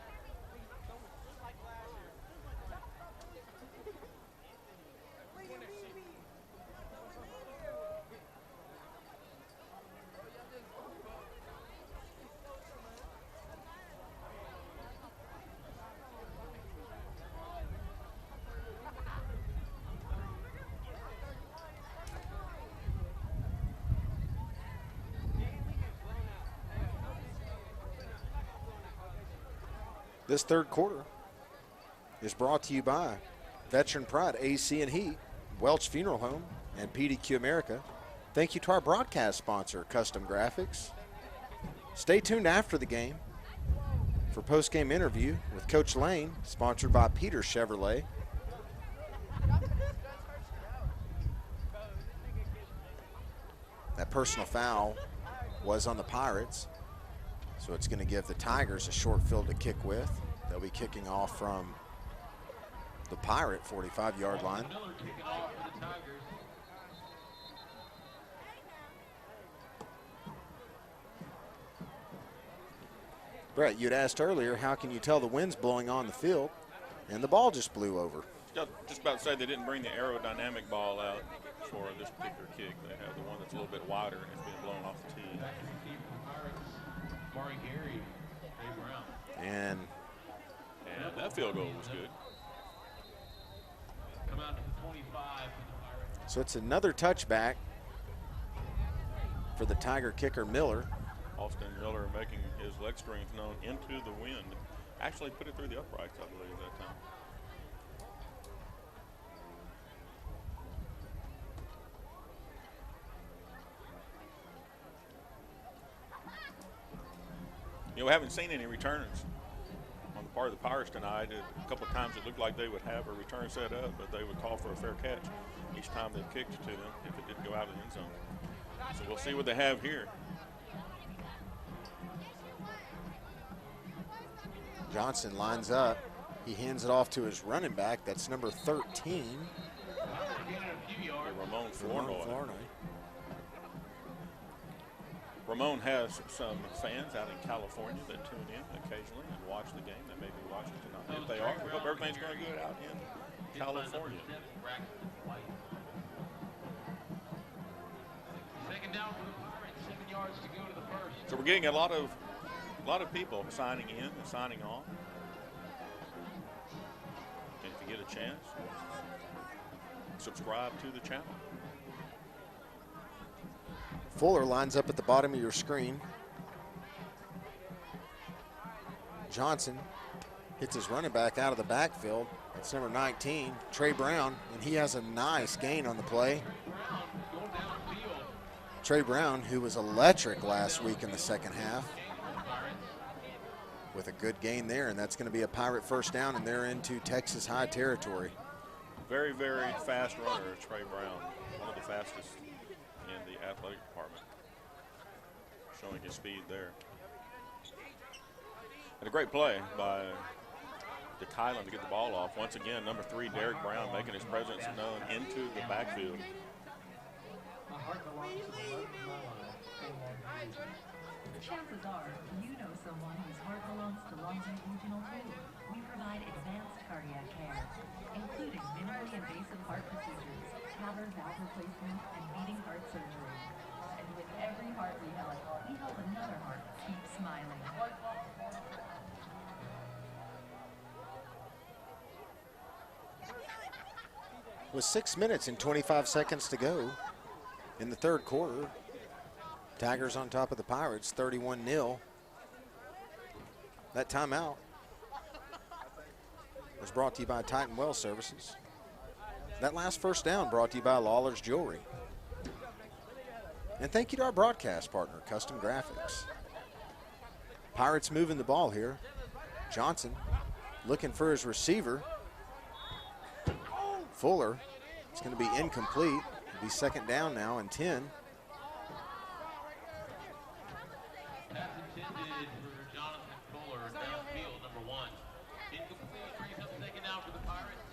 This third quarter is brought to you by Veteran Pride AC and Heat, Welch Funeral Home, and PDQ America. Thank you to our broadcast sponsor, Custom Graphics. Stay tuned after the game for post-game interview with Coach Lane, sponsored by Peter Chevrolet. That personal foul was on the Pirates. So it's going to give the Tigers a short field to kick with. They'll be kicking off from the Pirate 45-yard line. Brett, you'd asked earlier, how can you tell the wind's blowing on the field? And the ball just blew over. Just about to say they didn't bring the aerodynamic ball out for this particular kick. They have the one that's a little bit wider and it's being blown off the tee. Gary, Brown. And field goal was good. Come out to the 25 for the Pirates. So it's another touchback for the Tiger kicker, Miller. Austin Miller making his leg strength known into the wind. Actually put it through the uprights, I believe, that time. You know, we haven't seen any returns on the part of the Pirates tonight. A couple of times it looked like they would have a return set up, but they would call for a fair catch each time they kicked to them if it didn't go out of the end zone. So we'll see what they have here. Johnson lines up. He hands it off to his running back. That's number 13. Ramon Flournoy. Ramon has some fans out in California that tune in occasionally and watch the game. They may be watching tonight. If they are, we hope everything's going good out in California. Second down for the Pirates, 7 yards to go to the first. So we're getting a lot of people signing in and signing on. And if you get a chance, subscribe to the channel. Fuller lines up at the bottom of your screen. Johnson hits his running back out of the backfield. That's number 19, Trey Brown, and he has a nice gain on the play. Trey Brown, who was electric last week in the second half, with a good gain there, and that's going to be a Pirate first down, and they're into Texas high territory. Very, very fast runner, Trey Brown, one of the fastest in the athletic department, showing his speed there. And a great play by DeKylan to get the ball off. Once again, number 3, Derek Brown, making his presence known into the backfield. Chances are you know someone whose heart belongs to Longview Regional too. We provide advanced cardiac care, including minimally invasive heart procedures, TAVR valve replacement, and beating heart surgery. And with every heart we help another heart keep smiling. With 6 minutes and 25 seconds to go in the third quarter, Tigers on top of the Pirates, 31-0. That timeout was brought to you by Titan Well Services. That last first down brought to you by Lawler's Jewelry. And thank you to our broadcast partner, Custom Graphics. Pirates moving the ball here. Johnson looking for his receiver. Fuller. It's going to be incomplete. It'll be second down now and 10. Pass intended for Jonathan Fuller, downfield, number 1. Incomplete, brings up second down for the Pirates.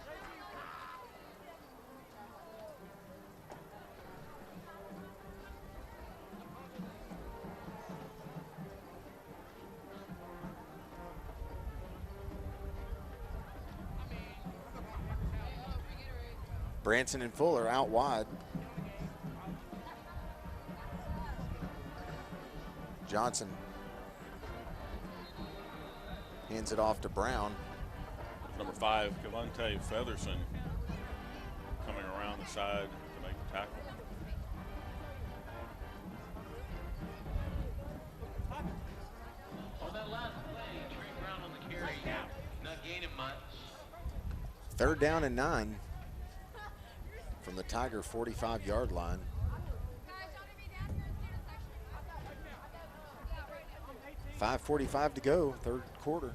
Branson and Fuller out wide. Johnson hands it off to Brown. Number 5, Cavante Featherson, coming around the side to make the tackle. On that last play, Trey Brown on the carry, not gaining much. Third down and 9 from the Tiger 45-yard line. .5:45 to go, third quarter.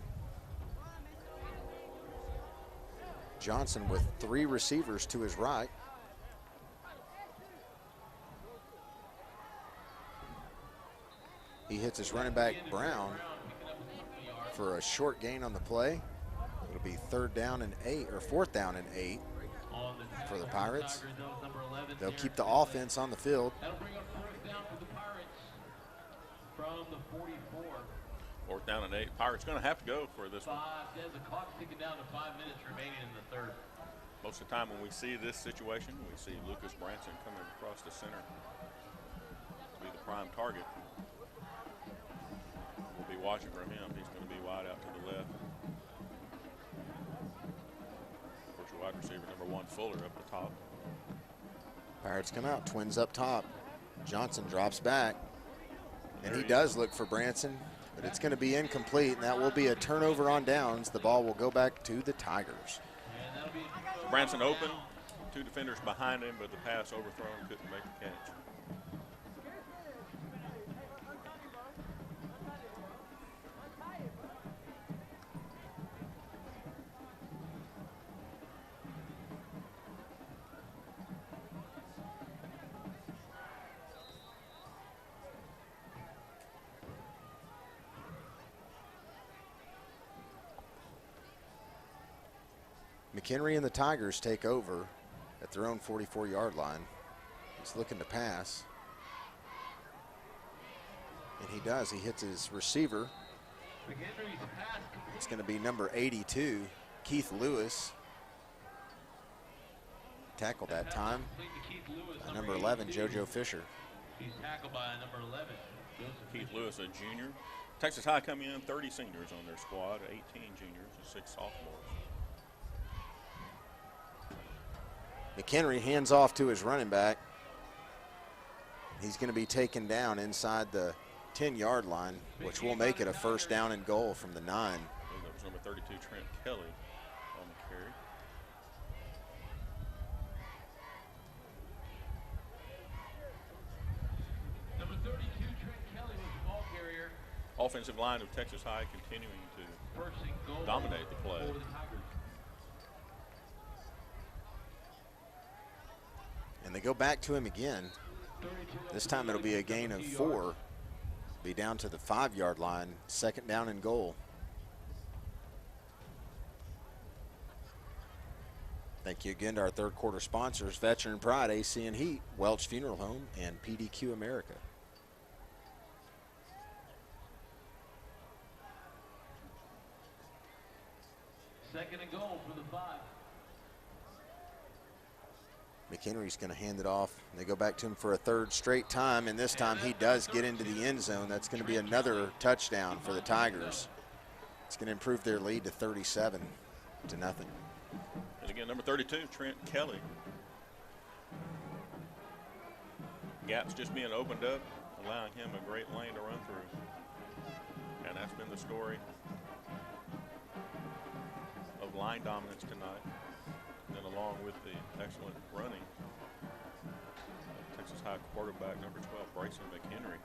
Johnson with 3 receivers to his right. He hits his running back Brown for a short gain on the play. It'll be third down and 8, or fourth down and 8 for the Pirates. They'll keep the offense on the field. That'll bring up fourth down for the Pirates from the 44. Fourth down and 8. Pirates going to have to go for this one. Says the clock's ticking down to 5 minutes remaining in the third. Most of the time when we see this situation, we see Lucas Branson coming across the center to be the prime target. We'll be watching for him. He's going to be wide out to the left. Fuller up the top. Pirates come out, Twins up top. Johnson drops back, and he does look for Branson, but it's going to be incomplete, and that will be a turnover on downs. The ball will go back to the Tigers. Branson open, 2 defenders behind him, but the pass overthrown, couldn't make the catch. McHenry and the Tigers take over at their own 44-yard line. He's looking to pass. And he does. He hits his receiver. It's going to be number 82, Keith Lewis. Tackled that time. Number 11, JoJo Fisher. He's tackled by number 11. Keith Lewis, a junior. Texas High coming in 30 seniors on their squad, 18 juniors and 6 sophomores. McHenry hands off to his running back. He's going to be taken down inside the 10-yard line, which will make it a first down and goal from the 9. That was number 32, Trent Kelly, on the carry. Number 32, Trent Kelly was the ball carrier. Offensive line of Texas High continuing to dominate the play. And they go back to him again. This time it'll be a gain of 4. Be down to the 5-yard line, second down and goal. Thank you again to our third quarter sponsors, Veteran Pride, AC and Heat, Welch Funeral Home, and PDQ America. Second and goal for the 5. McHenry's going to hand it off. They go back to him for a third straight time, and this time he does get into the end zone. That's going to be another touchdown for the Tigers. It's going to improve their lead to 37-0. And again, number 32, Trent Kelly. Gaps just being opened up, allowing him a great lane to run through. And that's been the story of line dominance tonight. And then along with the excellent running, Texas High quarterback number 12, Bryson McHenry.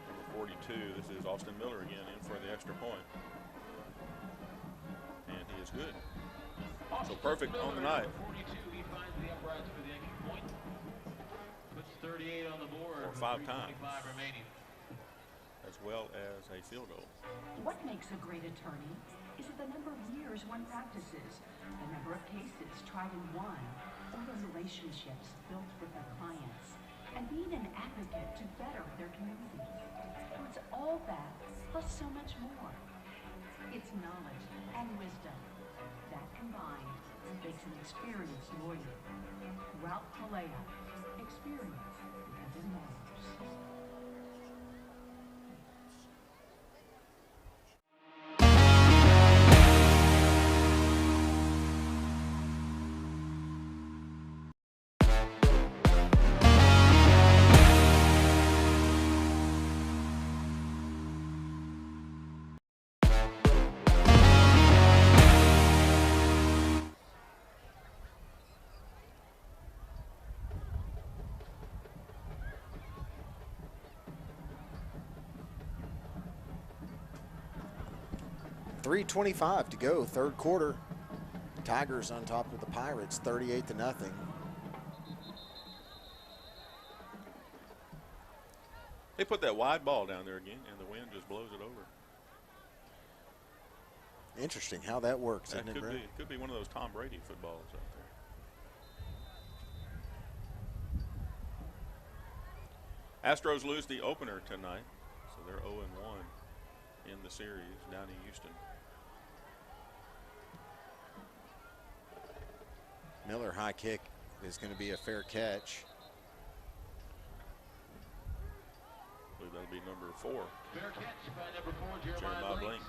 Number 42, this is Austin Miller again in for the extra point. And he is good. So perfect on the night. 42, he finds the uprights for the extra point. Puts 38 on the board. Or 5 times. 3:25 remaining. As well as a field goal. What makes a great attorney is it the number of years one practices, the number of cases tried and won, or the relationships built with their clients, and being an advocate to better their community. It's all that, plus so much more. It's knowledge and wisdom. That combined makes an experienced lawyer. Ralph Kalea, experience because it matters. .325 to go, third quarter. Tigers on top of the Pirates, 38-0. They put that wide ball down there again, and the wind just blows it over. Interesting how that works, That isn't it, Brent? could be one of those Tom Brady footballs out there. Astros lose the opener tonight, so they're 0-1 in the series down in Houston. Miller high kick is going to be a fair catch. I believe that'll be number 4. Fair catch by number 4, Jeremiah Blanks.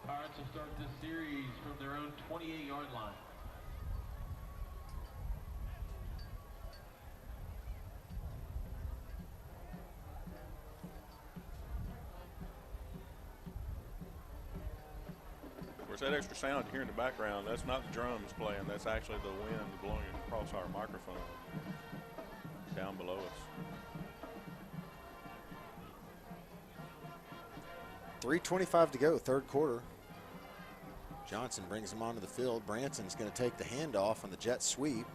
Pirates will start this series from their own 28-yard line. course, that extra sound you hear in the background, that's not the drums playing. That's actually the wind blowing across our microphone down below us. 3:25 to go, third quarter. Johnson brings him onto the field. Branson's going to take the handoff on the jet sweep.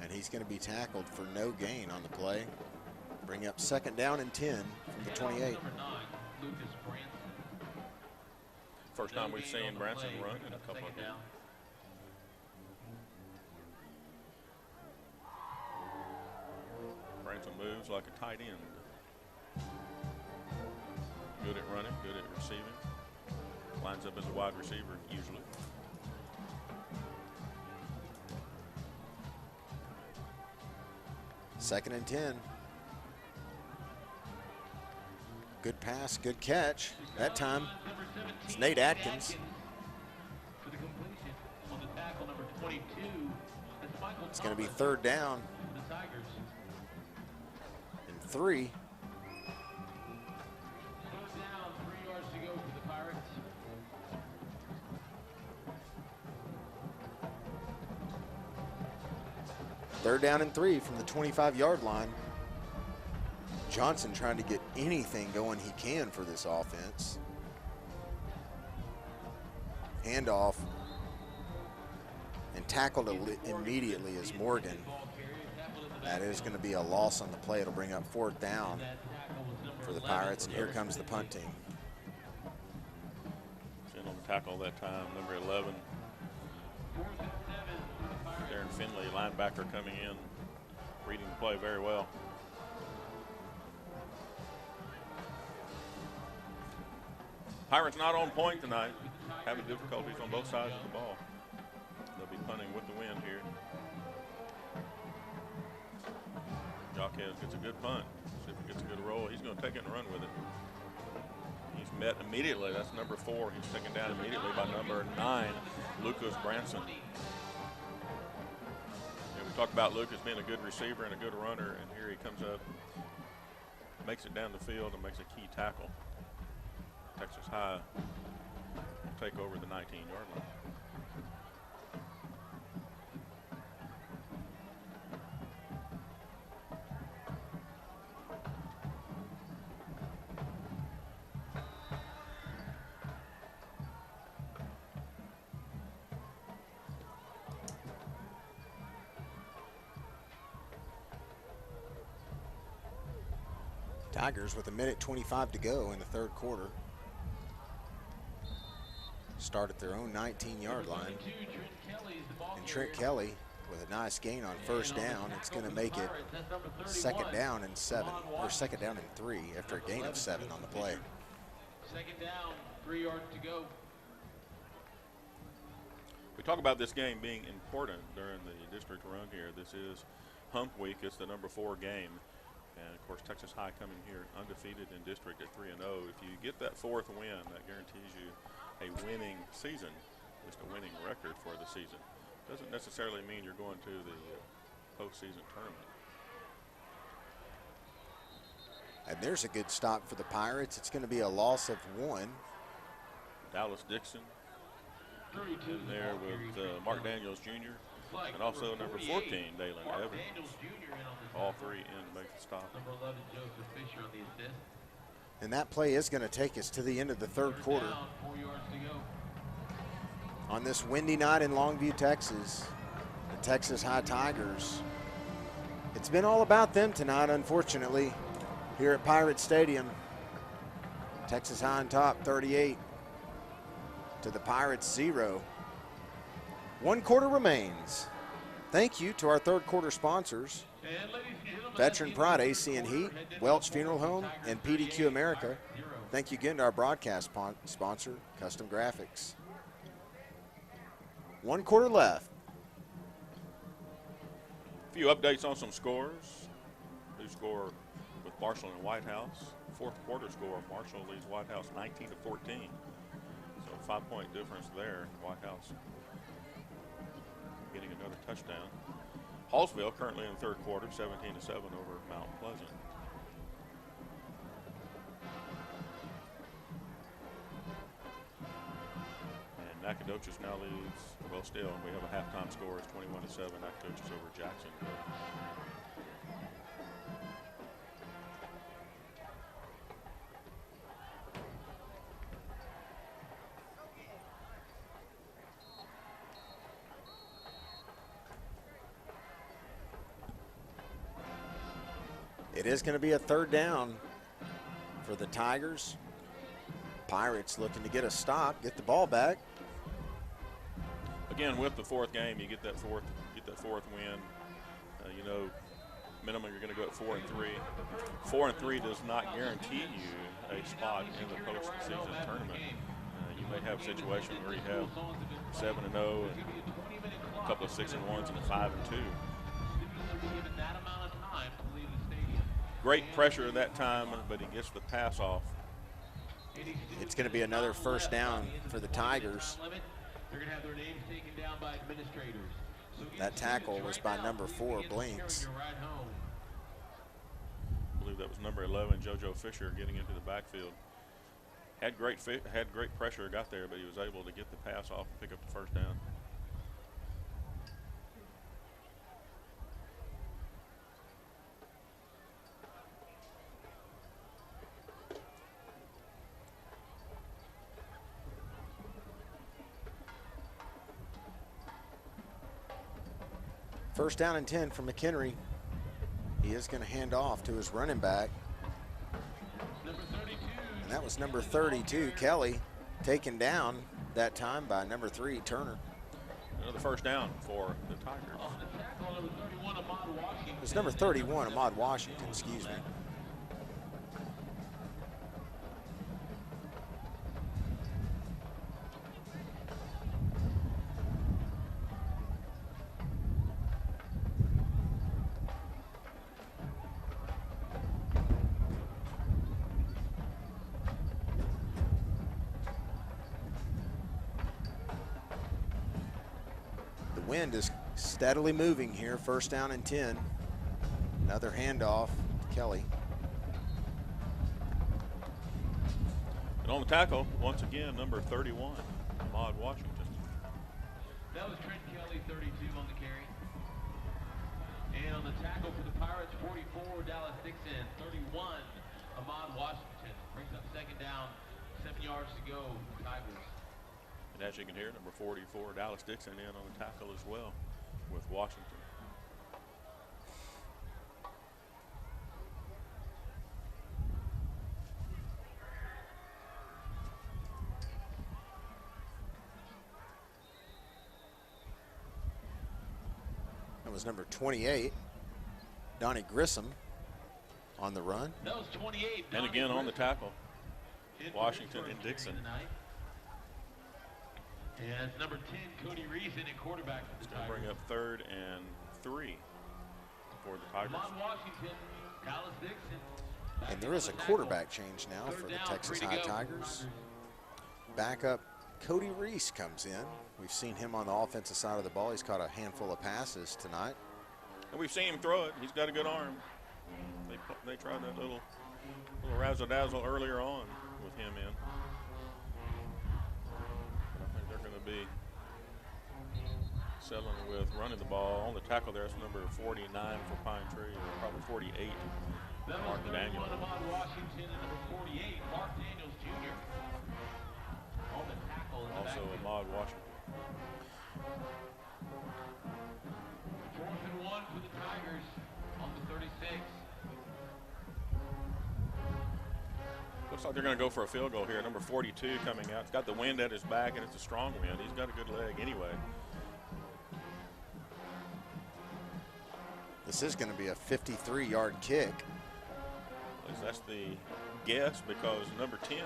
And he's going to be tackled for no gain on the play. Bring up second down and 10 from the 28. First time we've seen Branson run in a couple of games. Branson moves like a tight end. Good at running, good at receiving. Lines up as a wide receiver usually. Second and 10. Good pass, good catch. That time, it's Nate Atkins. It's going to be third down and 3. Third down and 3 from the 25-yard line. Johnson trying to get anything going he can for this offense. Handoff and tackled immediately is Morgan. That is going to be a loss on the play. It'll bring up fourth down for the Pirates, and here comes the punt team. Sent on the tackle that time, number 11. Darren Finley, linebacker, coming in, reading the play very well. Pirates not on point tonight, having difficulties on both sides of the ball. They'll be punting with the wind here. Jaquez gets a good punt. See if he gets a good roll. He's going to take it and run with it. He's met immediately. That's number 4. He's taken down immediately by number 9, Lucas Branson. We talked about Lucas being a good receiver and a good runner, and here he comes up, makes it down the field, and makes a key tackle. Texas High will take over the 19-yard line. Tigers with 1:25 to go in the third quarter. Start at their own 19-yard line. And Trent Kelly with a nice gain on first down. It's going to make it second down and 7, or second down and 3 after a gain of 7 on the play. Second down, 3 yards to go. We talk about this game being important during the district run here. This is Hump Week. It's the number 4 game. And, of course, Texas High coming here undefeated in district at 3-0. If you get that 4th win, that guarantees you a winning season, just a winning record for the season. Doesn't necessarily mean you're going to the postseason tournament. And there's a good stop for the Pirates. It's going to be a loss of 1. Dallas Dixon in there with Mark Daniels Jr. and also number 14, Dalen Evans. All 3 in to make the stop. Number 11, Joseph Fisher on the assist. And that play is going to take us to the end of the third quarter. Down, 4 yards to go. On this windy night in Longview, Texas, the Texas High Tigers. It's been all about them tonight, unfortunately, here at Pirate Stadium. Texas High on top, 38 to the Pirates 0. 1 quarter remains. Thank you to our third quarter sponsors, Veteran Pride AC and Heat, Welch Funeral Home, and PDQ America. Thank you again to our broadcast sponsor, Custom Graphics. 1 quarter left. A few updates on some scores. New score with Marshall and White House. 4th quarter score, Marshall leads White House 19-14. So a 5-point difference there. White House getting another touchdown. Hallsville currently in the third quarter, 17-7 over Mount Pleasant. Nacogdoches now leads, well, still, we have a halftime score. It's 21-7, Nacogdoches over Jackson. It is going to be a third down for the Tigers. Pirates looking to get a stop, get the ball back. Again, with the fourth game, you get that fourth win. You know, minimum you're going to go at 4-3. 4-3 does not guarantee you a spot in the postseason tournament. You may have a situation where you have 7-0 and a couple of 6-1s and a 5-2. Great pressure at that time, but he gets the pass off. It's going to be another first down for the Tigers. They're going to have their names taken down by administrators. That tackle was by number 4, Blinks. I believe that was number 11, JoJo Fisher, getting into the backfield. Had great pressure, got there, but he was able to get the pass off and pick up the first down. First down and 10 for McHenry. He is going to hand off to his running back. And that was number 32, Kelly, taken down that time by number 3, Turner. Another first down for the Tigers. It was number 31, Ahmad Washington, excuse me. Wind is steadily moving here. First down and 10. Another handoff to Kelly. And on the tackle, once again, number 31, Ahmad Washington. That was Trent Kelly, 32 on the carry. And on the tackle for the Pirates, 44, Dallas Dixon, 31, Ahmad Washington. Brings up second down, 7 yards to go for the Tigers. And as you can hear, number 44, Dallas Dixon, in on the tackle as well with Washington. That was number 28, Donnie Grissom, on the run. That was 28. And again on the tackle, Washington and Dixon. And it's number 10, Cody Reason, at quarterback for the Tigers. Bring up 3rd and 3 for the Tigers. Washington, Dallas Dixon. And there is a quarterback change now for the Texas High Tigers. Backup Cody Reese comes in. We've seen him on the offensive side of the ball. He's caught a handful of passes tonight. And we've seen him throw it. He's got a good arm. They tried that little razzle-dazzle earlier on with him in. Be settling with running the ball. On the tackle there, it's number 49 for Pine Tree, or probably 48, Mark Daniel. Washington and number 48, Mark Daniels Jr. On the tackle. Also Ahmad Washington. 4th and 1 for the Tigers on the 36. Looks like they're going to go for a field goal here. Number 42 coming out. It's got the wind at his back, and it's a strong wind. He's got a good leg anyway. This is going to be a 53-yard kick. At least that's the guess, because number 10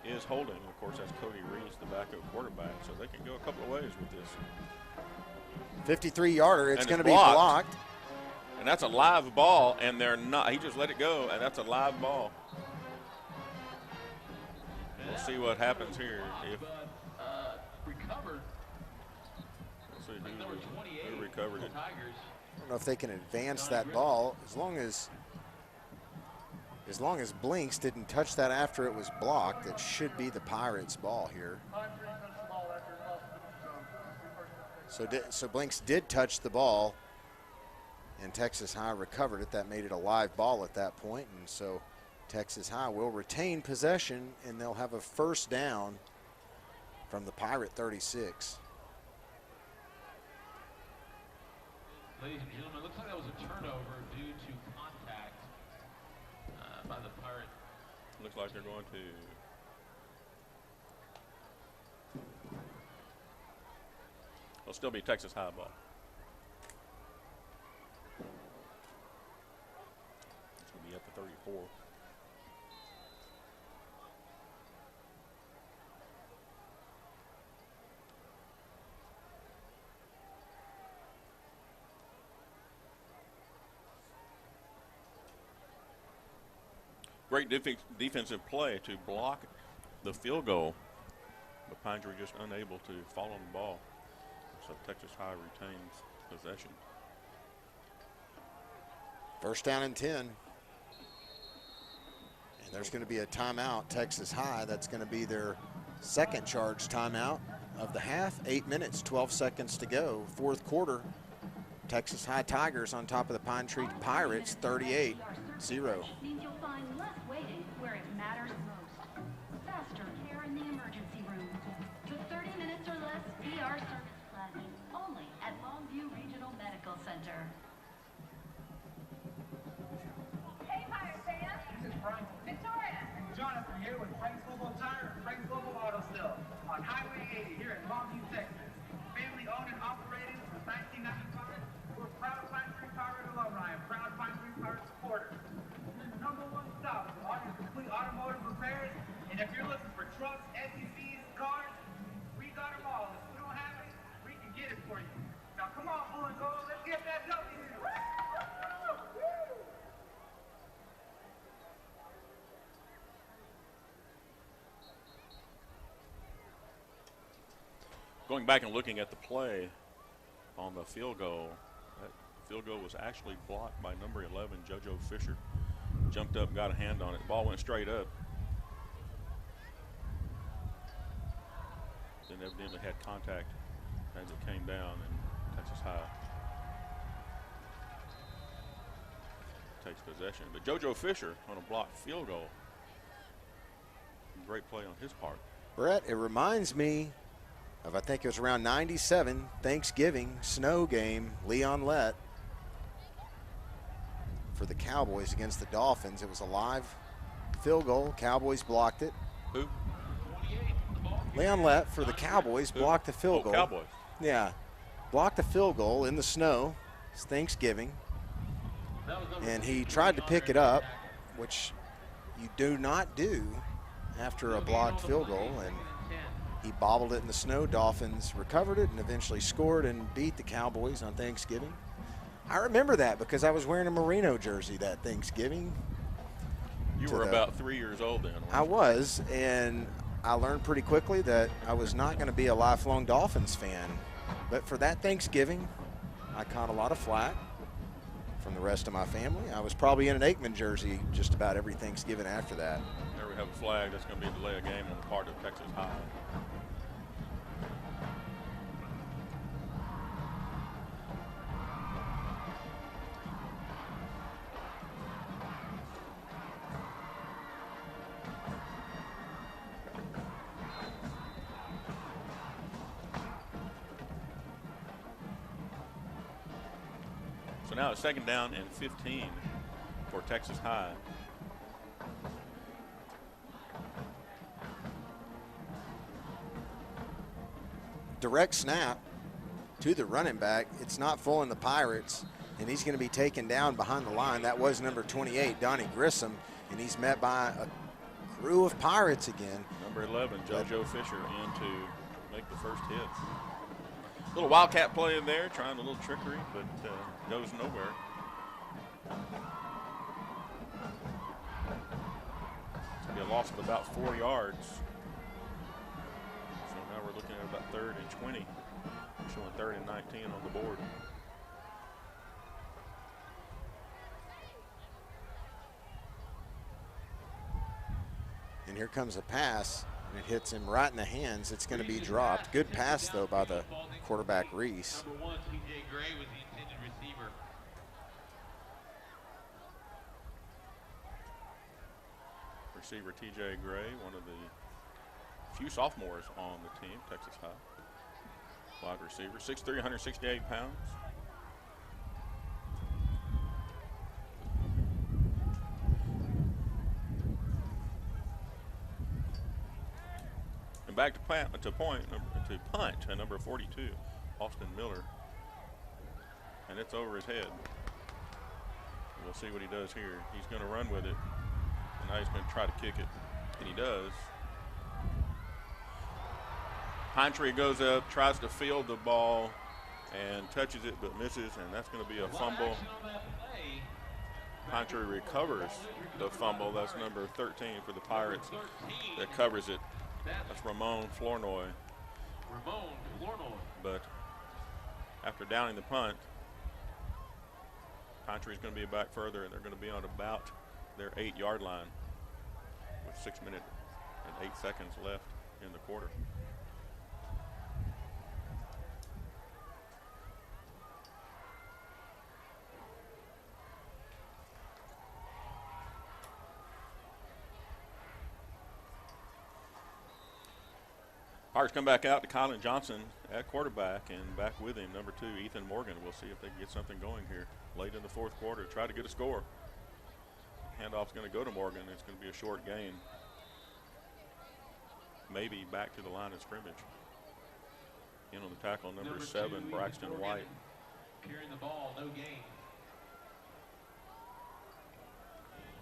is holding. Of course, that's Cody Reese, the backup quarterback, so they can go a couple of ways with this. 53-yarder. It's going to be blocked. And that's a live ball, and they're not. He just let it go, and that's a live ball. We'll see what happens here. If recovered. Let's see who recovered it. I don't know if they can advance that ball as long as Blinks didn't touch that after it was blocked. It should be the Pirates' ball here. So Blinks did touch the ball, and Texas High recovered it. That made it a live ball at that point, and so Texas High will retain possession, and they'll have a first down from the Pirate 36. Ladies and gentlemen, it looks like that was a turnover due to contact by the Pirate. Looks like they're going to. It'll still be Texas High ball. It's going to be at the 34. Great defensive play to block the field goal, but Pine Tree just unable to fall on the ball. So Texas High retains possession. First down and 10. And there's going to be a timeout, Texas High. That's going to be their second charge timeout of the half. 8 minutes, 12 seconds to go. Fourth quarter, Texas High Tigers on top of the Pine Tree Pirates, 38-0. Means you'll find less waiting where it matters most. Faster care in the emergency room. To 30 minutes or less ER service planning. Only at Longview Regional Medical Center. Hey, Pirate fans. This is Brian. Victoria. Jonathan here with Frank's Global Tire and Frank's Global Auto Sale on Highway 80 here in Longview, Texas. Family owned and operated since 1995. We're proud Pine Tree Pirate alumni and proud Pine Tree Pirate supporters. We're the #1 stop for all your complete automotive repairs. And if you're looking for trucks, SUVs, cars, we got them all. If we don't have it, we can get it for you. Now come on, Bull and Gold, let's get that W. Going back and looking at the play on the field goal, that field goal was actually blocked by number 11, JoJo Fisher. Jumped up, got a hand on it. The ball went straight up. Then evidently had contact as it came down, and Texas High takes possession. But JoJo Fisher on a blocked field goal. Great play on his part. Brett, it reminds me of, I think it was around 97, Thanksgiving snow game, Leon Lett for the Cowboys against the Dolphins. It was a live field goal. Cowboys blocked it. Who? Leon Lett for the Cowboys blocked the field goal. Cowboys. Yeah, blocked the field goal in the snow. It's Thanksgiving. And he tried to pick it up, which you do not do after a blocked field goal, and he bobbled it in the snow. Dolphins recovered it and eventually scored and beat the Cowboys on Thanksgiving. I remember that because I was wearing a Merino jersey that Thanksgiving. You were about 3 years old then. I was, and I learned pretty quickly that I was not going to be a lifelong Dolphins fan. But for that Thanksgiving, I caught a lot of flack from the rest of my family. I was probably in an Aikman jersey just about every Thanksgiving after that. There we have a flag. That's going to be a delay of game on the part of Texas High. So now it's second down and 15 for Texas High. Direct snap to the running back. It's not fooling the Pirates, and he's going to be taken down behind the line. That was number 28, Donnie Grissom, and he's met by a crew of Pirates again. Number 11, JoJo Fisher, in to make the first hit. Little wildcat play in there, trying a little trickery, but goes nowhere. It's going to be a loss of about 4 yards. So now we're looking at about 3rd and 20, showing 3rd and 19 on the board. And here comes a pass It hits him right in the hands. It's going to be dropped. Good pass, though, by the quarterback, Reese. Number 1, TJ Gray, was the intended receiver. Receiver TJ Gray, one of the few sophomores on the team, Texas High. Wide receiver, 6'3", 168 pounds. And back to punt, number 42, Austin Miller. And it's over his head. We'll see what he does here. He's going to run with it. And now he's going to try to kick it. And he does. Pine Tree goes up, tries to field the ball, and touches it but misses, and that's going to be a fumble. Pine Tree recovers the fumble. That's number 13 for the Pirates that covers it. That's Ramon Flournoy. But after downing the punt, Pine Tree's going to be back further, and they're going to be on about their 8-yard line with 6 minutes and 8 seconds left in the quarter. Pirates come back out to Colin Johnson at quarterback, and back with him, number 2, Ethan Morgan. We'll see if they can get something going here late in the fourth quarter. Try to get a score. Handoff's going to go to Morgan. It's going to be a short gain. Maybe back to the line of scrimmage. In on the tackle, number 7, Braxton White. Carrying the ball, no gain.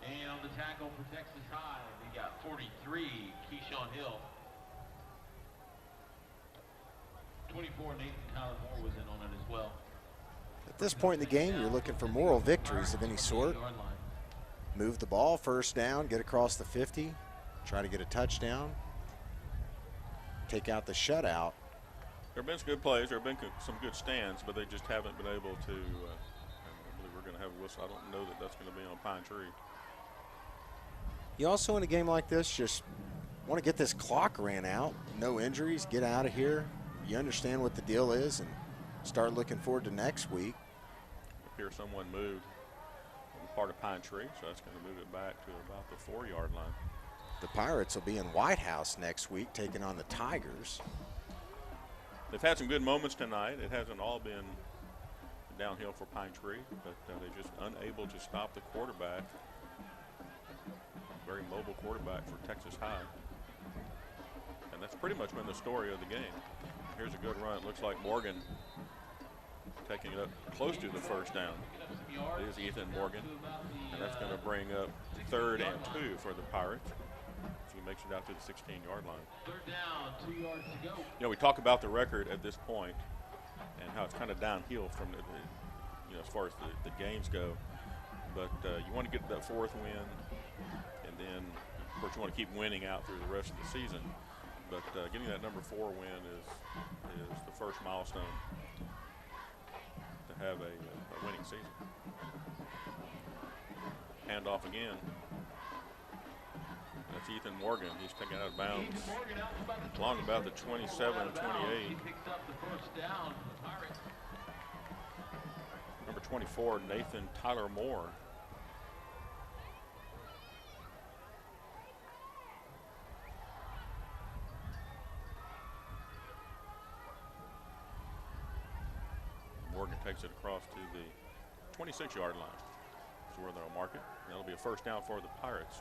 And on the tackle for Texas High, we got 43, Keyshawn Hill. 24, Nathan Tyler Moore was in on it as well. At this point in the game, you're looking for moral victories of any sort. Move the ball, first down, get across the 50, try to get a touchdown, take out the shutout. There have been some good plays. There have been some good stands, but they just haven't been able to. I believe we're going to have a whistle. I don't know that that's going to be on Pine Tree. You also, in a game like this, just want to get this clock ran out. No injuries, get out of here. You understand what the deal is and start looking forward to next week. Appears someone moved on the part of Pine Tree, so that's going to move it back to about the 4-yard line. The Pirates will be in White House next week taking on the Tigers. They've had some good moments tonight. It hasn't all been downhill for Pine Tree, but they're just unable to stop the quarterback. Very mobile quarterback for Texas High. And that's pretty much been the story of the game. Here's a good run. It looks like Morgan taking it up close to the first down. It is Ethan Morgan. And that's going to bring up 3rd and 2 for the Pirates. So he makes it out to the 16-yard line. 3rd down, 2 yards to go. You know, we talk about the record at this point and how it's kind of downhill from as far as the games go. But you want to get that 4th win, and then, of course, you want to keep winning out through the rest of the season. But getting that number 4 win is the first milestone to have a winning season. Handoff again. That's Ethan Morgan. He's taken out of bounds along about the 27-28. He picks up the first down for the Pirates. Number 24, Nathan Tyler Moore. Morgan takes it across to the 26-yard line. That's where they'll mark it. That'll be a first down for the Pirates.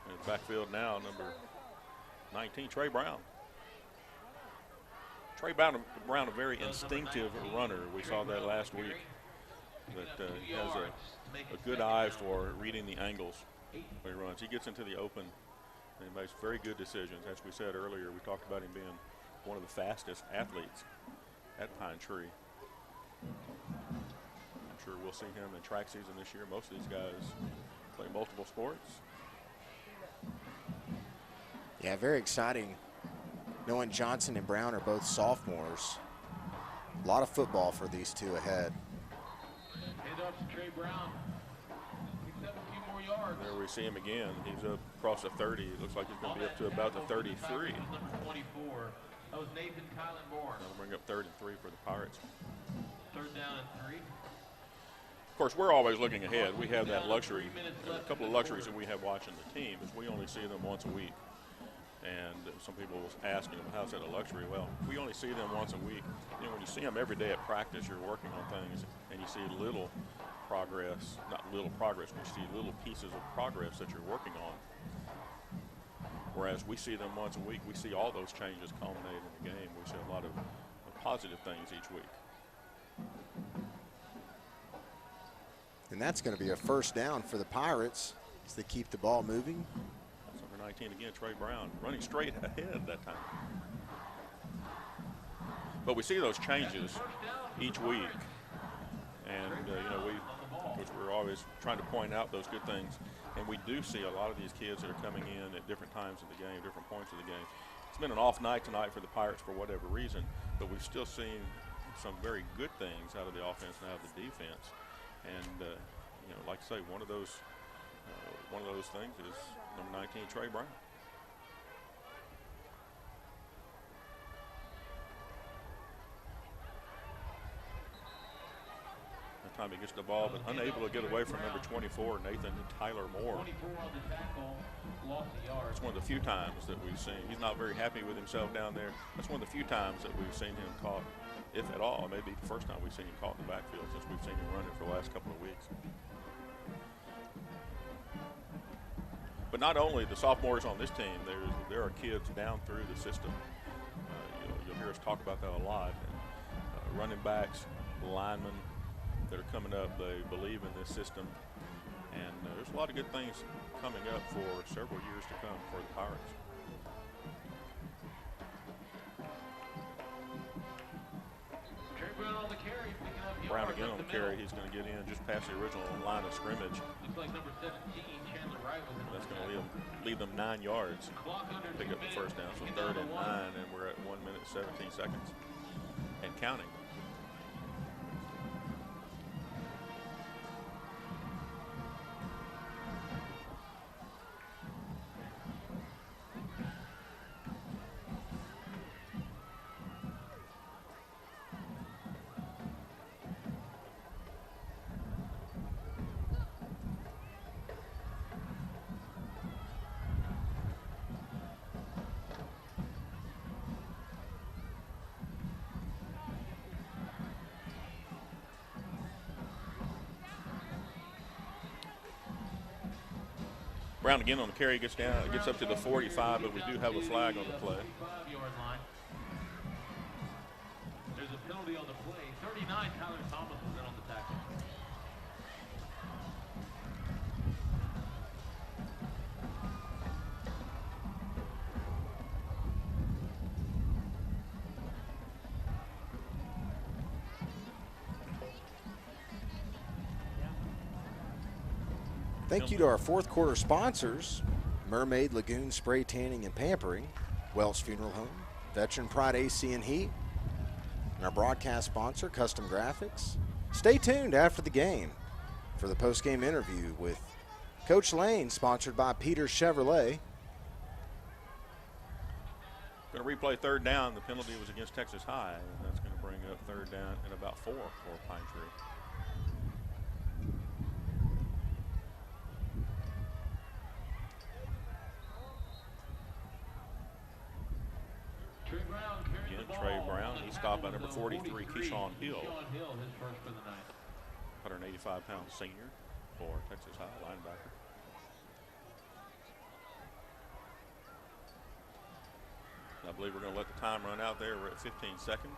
In the backfield now, number 19, Trey Brown. Trey Brown, a very instinctive runner. We saw that last week. But he has a good eye for reading the angles when he runs. He gets into the open and he makes very good decisions. As we said earlier, we talked about him being one of the fastest athletes at Pine Tree. I'm sure we'll see him in track season this year. Most of these guys play multiple sports. Yeah, very exciting knowing Johnson and Brown are both sophomores. lot of football for these two ahead. Hand off to Trey Brown. Picks up a few more yards. There we see him again. He's up across the 30. It looks like he's going to be up to about the 33. Number 24. That was Nathan Kylan-Bourne. That'll bring up 3rd and 3 for the Pirates. 3rd down and 3. Of course, we're always looking ahead. We have that luxury. A couple of luxuries that we have watching the team is we only see them once a week. And some people was asking them, how's that a luxury? Well, we only see them once a week. You know, when you see them every day at practice, you're working on things, and you see little progress, not little progress, but you see little pieces of progress that you're working on. Whereas we see them once a week, we see all those changes culminate in the game. We see a lot of positive things each week. And that's going to be a first down for the Pirates as they keep the ball moving. That's number 19 again, Trey Brown, running straight ahead that time. But we see those changes each week. And, you know, we're always trying to point out those good things. And we do see a lot of these kids that are coming in at different times of the game, different points of the game. It's been an off night tonight for the Pirates for whatever reason, but we've still seen some very good things out of the offense and out of the defense. And, you know, like I say, one of those things is number 19, Trey Brown. That time he gets the ball, but unable to get away from number 24, Nathan Tyler Moore. 24 on the tackle, lost a yard. It's one of the few times that we've seen. He's not very happy with himself down there. That's one of the few times that we've seen him caught, if at all. Maybe the first time we've seen him caught in the backfield since we've seen him running for the last couple of weeks. But not only the sophomores on this team, there are kids down through the system. You'll hear us talk about that a lot. And, running backs, linemen that are coming up, they believe in this system. And there's a lot of good things coming up for several years to come for the Pirates. Brown on the carry, picking up Brown yards again up on the the carry. middle. He's going to get in just past the original line of scrimmage. Looks like number 17, Chandler Wright, was in. That's going to leave them 9 yards. Pick up the first down. So 3rd and 9, and we're at 1 minute 17 seconds and counting. Brown again on the carry, gets up to the 45, but we do have a flag on the play. 45-yard line. There's a penalty on the play. 39, Tyler Thomas was in on the tackle. Thank you to our fourth quarter sponsors, Mermaid Lagoon Spray Tanning and Pampering, Welch Funeral Home, Veteran Pride AC and Heat, and our broadcast sponsor, Custom Graphics. Stay tuned after the game for the post-game interview with Coach Lane, sponsored by Peter Chevrolet. Going to replay 3rd down. The penalty was against Texas High, and that's going to bring up 3rd down and about 4 for Pine Tree. Again, Trey Brown. He's stopped by number 43, Keyshawn Hill. Keyshawn Hill, his first for the night. 185-pound senior for Texas High, linebacker. I believe we're going to let the time run out there. We're at 15 seconds.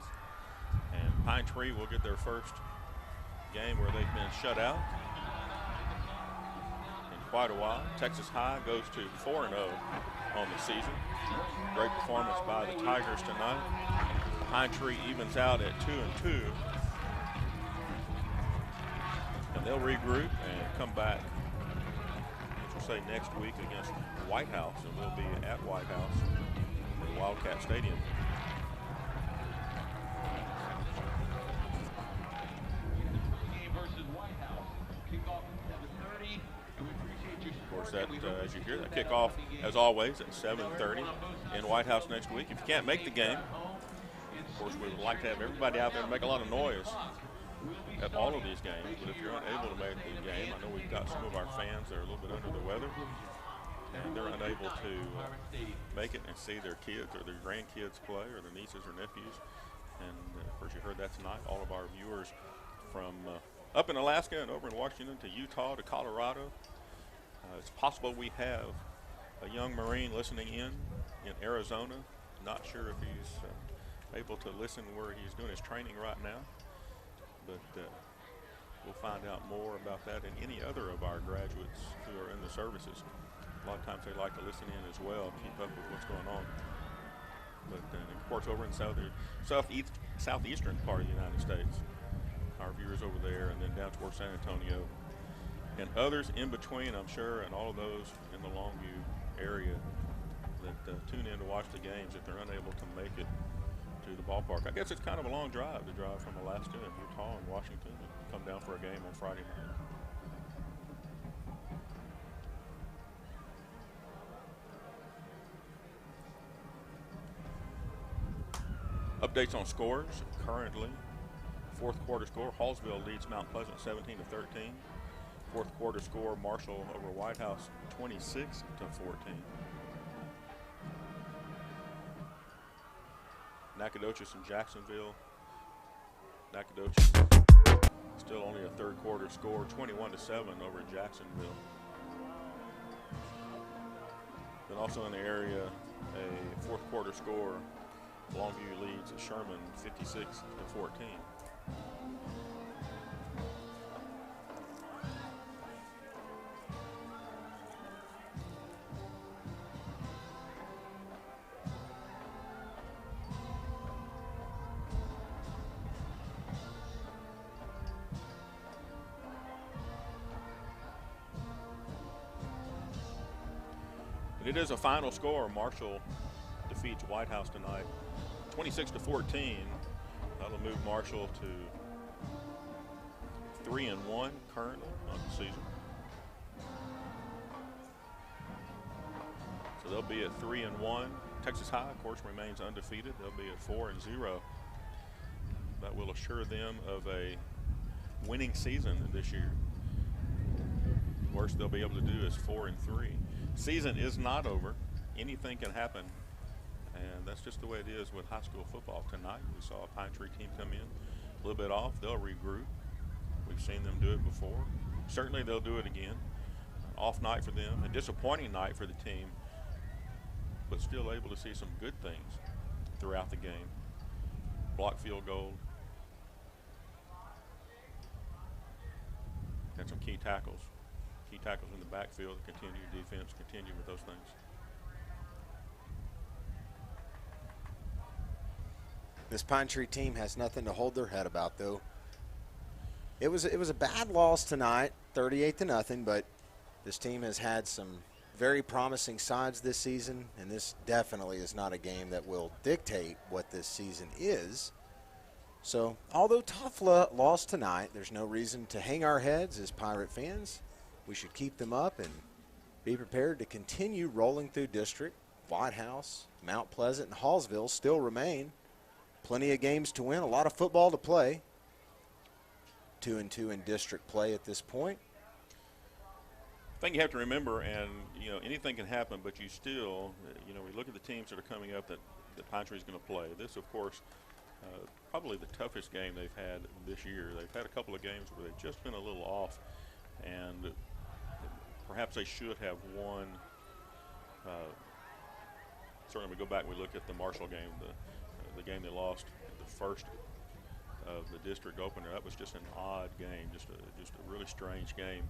And Pine Tree will get their first game where they've been shut out in quite a while. Texas High goes to 4-0 on the season. Great performance by the Tigers tonight. Pine Tree evens out at 2-2. And they'll regroup and come back, as we'll say, next week against White House. And we'll be at White House in the Wildcat Stadium. that, as you hear, that kickoff, as always, at 7:30 in White House next week. If you can't make the game, of course, we would like to have everybody out there and make a lot of noise at all of these games. But if you're unable to make the game, I know we've got some of our fans that are a little bit under the weather, and they're unable to make it and see their kids or their grandkids play or their nieces or nephews. And, of course, you heard that tonight. All of our viewers from up in Alaska and over in Washington to Utah to Colorado. It's possible we have a young Marine listening in Arizona. Not sure if he's able to listen where he's doing his training right now. But we'll find out more about that and any other of our graduates who are in the services. A lot of times they like to listen in as well, keep up with what's going on. But of course, over in southeastern part of the United States, our viewers over there, and then down towards San Antonio, and others in between, I'm sure, and all of those in the Longview area that tune in to watch the games if they're unable to make it to the ballpark. I guess it's kind of a long drive to drive from Alaska and Utah and Washington and come down for a game on Friday night. Updates on scores. Currently, fourth quarter score, Hallsville leads Mount Pleasant 17-13. Fourth quarter score, Marshall over White House 26-14. Nacogdoches and Jacksonville. Nacogdoches still only a third quarter score, 21-7 over Jacksonville. Then also in the area, a fourth quarter score, Longview leads Sherman 56-14. And it is a final score. Marshall defeats White House tonight 26-14. That'll move Marshall to 3-1 currently on the season. So they'll be at 3-1. Texas High, of course, remains undefeated. They'll be at 4-0. That will assure them of a winning season this year. Worst they'll be able to do is 4-3. Season is not over. Anything can happen. And that's just the way it is with high school football. Tonight, we saw a Pine Tree team come in a little bit off. They'll regroup. We've seen them do it before. Certainly, they'll do it again. Off night for them, a disappointing night for the team, but still able to see some good things throughout the game. Block field goal. And some key tackles. Key tackles in the backfield, continue defense, continue with those things. This Pine Tree team has nothing to hold their head about, though. It was a bad loss tonight, 38-0, but this team has had some very promising sides this season, and this definitely is not a game that will dictate what this season is. So, although tough loss tonight, there's no reason to hang our heads as Pirate fans. We should keep them up and be prepared to continue rolling through district. White House, Mount Pleasant, and Hallsville still remain. Plenty of games to win, a lot of football to play. 2-2 in district play at this point. I think you have to remember, and anything can happen, but you still, we look at the teams that are coming up that Pine Tree is going to play. This, of course, probably the toughest game they've had this year. They've had a couple of games where they've just been a little off, and perhaps they should have won. Certainly, we go back and we look at the Marshall game, the game they lost, the first of the district opener. That was just an odd game, just a really strange game,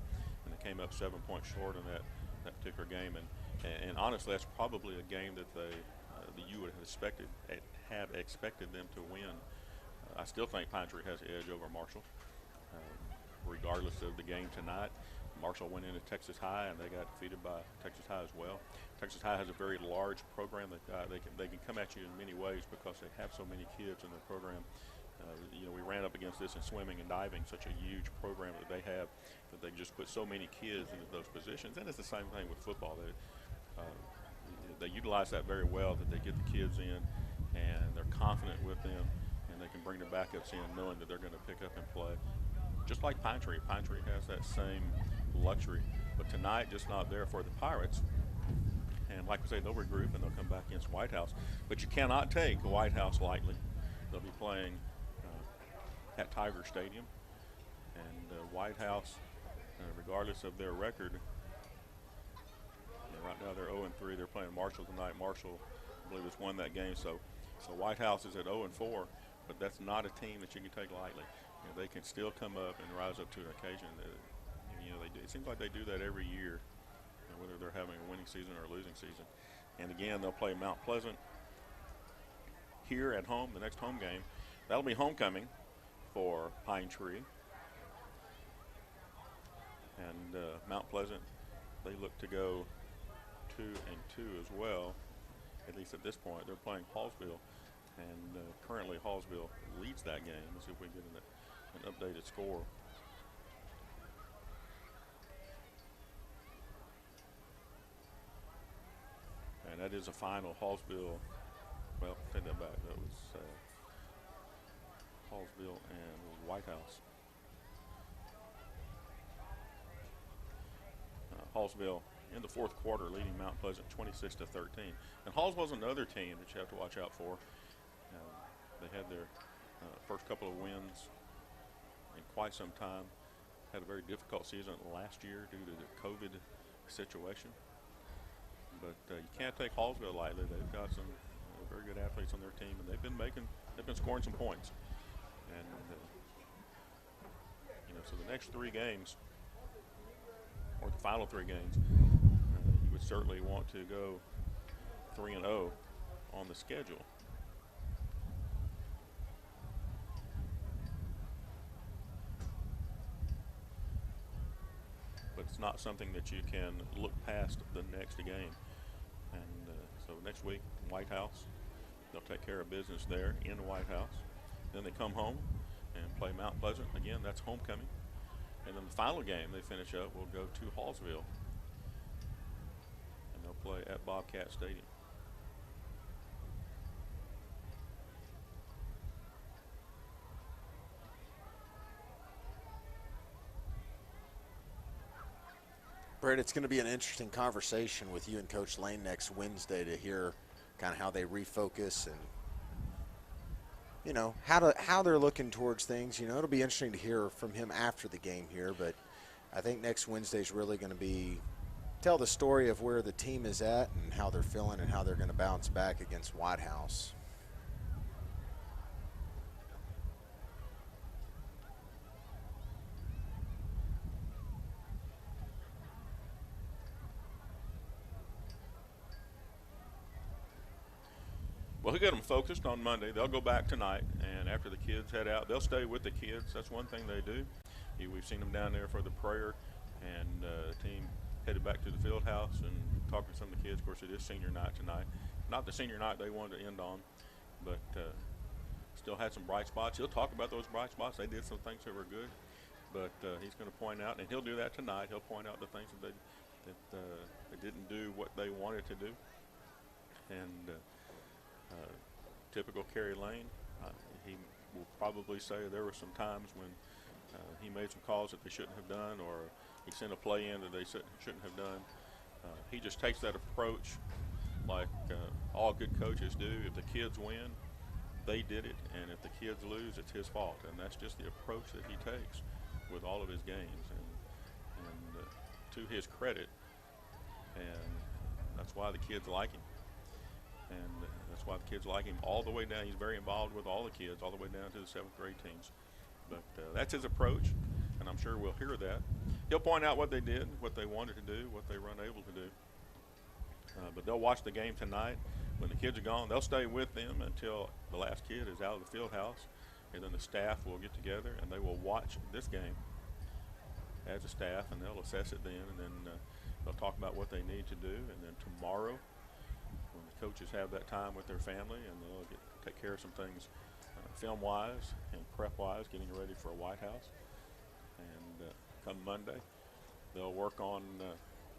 and they came up 7 points short in that particular game. And honestly, that's probably a game that you would have expected them to win. I still think Pine Tree has the edge over Marshall, regardless of the game tonight. Marshall went into Texas High, and they got defeated by Texas High as well. Texas High has a very large program. They can come at you in many ways because they have so many kids in their program. We ran up against against this in swimming and diving, such a huge program that they have, that they just put so many kids into those positions. And it's the same thing with football. They utilize that very well, that they get the kids in and they're confident with them, and they can bring the backups in knowing that they're going to pick up and play. Just like Pine Tree. Pine Tree has that same luxury. But tonight, just not there for the Pirates. And like I say, they'll regroup and they'll come back against White House. But you cannot take White House lightly. They'll be playing at Tiger Stadium. And White House, regardless of their record, right now they're 0-3. They're playing Marshall tonight. Marshall, I believe, has won that game. So White House is at 0-4, but that's not a team that you can take lightly. They can still come up and rise up to an occasion. They do. It seems like they do that every year, whether they're having a winning season or a losing season. And again, they'll play Mount Pleasant here at home, the next home game. That'll be homecoming for Pine Tree. And Mount Pleasant, they look to go 2-2 as well, at least at this point. They're playing Hallsville, and currently Hallsville leads that game. Let's see if we can get an updated score. And that is a final. Hallsville, well, take that back. That was Hallsville and White House. Hallsville in the fourth quarter leading Mount Pleasant 26-13. And Hallsville's another team that you have to watch out for. They had their first couple of wins in quite some time. Had a very difficult season last year due to the COVID situation. But you can't take Hallsville lightly. They've got some very good athletes on their team, and they've been scoring some points. And so the next 3 games, or the final 3 games, you would certainly want to go 3-0 on the schedule. But it's not something that you can look past the next game. And so next week, White House, they'll take care of business there in White House. Then they come home and play Mount Pleasant. Again, that's homecoming. And then the final game they finish up will go to Hallsville. And they'll play at Bobcat Stadium. Brett, it's going to be an interesting conversation with you and Coach Lane next Wednesday to hear kind of how they refocus and, how they're looking towards things. It'll be interesting to hear from him after the game here, but I think next Wednesday is really going to tell the story of where the team is at and how they're feeling and how they're going to bounce back against White House. Well, he got them focused on Monday. They'll go back tonight, and after the kids head out, they'll stay with the kids. That's one thing they do. We've seen them down there for the prayer, and the team headed back to the field house and talking to some of the kids. Of course, it is senior night tonight. Not the senior night they wanted to end on, but still had some bright spots. He'll talk about those bright spots. They did some things that were good, but he's going to point out, and he'll do that tonight. He'll point out the things that they didn't do what they wanted to do. And typical Kerry Lane, he will probably say there were some times when he made some calls that they shouldn't have done, or he sent a play in that they shouldn't have done. He just takes that approach like all good coaches do. If the kids win, they did it, and if the kids lose, it's his fault. And that's just the approach that he takes with all of his games. And to his credit, and that's why the kids like him. And that's why the kids like him all the way down. He's very involved with all the kids, all the way down to the 7th grade teams. But that's his approach, and I'm sure we'll hear that. He'll point out what they did, what they wanted to do, what they were unable to do. But they'll watch the game tonight. When the kids are gone, they'll stay with them until the last kid is out of the field house. And then the staff will get together, and they will watch this game as a staff, and they'll assess it then. And then they'll talk about what they need to do. And then tomorrow, when the coaches have that time with their family, and they'll take care of some things film-wise and prep-wise, getting ready for a White House. And come Monday, they'll work on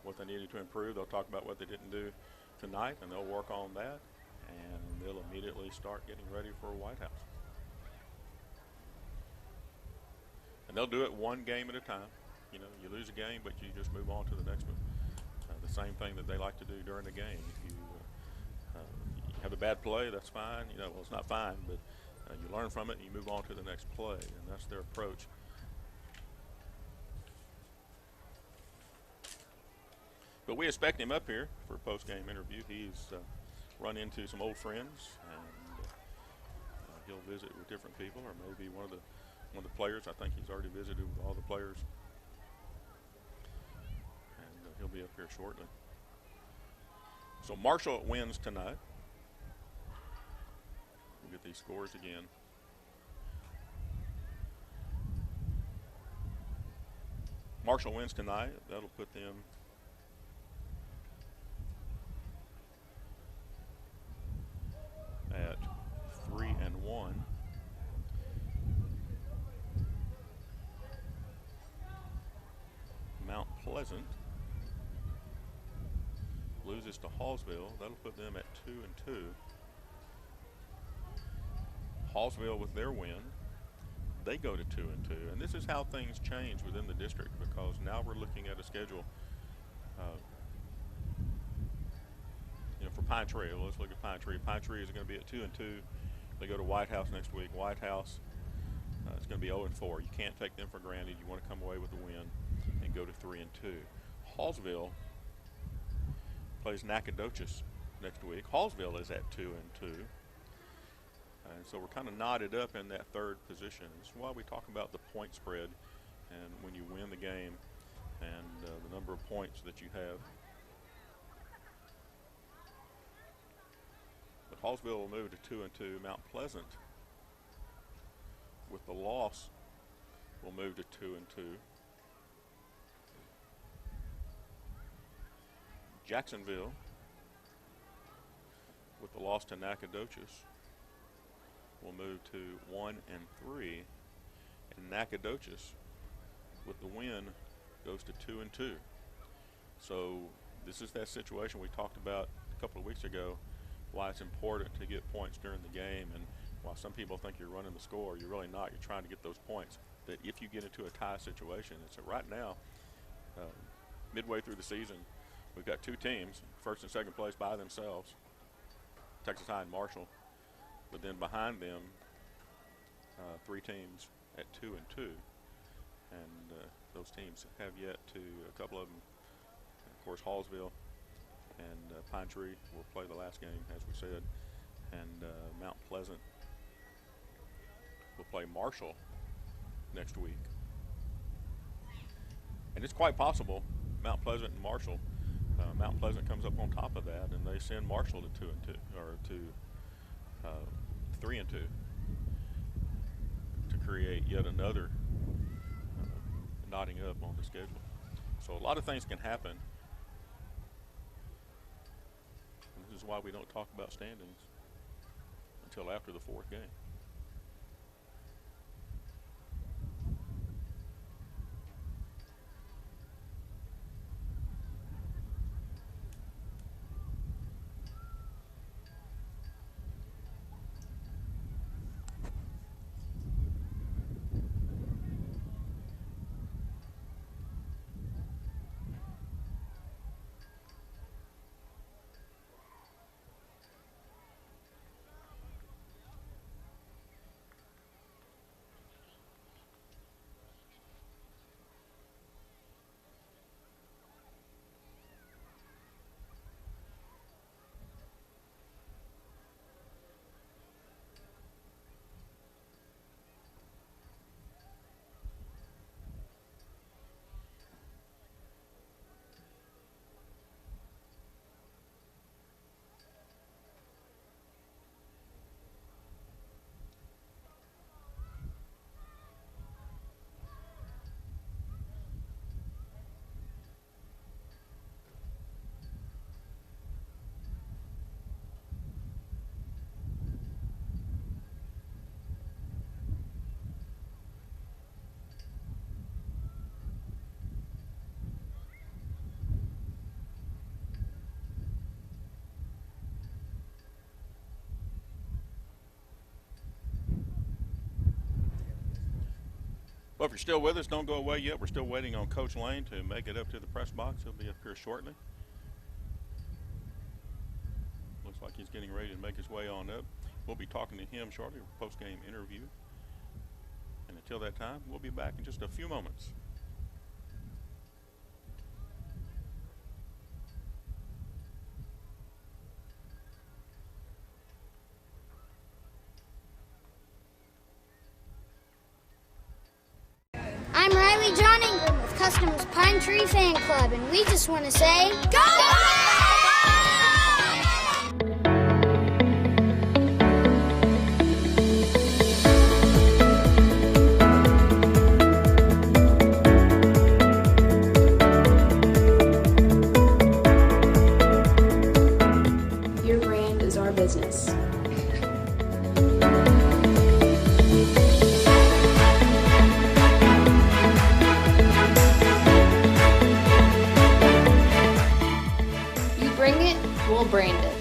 what they needed to improve. They'll talk about what they didn't do tonight, and they'll work on that, and they'll immediately start getting ready for a White House. And they'll do it one game at a time. You know, you lose a game, but you just move on to the next one. The same thing that they like to do during the game. If you have a bad play, that's fine. You know, well, it's not fine, but you learn from it and you move on to the next play, and that's their approach. But we expect him up here for a post-game interview. He's run into some old friends, and he'll visit with different people, or maybe one of the players. I think he's already visited with all the players, and he'll be up here shortly. So Marshall wins tonight. We'll get these scores again. Marshall wins tonight. That'll put them at 3-1. Mount Pleasant loses to Hallsville. That'll put them at 2-2. Hallsville with their win, they go to 2-2. And this is how things change within the district, because now we're looking at a schedule. You know, for Pine Tree, let's look at Pine Tree. Pine Tree is going to be at 2-2. They go to White House next week. White House is going to be 0-4. You can't take them for granted. You want to come away with a win and go to 3-2. Hallsville plays Nacogdoches next week. Hallsville is at 2-2. And so we're kind of knotted up in that third position. This is why we talk about the point spread, and when you win the game and the number of points that you have. But Hallsville will move to 2-2. Mount Pleasant, with the loss, will move to 2-2. Jacksonville, with the loss to Nacogdoches, will move to 1-3. And Nacogdoches, with the win, goes to 2-2. So this is that situation we talked about a couple of weeks ago, why it's important to get points during the game. And while some people think you're running the score, you're really not. You're trying to get those points. That if you get into a tie situation, and so right now, midway through the season, we've got two teams, first and second place by themselves, Texas High and Marshall. But then behind them, three teams at 2-2. And those teams have yet to, a couple of them, of course, Hallsville and Pine Tree will play the last game, as we said. And Mount Pleasant will play Marshall next week. And it's quite possible Mount Pleasant and Marshall, Mount Pleasant comes up on top of that, and they send Marshall to 2-2, or to 3-2, to create yet another knotting up on the schedule. So a lot of things can happen. And this is why we don't talk about standings until after the fourth game. Well, if you're still with us, don't go away yet. We're still waiting on Coach Lane to make it up to the press box. He'll be up here shortly. Looks like he's getting ready to make his way on up. We'll be talking to him shortly, a post-game interview. And until that time, we'll be back in just a few moments. I'm Riley John Ingram with Customers Pine Tree Fan Club, and we just want to say, Go! Your brand is our business. Bring it, we'll brand it.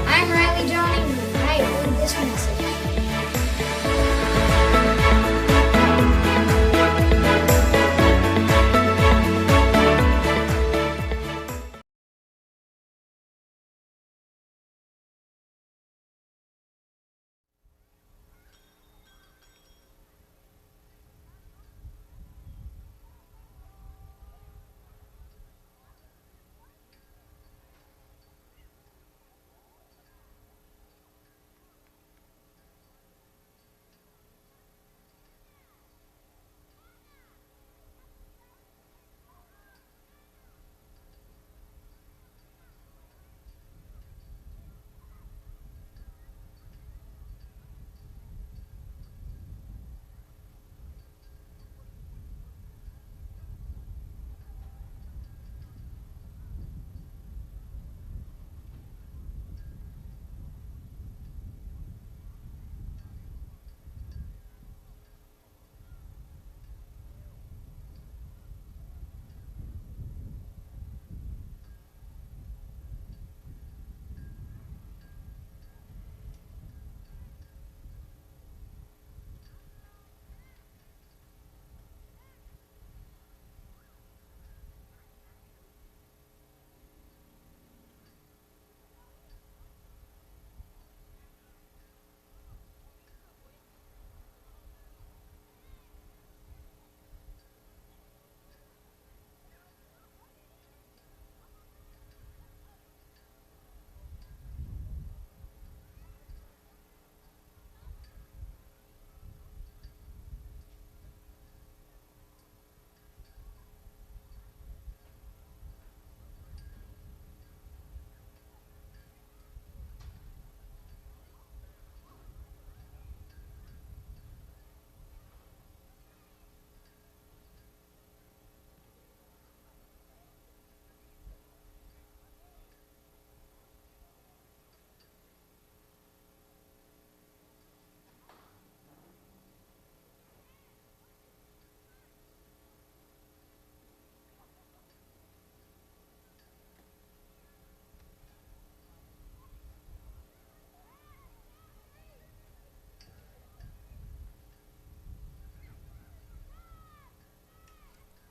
I'm Riley John Ingram, and I approve this message.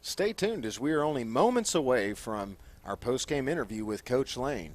Stay tuned as we are only moments away from our post-game interview with Coach Lane.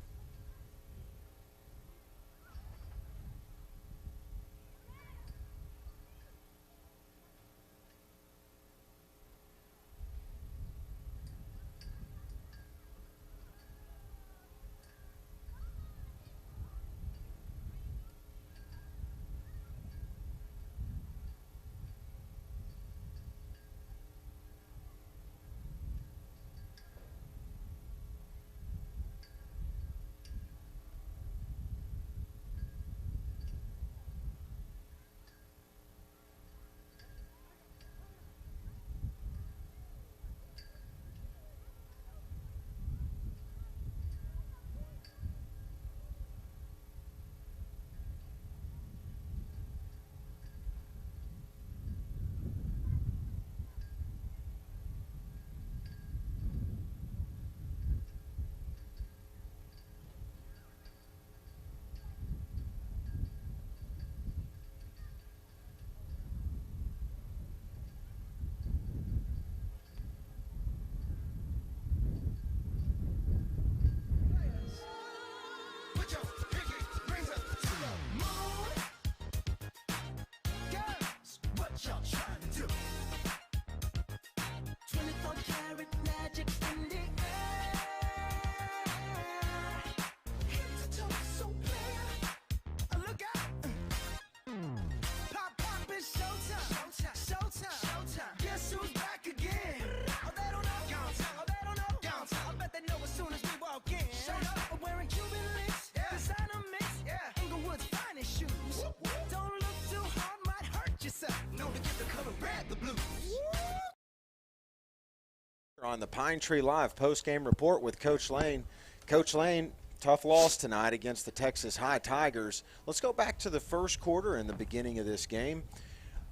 on the Pine Tree Live post-game report with Coach Lane. Coach Lane, tough loss tonight against the Texas High Tigers. Let's go back to the first quarter and the beginning of this game.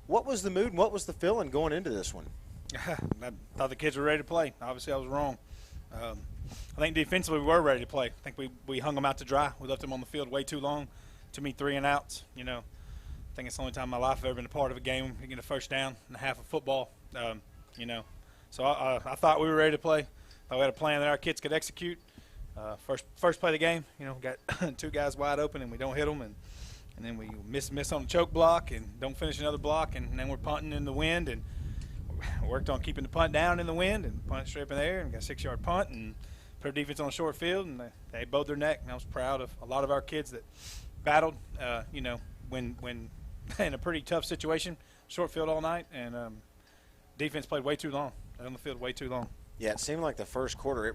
What was the mood and what was the feeling going into this one? I thought the kids were ready to play. Obviously, I was wrong. I think defensively we were ready to play. I think we hung them out to dry. We left them on the field way too long. Too many 3 and outs. I think it's the only time in my life I've ever been a part of a game. You get a first down and a half of football. So I thought we were ready to play. Thought we had a plan that our kids could execute. First play of the game, got 2 guys wide open and we don't hit them, and then we miss on the choke block and don't finish another block, and then we're punting in the wind, and worked on keeping the punt down in the wind and punt straight up in the air and got a 6-yard punt and put our defense on the short field, and they bowed their neck, and I was proud of a lot of our kids that battled, when in a pretty tough situation, short field all night, and defense played way too long, on the field way too long. Yeah, it seemed like the first quarter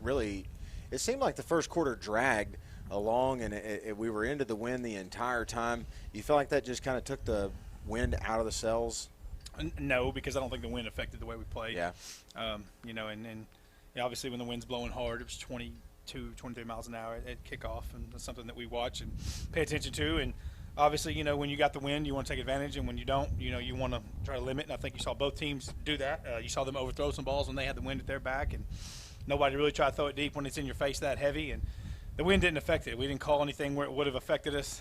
it seemed like the first quarter dragged along, and we were into the wind the entire time. You feel like that just kind of took the wind out of the sails? No, because I don't think the wind affected the way we played. Yeah. And obviously when the wind's blowing hard, it was 22, 23 miles an hour at kickoff, and that's something that we watch and pay attention to. And obviously, when you got the wind, you want to take advantage, and when you don't, you want to try to limit. And I think you saw both teams do that. You saw them overthrow some balls when they had the wind at their back, and nobody really tried to throw it deep when it's in your face that heavy. And the wind didn't affect it. We didn't call anything where it would have affected us.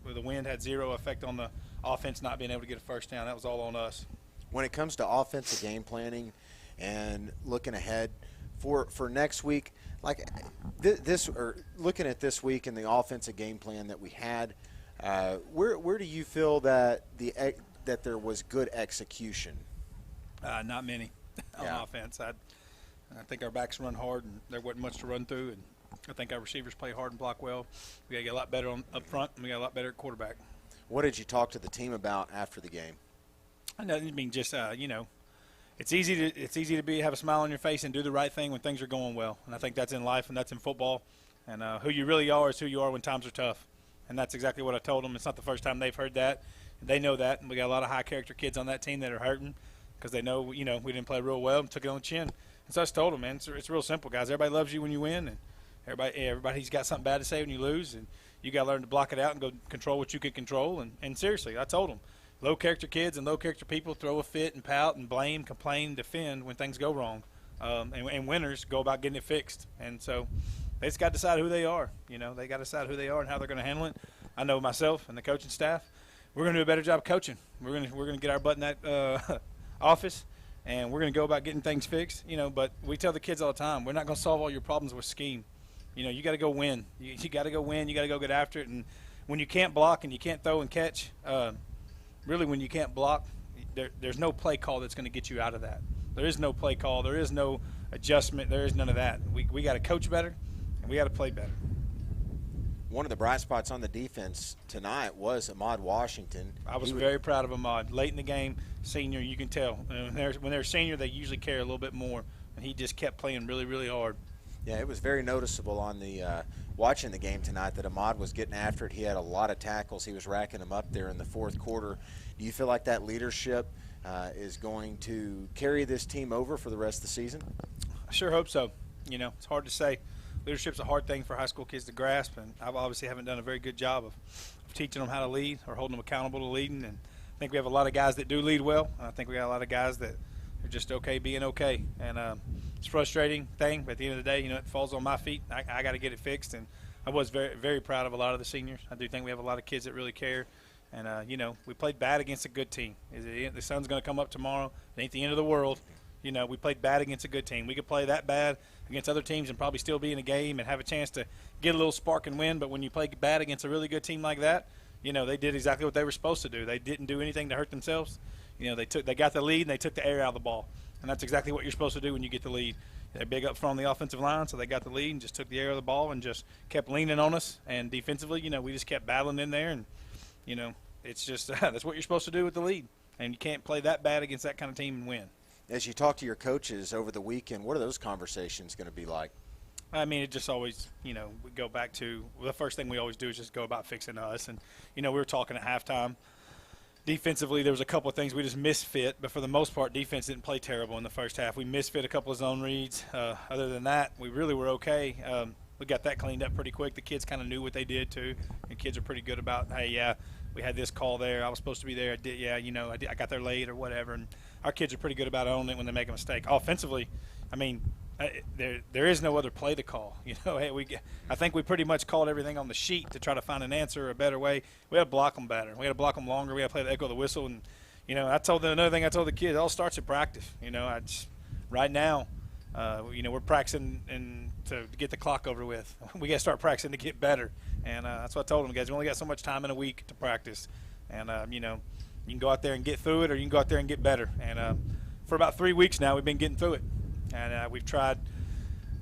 The wind had 0 effect on the offense not being able to get a first down. That was all on us. When it comes to offensive game planning and looking ahead for next week, like looking at this week and the offensive game plan that we had, where do you feel that that there was good execution? Not many on offense. I think our backs run hard, and there wasn't much to run through, and I think our receivers play hard and block well. We got to get a lot better up front, and we got a lot better at quarterback. What did you talk to the team about after the game? I mean, just it's easy to have a smile on your face and do the right thing when things are going well, and I think that's in life and that's in football. And who you really are is who you are when times are tough, and that's exactly what I told them. It's not the first time they've heard that. They know that, and we got a lot of high character kids on that team that are hurting because they know we didn't play real well and took it on the chin. And so I just told them, man, it's real simple, guys. Everybody loves you when you win, and everybody's got something bad to say when you lose, and you got to learn to block it out and go control what you can control. And seriously, I told them, low character kids and low character people throw a fit and pout and blame, complain, defend when things go wrong, and winners go about getting it fixed. And so they just got to decide who they are. They got to decide who they are and how they're going to handle it. I know myself and the coaching staff, we're going to do a better job of coaching. We're going to get our butt in that office, and we're going to go about getting things fixed. But we tell the kids all the time, we're not going to solve all your problems with scheme. You got to go win. You got to go win. You got to go get after it. And when you can't block and you can't throw and catch, really when you can't block, there's no play call that's going to get you out of that. There is no play call. There is no adjustment. There is none of that. We got to coach better, and we got to play better. One of the bright spots on the defense tonight was Ahmad Washington. I was very proud of Ahmad. Late in the game, senior, you can tell. When they're senior, they usually carry a little bit more, and he just kept playing really, really hard. Yeah, it was very noticeable on the watching the game tonight that Ahmad was getting after it. He had a lot of tackles. He was racking them up there in the fourth quarter. Do you feel like that leadership is going to carry this team over for the rest of the season? I sure hope so. It's hard to say. Leadership's a hard thing for high school kids to grasp, and I obviously haven't done a very good job of teaching them how to lead or holding them accountable to leading. And I think we have a lot of guys that do lead well, and I think we got a lot of guys that are just okay being okay. And it's a frustrating thing, but at the end of the day, it falls on my feet. I got to get it fixed, and I was very, very proud of a lot of the seniors. I do think we have a lot of kids that really care. And, we played bad against a good team. The sun's going to come up tomorrow. It ain't the end of the world. We played bad against a good team. We could play that bad against other teams and probably still be in a game and have a chance to get a little spark and win. But when you play bad against a really good team like that, they did exactly what they were supposed to do. They didn't do anything to hurt themselves. They got the lead and they took the air out of the ball. And that's exactly what you're supposed to do when you get the lead. They're big up front on the offensive line, so they got the lead and just took the air of the ball and just kept leaning on us. And defensively, we just kept battling in there. And, it's just that's what you're supposed to do with the lead. And you can't play that bad against that kind of team and win. As you talk to your coaches over the weekend, what are those conversations going to be like? I mean, it just always, we go back to the first thing we always do is just go about fixing us. And, we were talking at halftime. defensively, there was a couple of things we just misfit, but for the most part, defense didn't play terrible in the first half. We misfit a couple of zone reads. Other than that, we really were okay. We got that cleaned up pretty quick. The kids kind of knew what they did too, and kids are pretty good about, hey, yeah, we had this call there. I was supposed to be there. I did, yeah, you know, I got there late or whatever. And our kids are pretty good about owning it when they make a mistake. Offensively, I mean, there is no other play to call. You know, hey, I think we pretty much called everything on the sheet to try to find an answer or a better way. We had to block them better. We had to block them longer. We had to play the echo of the whistle. And, you know, another thing I told the kids, it all starts at practice. You know, right now, you know, we're practicing to get the clock over with. We got to start practicing to get better. And that's what I told them, guys. We only got so much time in a week to practice. And, you know, you can go out there and get through it or you can go out there and get better. And for about 3 weeks now, we've been getting through it. And we've tried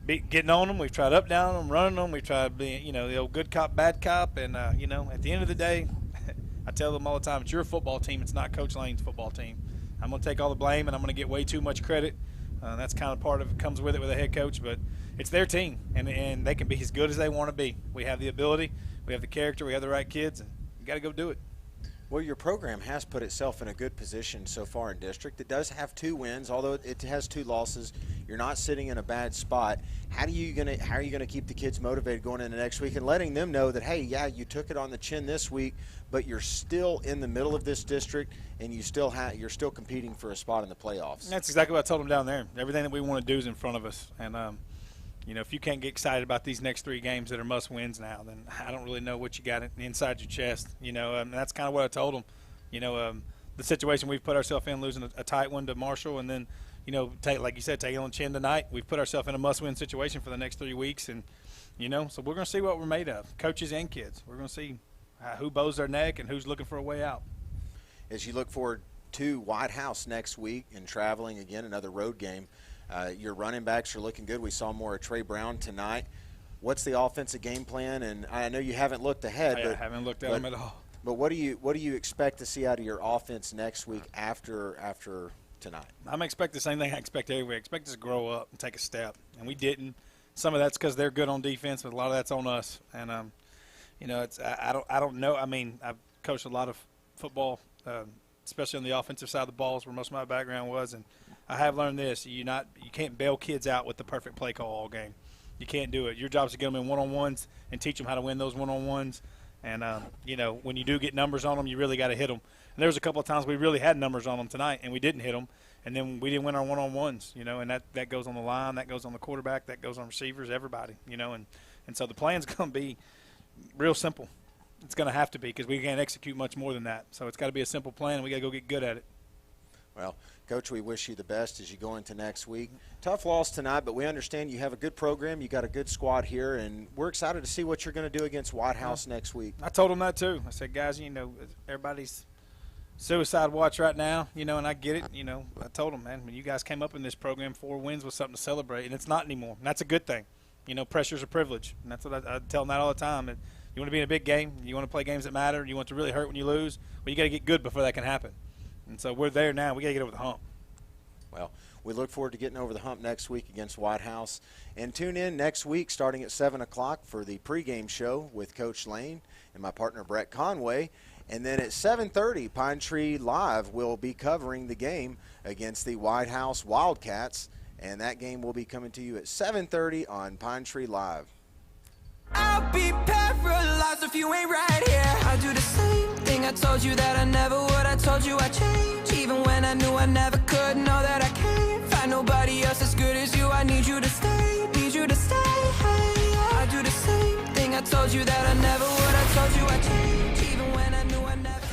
getting on them. We've tried up, down them, running them. We've tried being, you know, the old good cop, bad cop. And, you know, at the end of the day, I tell them all the time, it's your football team. It's not Coach Lane's football team. I'm going to take all the blame, and I'm going to get way too much credit. That's kind of part of it, comes with it with a head coach. But it's their team, and they can be as good as they want to be. We have the ability. We have the character. We have the right kids, and you got to go do it. Well, your program has put itself in a good position so far in district. It does have 2 wins, although it has 2 losses. You're not sitting in a bad spot. How are you gonna keep the kids motivated going into next week and letting them know that, hey, yeah, you took it on the chin this week, but you're still in the middle of this district and you're still competing for a spot in the playoffs? That's exactly what I told them down there. Everything that we want to do is in front of us, and you know, if you can't get excited about these next 3 games that are must-wins now, then I don't really know what you got inside your chest. You know, and that's kind of what I told them. You know, the situation we've put ourselves in, losing a tight one to Marshall, and then, you know, like you said, taking on chin tonight. We've put ourselves in a must-win situation for the next 3 weeks, and, you know, so we're going to see what we're made of, coaches and kids. We're going to see who bows their neck and who's looking for a way out. As you look forward to White House next week and traveling again, another road game, your running backs are looking good. We saw more of Trey Brown tonight. What's the offensive game plan? And I know you haven't looked ahead. I haven't looked at them at all. But what do you expect to see out of your offense next week after tonight? I'm expecting the same thing I expect every week. I expect us to grow up and take a step, and we didn't. Some of that's because they're good on defense, but a lot of that's on us. And you know, I don't know. I mean, I've coached a lot of football, especially on the offensive side of the balls, where most of my background was, and I have learned this: you can't bail kids out with the perfect play call all game. You can't do it. Your job is to get them in one-on-ones and teach them how to win those one-on-ones. And you know, when you do get numbers on them, you really got to hit them. And there was a couple of times we really had numbers on them tonight, and we didn't hit them, and then we didn't win our one-on-ones. You know, and that goes on the line, that goes on the quarterback, that goes on receivers, everybody. You know, and so the plan's going to be real simple. It's going to have to be, because we can't execute much more than that. So it's got to be a simple plan, and we got to go get good at it. Well, Coach, we wish you the best as you go into next week. Tough loss tonight, but we understand you have a good program. You got a good squad here, and we're excited to see what you're going to do against White House next week. I told them that too. I said, guys, you know, everybody's suicide watch right now, you know, and I get it. You know, I told them, man, when you guys came up in this program, 4 wins was something to celebrate, and it's not anymore. And that's a good thing. You know, pressure's a privilege, and that's what I tell them that all the time. And you want to be in a big game, you want to play games that matter, you want to really hurt when you lose, well, you got to get good before that can happen. And so we're there now. We got to get over the hump. Well, we look forward to getting over the hump next week against White House. And tune in next week starting at 7 o'clock for the pregame show with Coach Lane and my partner Brett Conway. And then at 7:30, Pine Tree Live will be covering the game against the White House Wildcats. And that game will be coming to you at 7:30 on Pine Tree Live. I'll be paralyzed if you ain't right here. I do the same thing I told you that I never would. I told you I'd change, even when I knew I never could. Know that I can't find nobody else as good as you. I need you to stay, need you to stay. I do the same thing I told you that I never would. I told you I'd change, even when I knew I never